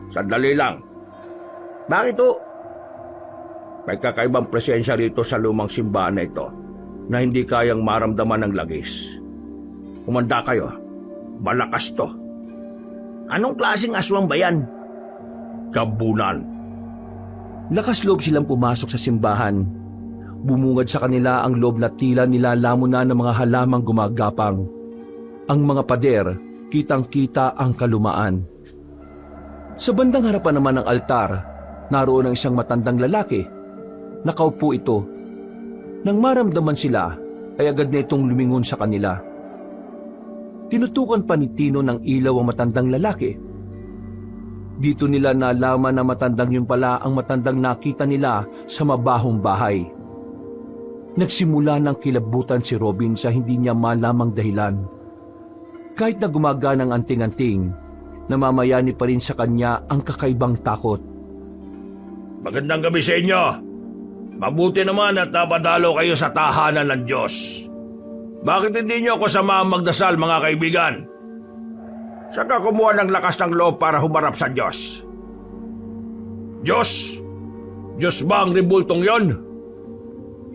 Sandali lang. Bakit ho? May kakaibang presensya rito sa lumang simbahan na ito na hindi kayang maramdaman ng langis. Kumanda kayo. Malakas to. Anong klaseng aswang ba yan? Kabunan. Lakas loob silang pumasok sa simbahan. Bumungad sa kanila ang loob na tila nilalamon na ng mga halamang gumagapang. Ang mga pader, kitang-kita ang kalumaan. Sa bandang harapan naman ng altar, naroon ang isang matandang lalaki. Nakaupo ito. Nang maramdaman sila, ay agad na itong lumingon sa kanila. Tinutukan pa ni Tino ng ilaw ang matandang lalaki. Dito nila nalaman na matandang yun pala ang matandang nakita nila sa mabahong bahay. Nagsimula ng kilabutan si Robin sa hindi niya malamang dahilan. Kahit na gumagana ng anting-anting, namamayani pa rin sa kanya ang kakaibang takot. Magandang gabi sa inyo. Mabuti naman at napadalo kayo sa tahanan ng Diyos. Bakit hindi niyo ako samahan magdasal, mga kaibigan? Saan ka kumuha ng lakas ng loob para humarap sa Diyos? Diyos? Diyos ba ang ribultong yon?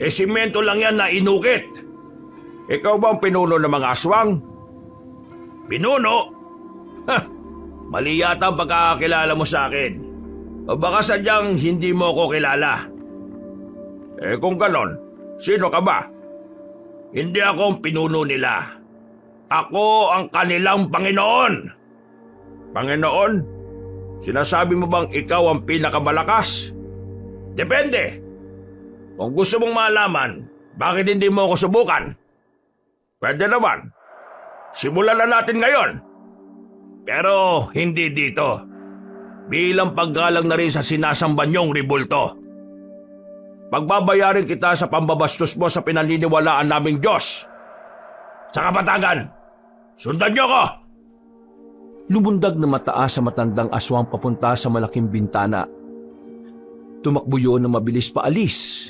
Simento lang yan na inukit. Ikaw ba ang pinuno ng mga aswang? Pinuno? Mali yata ang pagkakakilala mo sa akin. O baka sadyang hindi mo ako kilala. Kung ganon, sino ka ba? Hindi ako ang pinuno nila. Ako ang kanilang Panginoon. Panginoon? Sinasabi mo bang ikaw ang pinakamalakas? Depende. Kung gusto mong malaman Bakit hindi mo ako subukan? Pwede naman. Simulan na natin ngayon. Pero hindi dito. Bilang paggalang na rin sa sinasamba niyong ribulto. Pagbabayarin kita sa pambabastos mo sa pinaniniwalaan naming Diyos. Sa kapatagan, sundan niyo ko! Lumundag na mataas sa matandang aswang papunta sa malaking bintana. Tumakbo yun na mabilis paalis.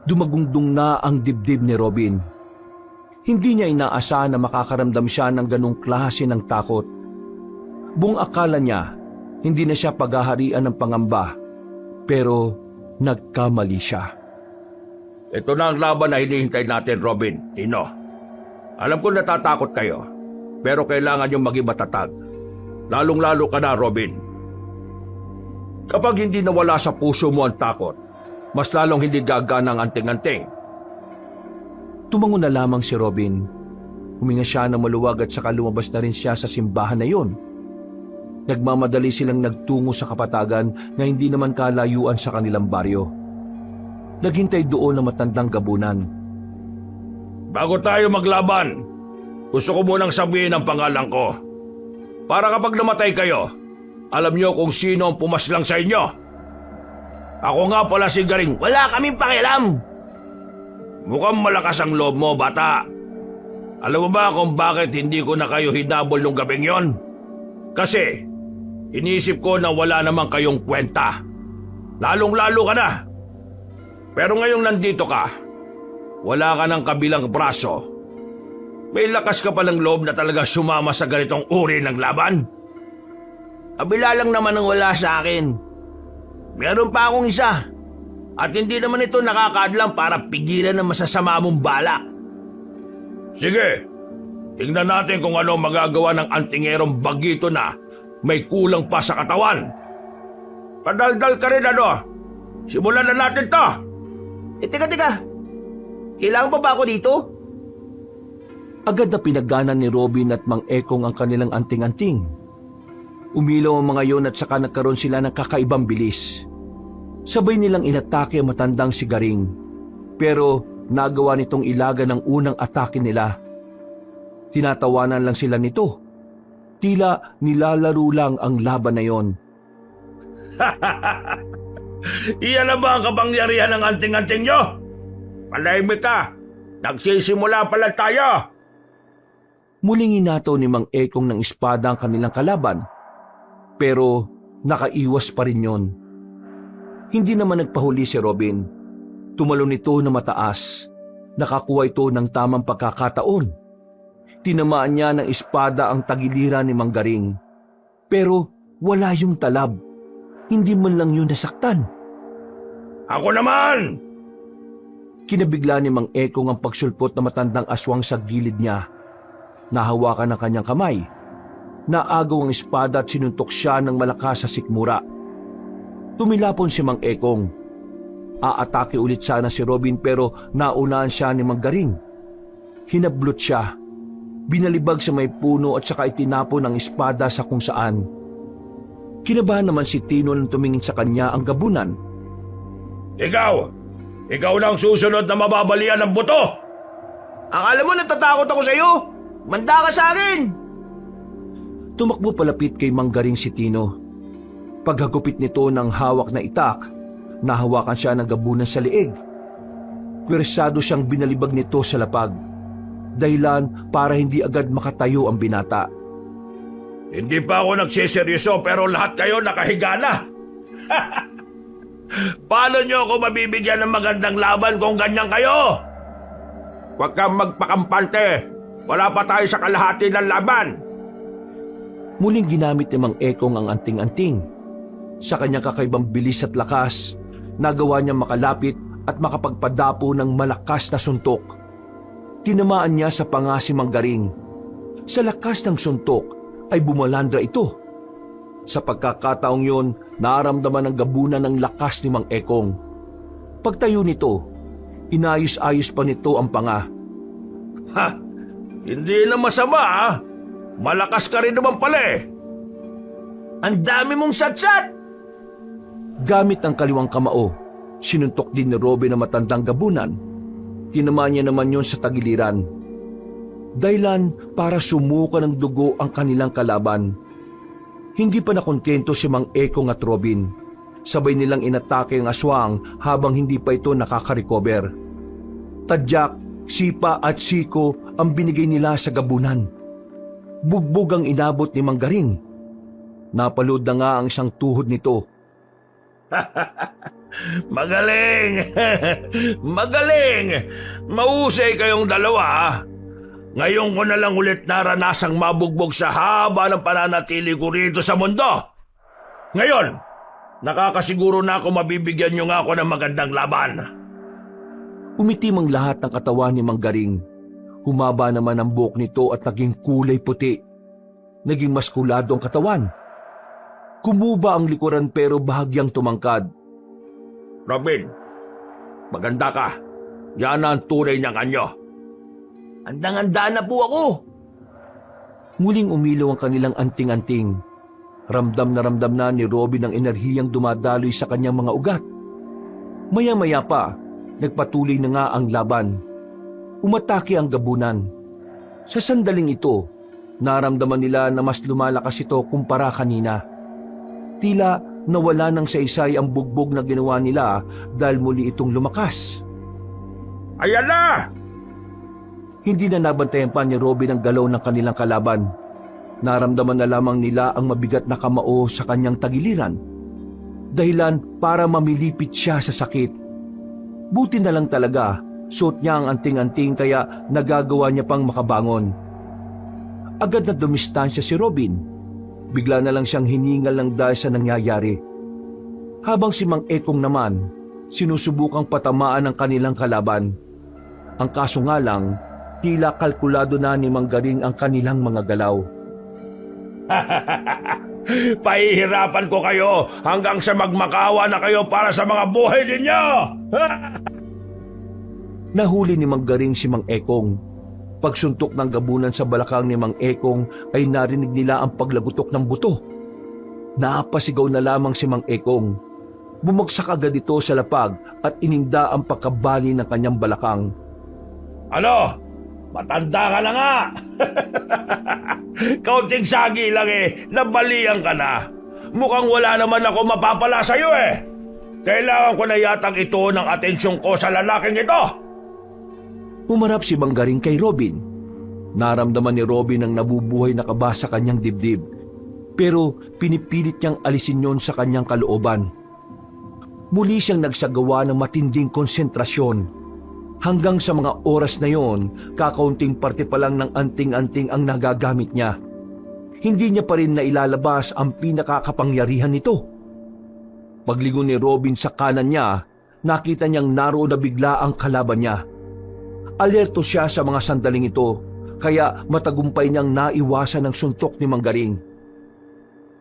Dumagungdong na ang dibdib ni Robin. Hindi niya inaasahan na makakaramdam siya ng ganong klase ng takot. Buong akala niya, hindi na siya paghaharian ng pangamba. Pero nagkamali siya. Ito na ang laban na hinihintay natin, Robin, Tino. Alam ko natatakot kayo, pero kailangan niyong maging matatag. Lalong-lalo ka na, Robin. Kapag hindi nawala sa puso mo ang takot, mas lalong hindi gagana ang anting-anting. Tumango na lamang si Robin. Huminga siya na maluwag at saka lumabas na rin siya sa simbahan na yon. Nagmamadali silang nagtungo sa kapatagan na hindi naman kalayuan sa kanilang baryo. Naghintay doon ang matandang gabunan. Bago tayo maglaban, gusto ko munang sabihin ang pangalan ko. Para kapag namatay kayo, alam niyo kung sino ang pumaslang sa inyo. Ako nga pala si Garing. Wala kaming pakialam! Mukhang malakas ang loob mo, bata. Alam mo ba kung bakit hindi ko na kayo hinabol nung gabing yon? Kasi, inisip ko na wala naman kayong kwenta. Lalong-lalo ka na. Pero ngayong nandito ka, wala ka ng kabilang braso. May lakas ka palang loob na talaga sumama sa ganitong uri ng laban? Kabila lang naman ang wala sa akin. Meron pa akong isa. At hindi naman ito nakakadlang para pigilan ng masasama mong balak. Sige, tingnan natin kung ano magagawa ng antingerong bagito na may kulang pa sa katawan. Padaldal ka rin, ano? Simulan na natin to! Teka. Kailangan pa ba ako dito? Agad na pinagganan ni Robin at Mang Ekong ang kanilang anting-anting. Umilaw ang mga yon at saka nagkaroon sila ng kakaibang bilis. Sabay nilang inatake ang matandang si Garing. Pero nagawa nitong ilaga ng unang atake nila. Tinatawanan lang sila nito. Tila nilalaro lang ang laban na yon. Iyan na ba ang kapangyarihan ng anting-anting nyo? Palahimik ka! Nagsisimula pala tayo! Muling inato ni Mang Ekong ng espada ang kanilang kalaban. Pero nakaiwas pa rin yon. Hindi naman nagpahuli si Robin. Tumalon ito na mataas. Nakakuha ito ng tamang pagkakataon. Tinamaan niya ng espada ang tagiliran ni Mang Garing. Pero wala yung talab. Hindi man lang yun nasaktan. Ako naman! Kinabigla ni Mang Ekong ang pagsulpot na matandang aswang sa gilid niya. Nahawakan ng kanyang kamay. Naagaw ang espada at sinuntok siya ng malakas sa sikmura. Tumilapon si Mang Ekong. Aatake ulit sana si Robin pero naunahan siya ni Mang Garing. Hinablot siya. Binalibag sa may puno at saka itinapon ang espada sa kung saan. Kinabahan naman si Tino nang tumingin sa kanya ang gabunan. Ikaw na ang susunod na mababalian ng buto! Akala mo natatakot ako sa'yo? Manda ka sa akin! Tumakbo palapit kay Mang Garing si Tino. Paghagupit nito ng hawak na itak, nahawakan siya ng gabunan sa liig. Pwersado siyang binalibag nito sa lapag. Dahilan para hindi agad makatayo ang binata. Hindi pa ako nagsiseryoso pero lahat kayo nakahiga na. Paano nyo ako mabibigyan ng magandang laban kung ganyan kayo? Huwag kang magpakampante. Wala pa tayo sa kalahati ng laban. Muling ginamit ni Mang Ekong ang anting-anting. Sa kanyang kakaibang bilis at lakas, nagawa niya makalapit at makapagpadapo ng malakas na suntok. Tinamaan niya sa panga si Mang Garing. Sa lakas ng suntok ay bumalandra ito. Sa pagkakataong yun, naramdaman ng gabunan ng lakas ni Mang Ekong. Pagtayo nito, inayos-ayos pa nito ang panga. Ha? Hindi na masama, ha? Malakas ka rin naman pala eh. Ang dami mong satsat! Gamit ang kaliwang kamao, sinuntok din ni Robin ang matandang gabunan. Tinamaan niya naman yon sa tagiliran. Dahilan para sumuka ng dugo ang kanilang kalaban. Hindi pa nakontento si Mang Ekong at Robin. Sabay nilang inatake ang aswang habang hindi pa ito nakaka-recover. Tadyak, sipa at siko ang binigay nila sa gabunan. Bugbog ang inabot ni Mang Garing. Napalood na nga ang isang tuhod nito. Magaling! Magaling! Mahusay kayong dalawa. Ngayon ko na lang ulit naranasang mabugbog sa haba ng pananatili ko rito sa mundo. Ngayon, nakakasiguro na ako mabibigyan niyo nga ako ng magandang laban. Umitim ang lahat ng katawan ni Mang Garing. Humaba naman ang buhok nito at naging kulay puti. Naging maskulado ang katawan. Kumuba ang likuran pero bahagyang tumangkad. Robin, maganda ka. Yan ang tunay niyang anyo. Andang-anda na po ako. Muling umilaw ang kanilang anting-anting. Ramdam na ni Robin ang enerhiyang dumadaloy sa kanyang mga ugat. Maya-maya pa, nagpatuloy na nga ang laban. Umatake ang gabunan. Sa sandaling ito, naramdaman nila na mas lumalakas ito kumpara kanina. Tila nawala ng saysay ang bugbog na ginawa nila dahil muli itong lumakas. Ayan na! Hindi na nabantayan pa ni Robin ang galaw ng kanilang kalaban. Naramdaman na lamang nila ang mabigat na kamao sa kanyang tagiliran. Dahilan para mamilipit siya sa sakit. Buti na lang talaga, suot niya ang anting-anting kaya nagagawa niya pang makabangon. Agad na dumistansya si Robin. Bigla na lang siyang hiningal ng dahil sa nangyayari. Habang si Mang Ekong naman, sinusubukang patamaan ang kanilang kalaban. Ang kaso nga lang, tila kalkulado na ni Mang Garing ang kanilang mga galaw. Pahihirapan ko kayo hanggang sa magmakawa na kayo para sa mga buhay ninyo! Nahuli ni Mang Garing si Mang Ekong. Pagsuntok ng gabunan sa balakang ni Mang Ekong ay narinig nila ang paglagutok ng buto. Naapasigaw na lamang si Mang Ekong. Bumagsak agad ito sa lapag at ininda ang pagkabali ng kanyang balakang. Ano? Matanda ka na nga! Kaunting sagi lang nabalian ka na. Mukhang wala naman ako mapapala sa'yo Kailangan ko na yatang ito ng atensyon ko sa lalaking ito. Humarap si Mang Garing kay Robin. Naramdaman ni Robin ang nabubuhay na kaba sa kanyang dibdib. Pero pinipilit niyang alisin yon sa kanyang kalooban. Muli siyang nagsagawa ng matinding konsentrasyon. Hanggang sa mga oras na yon, kakaunting parte pa lang ng anting-anting ang nagagamit niya. Hindi niya pa rin nailalabas ang pinakakapangyarihan nito. Paglingon ni Robin sa kanan niya, nakita niyang naroon na bigla ang kalaban niya. Alerto siya sa mga sandaling ito, kaya matagumpay niyang naiwasan ang suntok ni Mang Garing.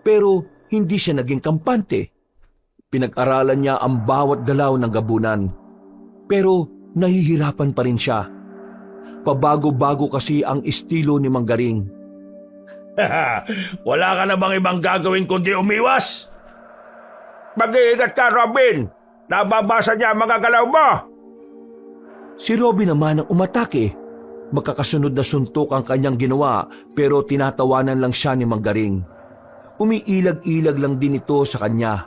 Pero hindi siya naging kampante. Pinag-aralan niya ang bawat galaw ng gabunan. Pero nahihirapan pa rin siya. Pabago-bago kasi ang estilo ni Mang Garing. Wala ka na bang ibang gagawin kundi umiwas? Mag-iingat ka, Robin! Nababasa niya ang mga galaw mo! Si Robin naman ang umatake. Magkakasunod na suntok ang kanyang ginawa pero tinatawanan lang siya ni Mang Garing. Umiilag-ilag lang din ito sa kanya.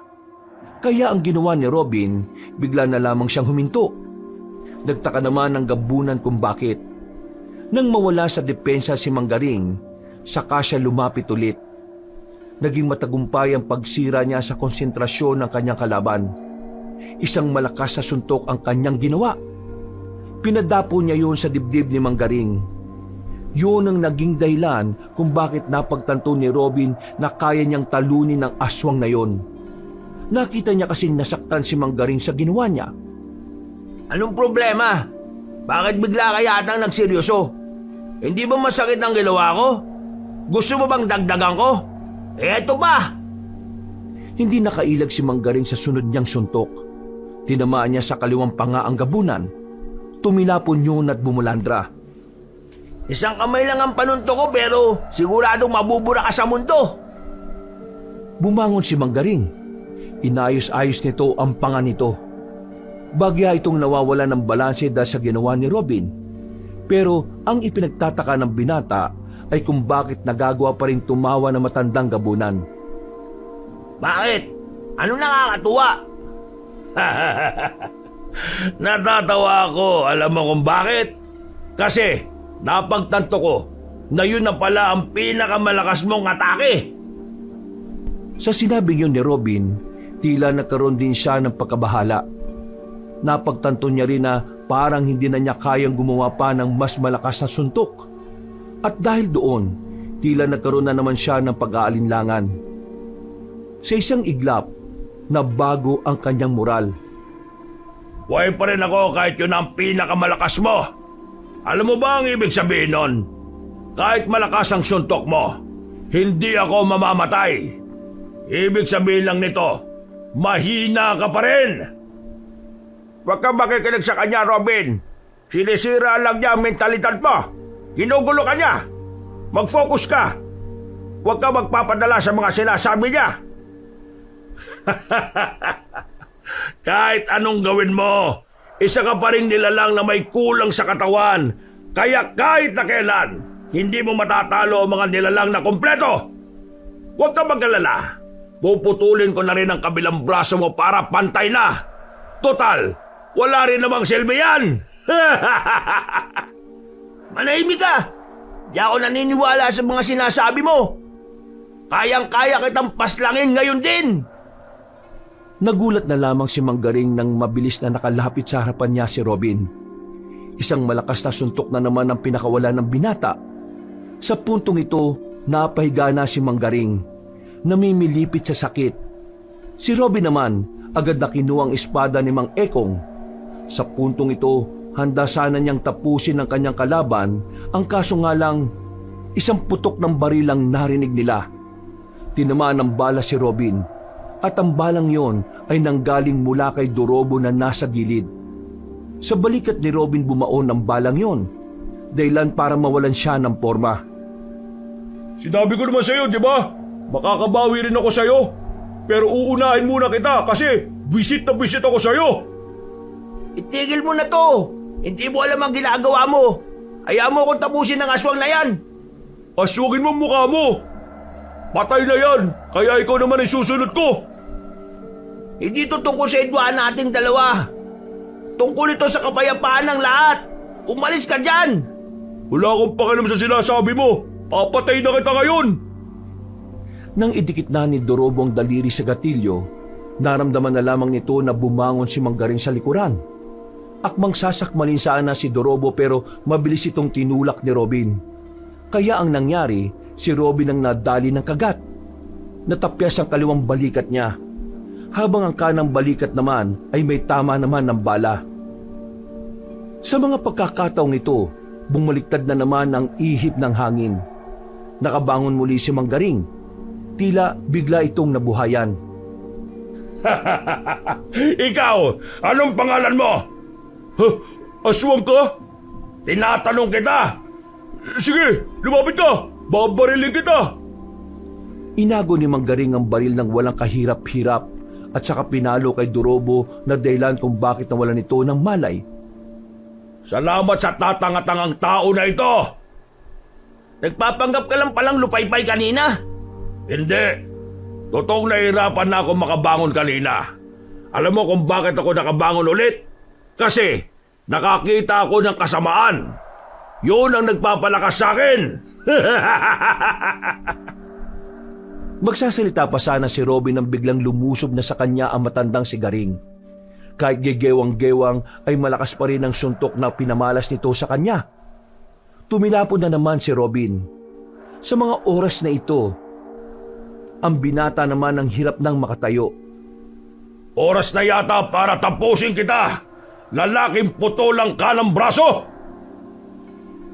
Kaya ang ginawa ni Robin, bigla na lamang siyang huminto. Nagtaka naman ang gabunan kung bakit. Nang mawala sa depensa si Mang Garing, saka siya lumapit ulit. Naging matagumpay ang pagsira niya sa konsentrasyon ng kanyang kalaban. Isang malakas na suntok ang kanyang ginawa. Pinadapo niya yun sa dibdib ni Mang Garing. Yun ang naging dahilan kung bakit napagtanto ni Robin na kaya niyang talunin ang aswang na yon. Nakita niya kasing nasaktan si Mang Garing sa ginawa niya. Anong problema? Bakit bigla ka yatang nagseryoso? Hindi ba masakit ang ginawa ko? Gusto mo bang dagdagan ko? Eto ba? Hindi nakailag si Mang Garing sa sunod niyang suntok. Tinamaan niya sa kaliwang panga ang gabunan. Tumilapon yun at bumulandra. Isang kamay lang ang panunto ko pero siguradong mabubura ka sa mundo. Bumangon si Mang Garing. Inayos-ayos nito ang panga nito. Bagya itong nawawala ng balanse dahil sa ginawa ni Robin. Pero ang ipinagtataka ng binata ay kung bakit nagagawa pa rin tumawa ng matandang gabunan. Bakit? Ano nakakatuwa? Natatawa ako, alam mo kung bakit? Kasi napagtanto ko na yun na pala ang pinakamalakas mong atake. Sa sinabing yun ni Robin, tila nagkaroon din siya ng pagkabahala. Napagtanto niya rin na parang hindi na niya kayang gumawa pa ng mas malakas na suntok. At dahil doon, tila nagkaroon na naman siya ng pag-aalinlangan. Sa isang iglap, nabago ang kanyang moral. Buhay pa rin ako kahit yun ang pinakamalakas mo. Alam mo ba ang ibig sabihin nun? Kahit malakas ang suntok mo, hindi ako mamamatay. Ibig sabihin lang nito, mahina ka pa rin. Huwag kang makikinig sa kanya, Robin. Sinisira lang niya ang mentalidad mo. Ginugulo ka niya. Mag-focus ka. Huwag ka magpapadala sa mga sinasabi niya. Kahit anong gawin mo, isa ka pa rin nilalang na may kulang sa katawan. Kaya kahit na kailan, hindi mo matatalo ang mga nilalang na kompleto. Huwag ka mag-alala. Puputulin ko na rin ang kabilang braso mo para pantay na. Total, wala rin namang silbi yan. Manahimik ka! Di ako naniniwala sa mga sinasabi mo. Kayang-kaya kitang paslangin ngayon din. Nagulat na lamang si Manggaring nang mabilis na nakalapit sa harapan niya si Robin. Isang malakas na suntok na naman ang pinakawala ng binata. Sa puntong ito, napahiga na si Manggaring, namimilipit sa sakit. Si Robin naman, agad na kinuha ang espada ni Mang Ekong. Sa puntong ito, handa sana niyang tapusin ang kanyang kalaban, ang kaso nga lang, isang putok ng baril ang narinig nila. Tinamaan ng bala si Robin, at ang balang yon ay nanggaling mula kay Dorobo na nasa gilid. Sa balikat ni Robin bumaon ang balang yon, dahilan para mawalan siya ng porma. Sinabi ko naman sa'yo, di ba? Makakabawi rin ako sa'yo. Pero uunahin muna kita kasi visit na visit ako sa'yo. Itigil mo na to. Hindi mo alam ang ginagawa mo. Hayaan mo akong tapusin ng aswang na yan. Aswagin mo ang mukha mo. Patay na yan, kaya ikaw naman ay susunod ko. Hindi to tungkol sa idwaan nating dalawa. Tungkol ito sa kapayapaan ng lahat. Umalis ka dyan. Wala akong pakialam sa sinasabi mo. Papatay na kita ngayon. Nang idikit na ni Dorobo ang daliri sa gatilyo, naramdaman na lamang nito na bumangon si Manggaring sa likuran. Akmang sasakmalin sana si Dorobo pero mabilis itong tinulak ni Robin. Kaya ang nangyari, si Robin ang nadali ng kagat. Natapyas ang kaliwang balikat niya, habang ang kanang balikat naman ay may tama naman ng bala. Sa mga pagkakataong ito, bumaliktad na naman ang ihip ng hangin. Nakabangon muli si Manggaring. Tila bigla itong nabuhayan. Ikaw, anong pangalan mo? Aswang ka? Tinatanong kita. Sige, lumapit ka. Babarilin kita. Inago ni Manggaring ang baril ng walang kahirap-hirap at saka pinalo kay Dorobo na dahilan kung bakit nawalan ito ng malay. Salamat sa tatanga-tangang tao na ito. Nagpapanggap ka lang palang lupaypay kanina. Hindi. Totoong nahihirapan na ako makabangon kanina. Alam mo kung bakit ako nakabangon ulit? Kasi nakakita ako ng kasamaan. Yun ang nagpapalakas sa akin. Magsasalita pa sana si Robin nang biglang lumusob na sa kanya ang matandang si Garing. Kahit gegewang-gewang ay malakas pa rin ang suntok na pinamalas nito sa kanya. Tumilapon na naman si Robin. Sa mga oras na ito, ang binata naman ang hirap nang makatayo. Oras na yata para tapusin kita. Lalaking putulang kanang braso.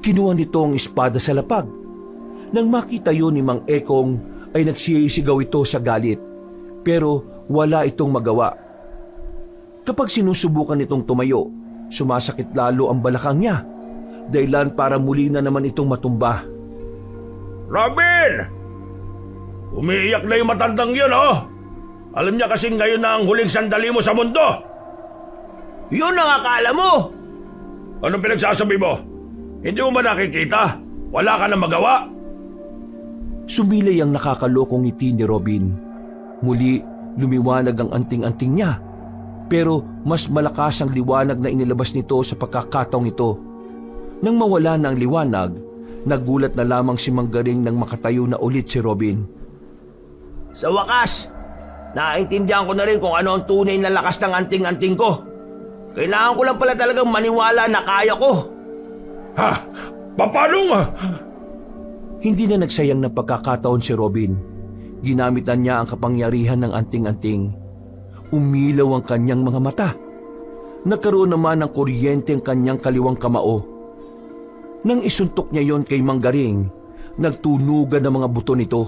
Kinuha nito ang espada sa lapag. Nang makita yun ni Mang Ekong, ay nagsisigaw ito sa galit. Pero wala itong magawa. Kapag sinusubukan itong tumayo, sumasakit lalo ang balakang niya. Dahilan para muli na naman itong matumba. Robin! Umiiyak na yung matandang yun, oh! Alam niya kasing ngayon na ang huling sandali mo sa mundo. Yun ang akala mo! Anong pinagsasabi mo? Hindi mo ba nakikita? Wala ka na magawa? Sumilay ang nakakalokong ngiti ni Robin. Muli, lumiwanag ang anting-anting niya. Pero mas malakas ang liwanag na inilabas nito sa pagkakataong ito. Nang mawala na ang liwanag, nagulat na lamang si Manggaring nang makatayo na ulit si Robin. Sa wakas, naintindihan ko na rin kung ano ang tunay na lakas ng anting-anting ko. Kailangan ko lang pala talagang maniwala na kaya ko. Ha? Paano nga? Hindi na nagsayang ng pagkakataon si Robin. Ginamitan niya ang kapangyarihan ng anting-anting. Umilaw ang kanyang mga mata. Nagkaroon naman ng kuryente ang kanyang kaliwang kamao. Nang isuntok niya yon kay Manggaring, nagtunugan ang mga buto nito.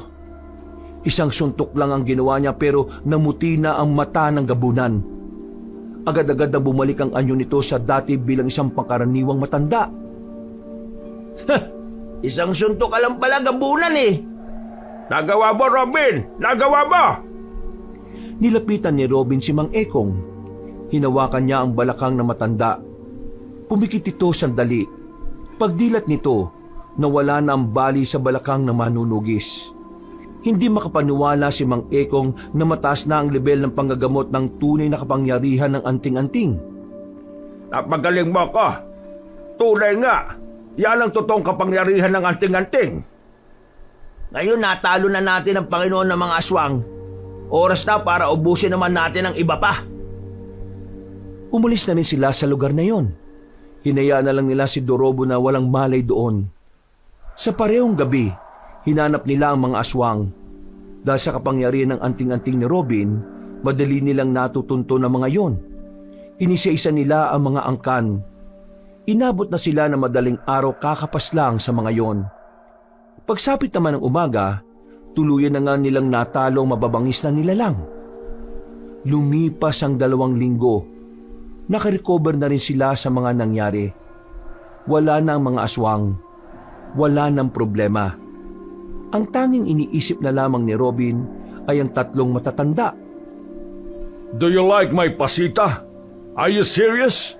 Isang suntok lang ang ginawa niya pero namuti na ang mata ng gabunan. Agad-agad na bumalik ang anyo nito sa dati bilang isang pangkaraniwang matanda. Isang suntok ka lang pala gabunan eh. Nagawa mo, Robin! Nagawa mo! Nilapitan ni Robin si Mang Ekong. Hinawakan niya ang balakang na matanda. Pumikit ito sandali. Pagdilat nito, nawala na ang bali sa balakang na manunugis. Hindi makapaniwala si Mang Ekong na mataas na ang level ng panggagamot ng tunay na kapangyarihan ng anting-anting. Napagaling mo ko. Tunay nga. Yan ang totoong kapangyarihan ng anting-anting. Ngayon natalo na natin ang Panginoon ng mga aswang. Oras na para ubusin naman natin ang iba pa. Umalis na rin sila sa lugar na yon. Hinayaan na lang nila si Dorobo na walang malay doon. Sa parehong gabi, hinanap nila ang mga aswang. Dahil sa kapangyarihan ng anting-anting ni Robin, madali nilang natutunto ng mga yon. Inisa-isa nila ang mga angkan. Inabot na sila na madaling araw kakapas lang sa mga yon. Pagsapit naman ng umaga, tuluyan na nga nilang natalo ang mababangis na nilalang. Lumipas ang 2 linggo. Nakarecover na rin sila sa mga nangyari. Wala na ang mga aswang. Wala nang problema. Ang tanging iniisip na lamang ni Robin ay ang 3 matatanda. Do you like my pasita? Are you serious?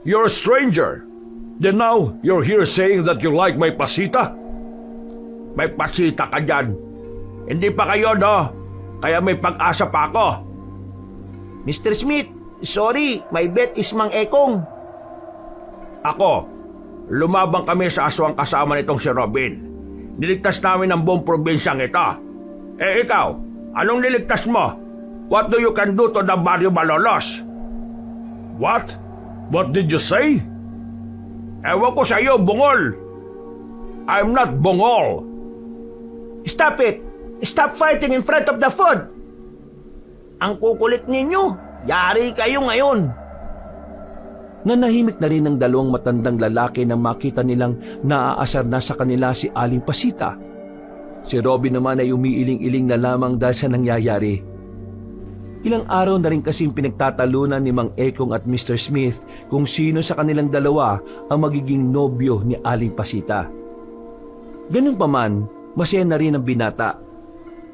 You're a stranger. Then now, you're here saying that you like my pasita? May pasita ka dyan. Hindi pa kayo, no? Kaya may pag-asa pa ako. Mr. Smith, sorry, my bet is Mang Ekong. Ako, lumabang kami sa aswang kasama nitong si Robin. Niligtas namin ang buong probinsyang ito. Eh ikaw, anong niligtas mo? What do you can do to the Barrio Malolos? What? What did you say? Ewan ko sa iyo, bungol. I'm not bungol. Stop it! Stop fighting in front of the food! Ang kukulit ninyo. Yari kayo ngayon. Nanahimik na rin ang 2 matandang lalaki nang makita nilang naaasar na sa kanila si Aling Pasita. Si Robin naman ay umiiling-iling na lamang dahil sa nangyayari. Ilang araw na rin kasing pinagtatalunan ni Mang Ekong at Mr. Smith kung sino sa kanilang 2 ang magiging nobyo ni Aling Pasita. Ganun pa man, masaya na rin ang binata.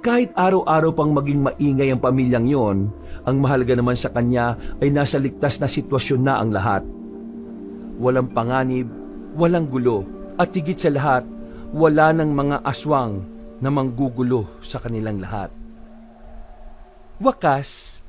Kahit araw-araw pang maging maingay ang pamilyang yon, ang mahalaga naman sa kanya ay nasa ligtas na sitwasyon na ang lahat. Walang panganib, walang gulo, at higit sa lahat, wala ng mga aswang na manggugulo sa kanilang lahat. Wakas,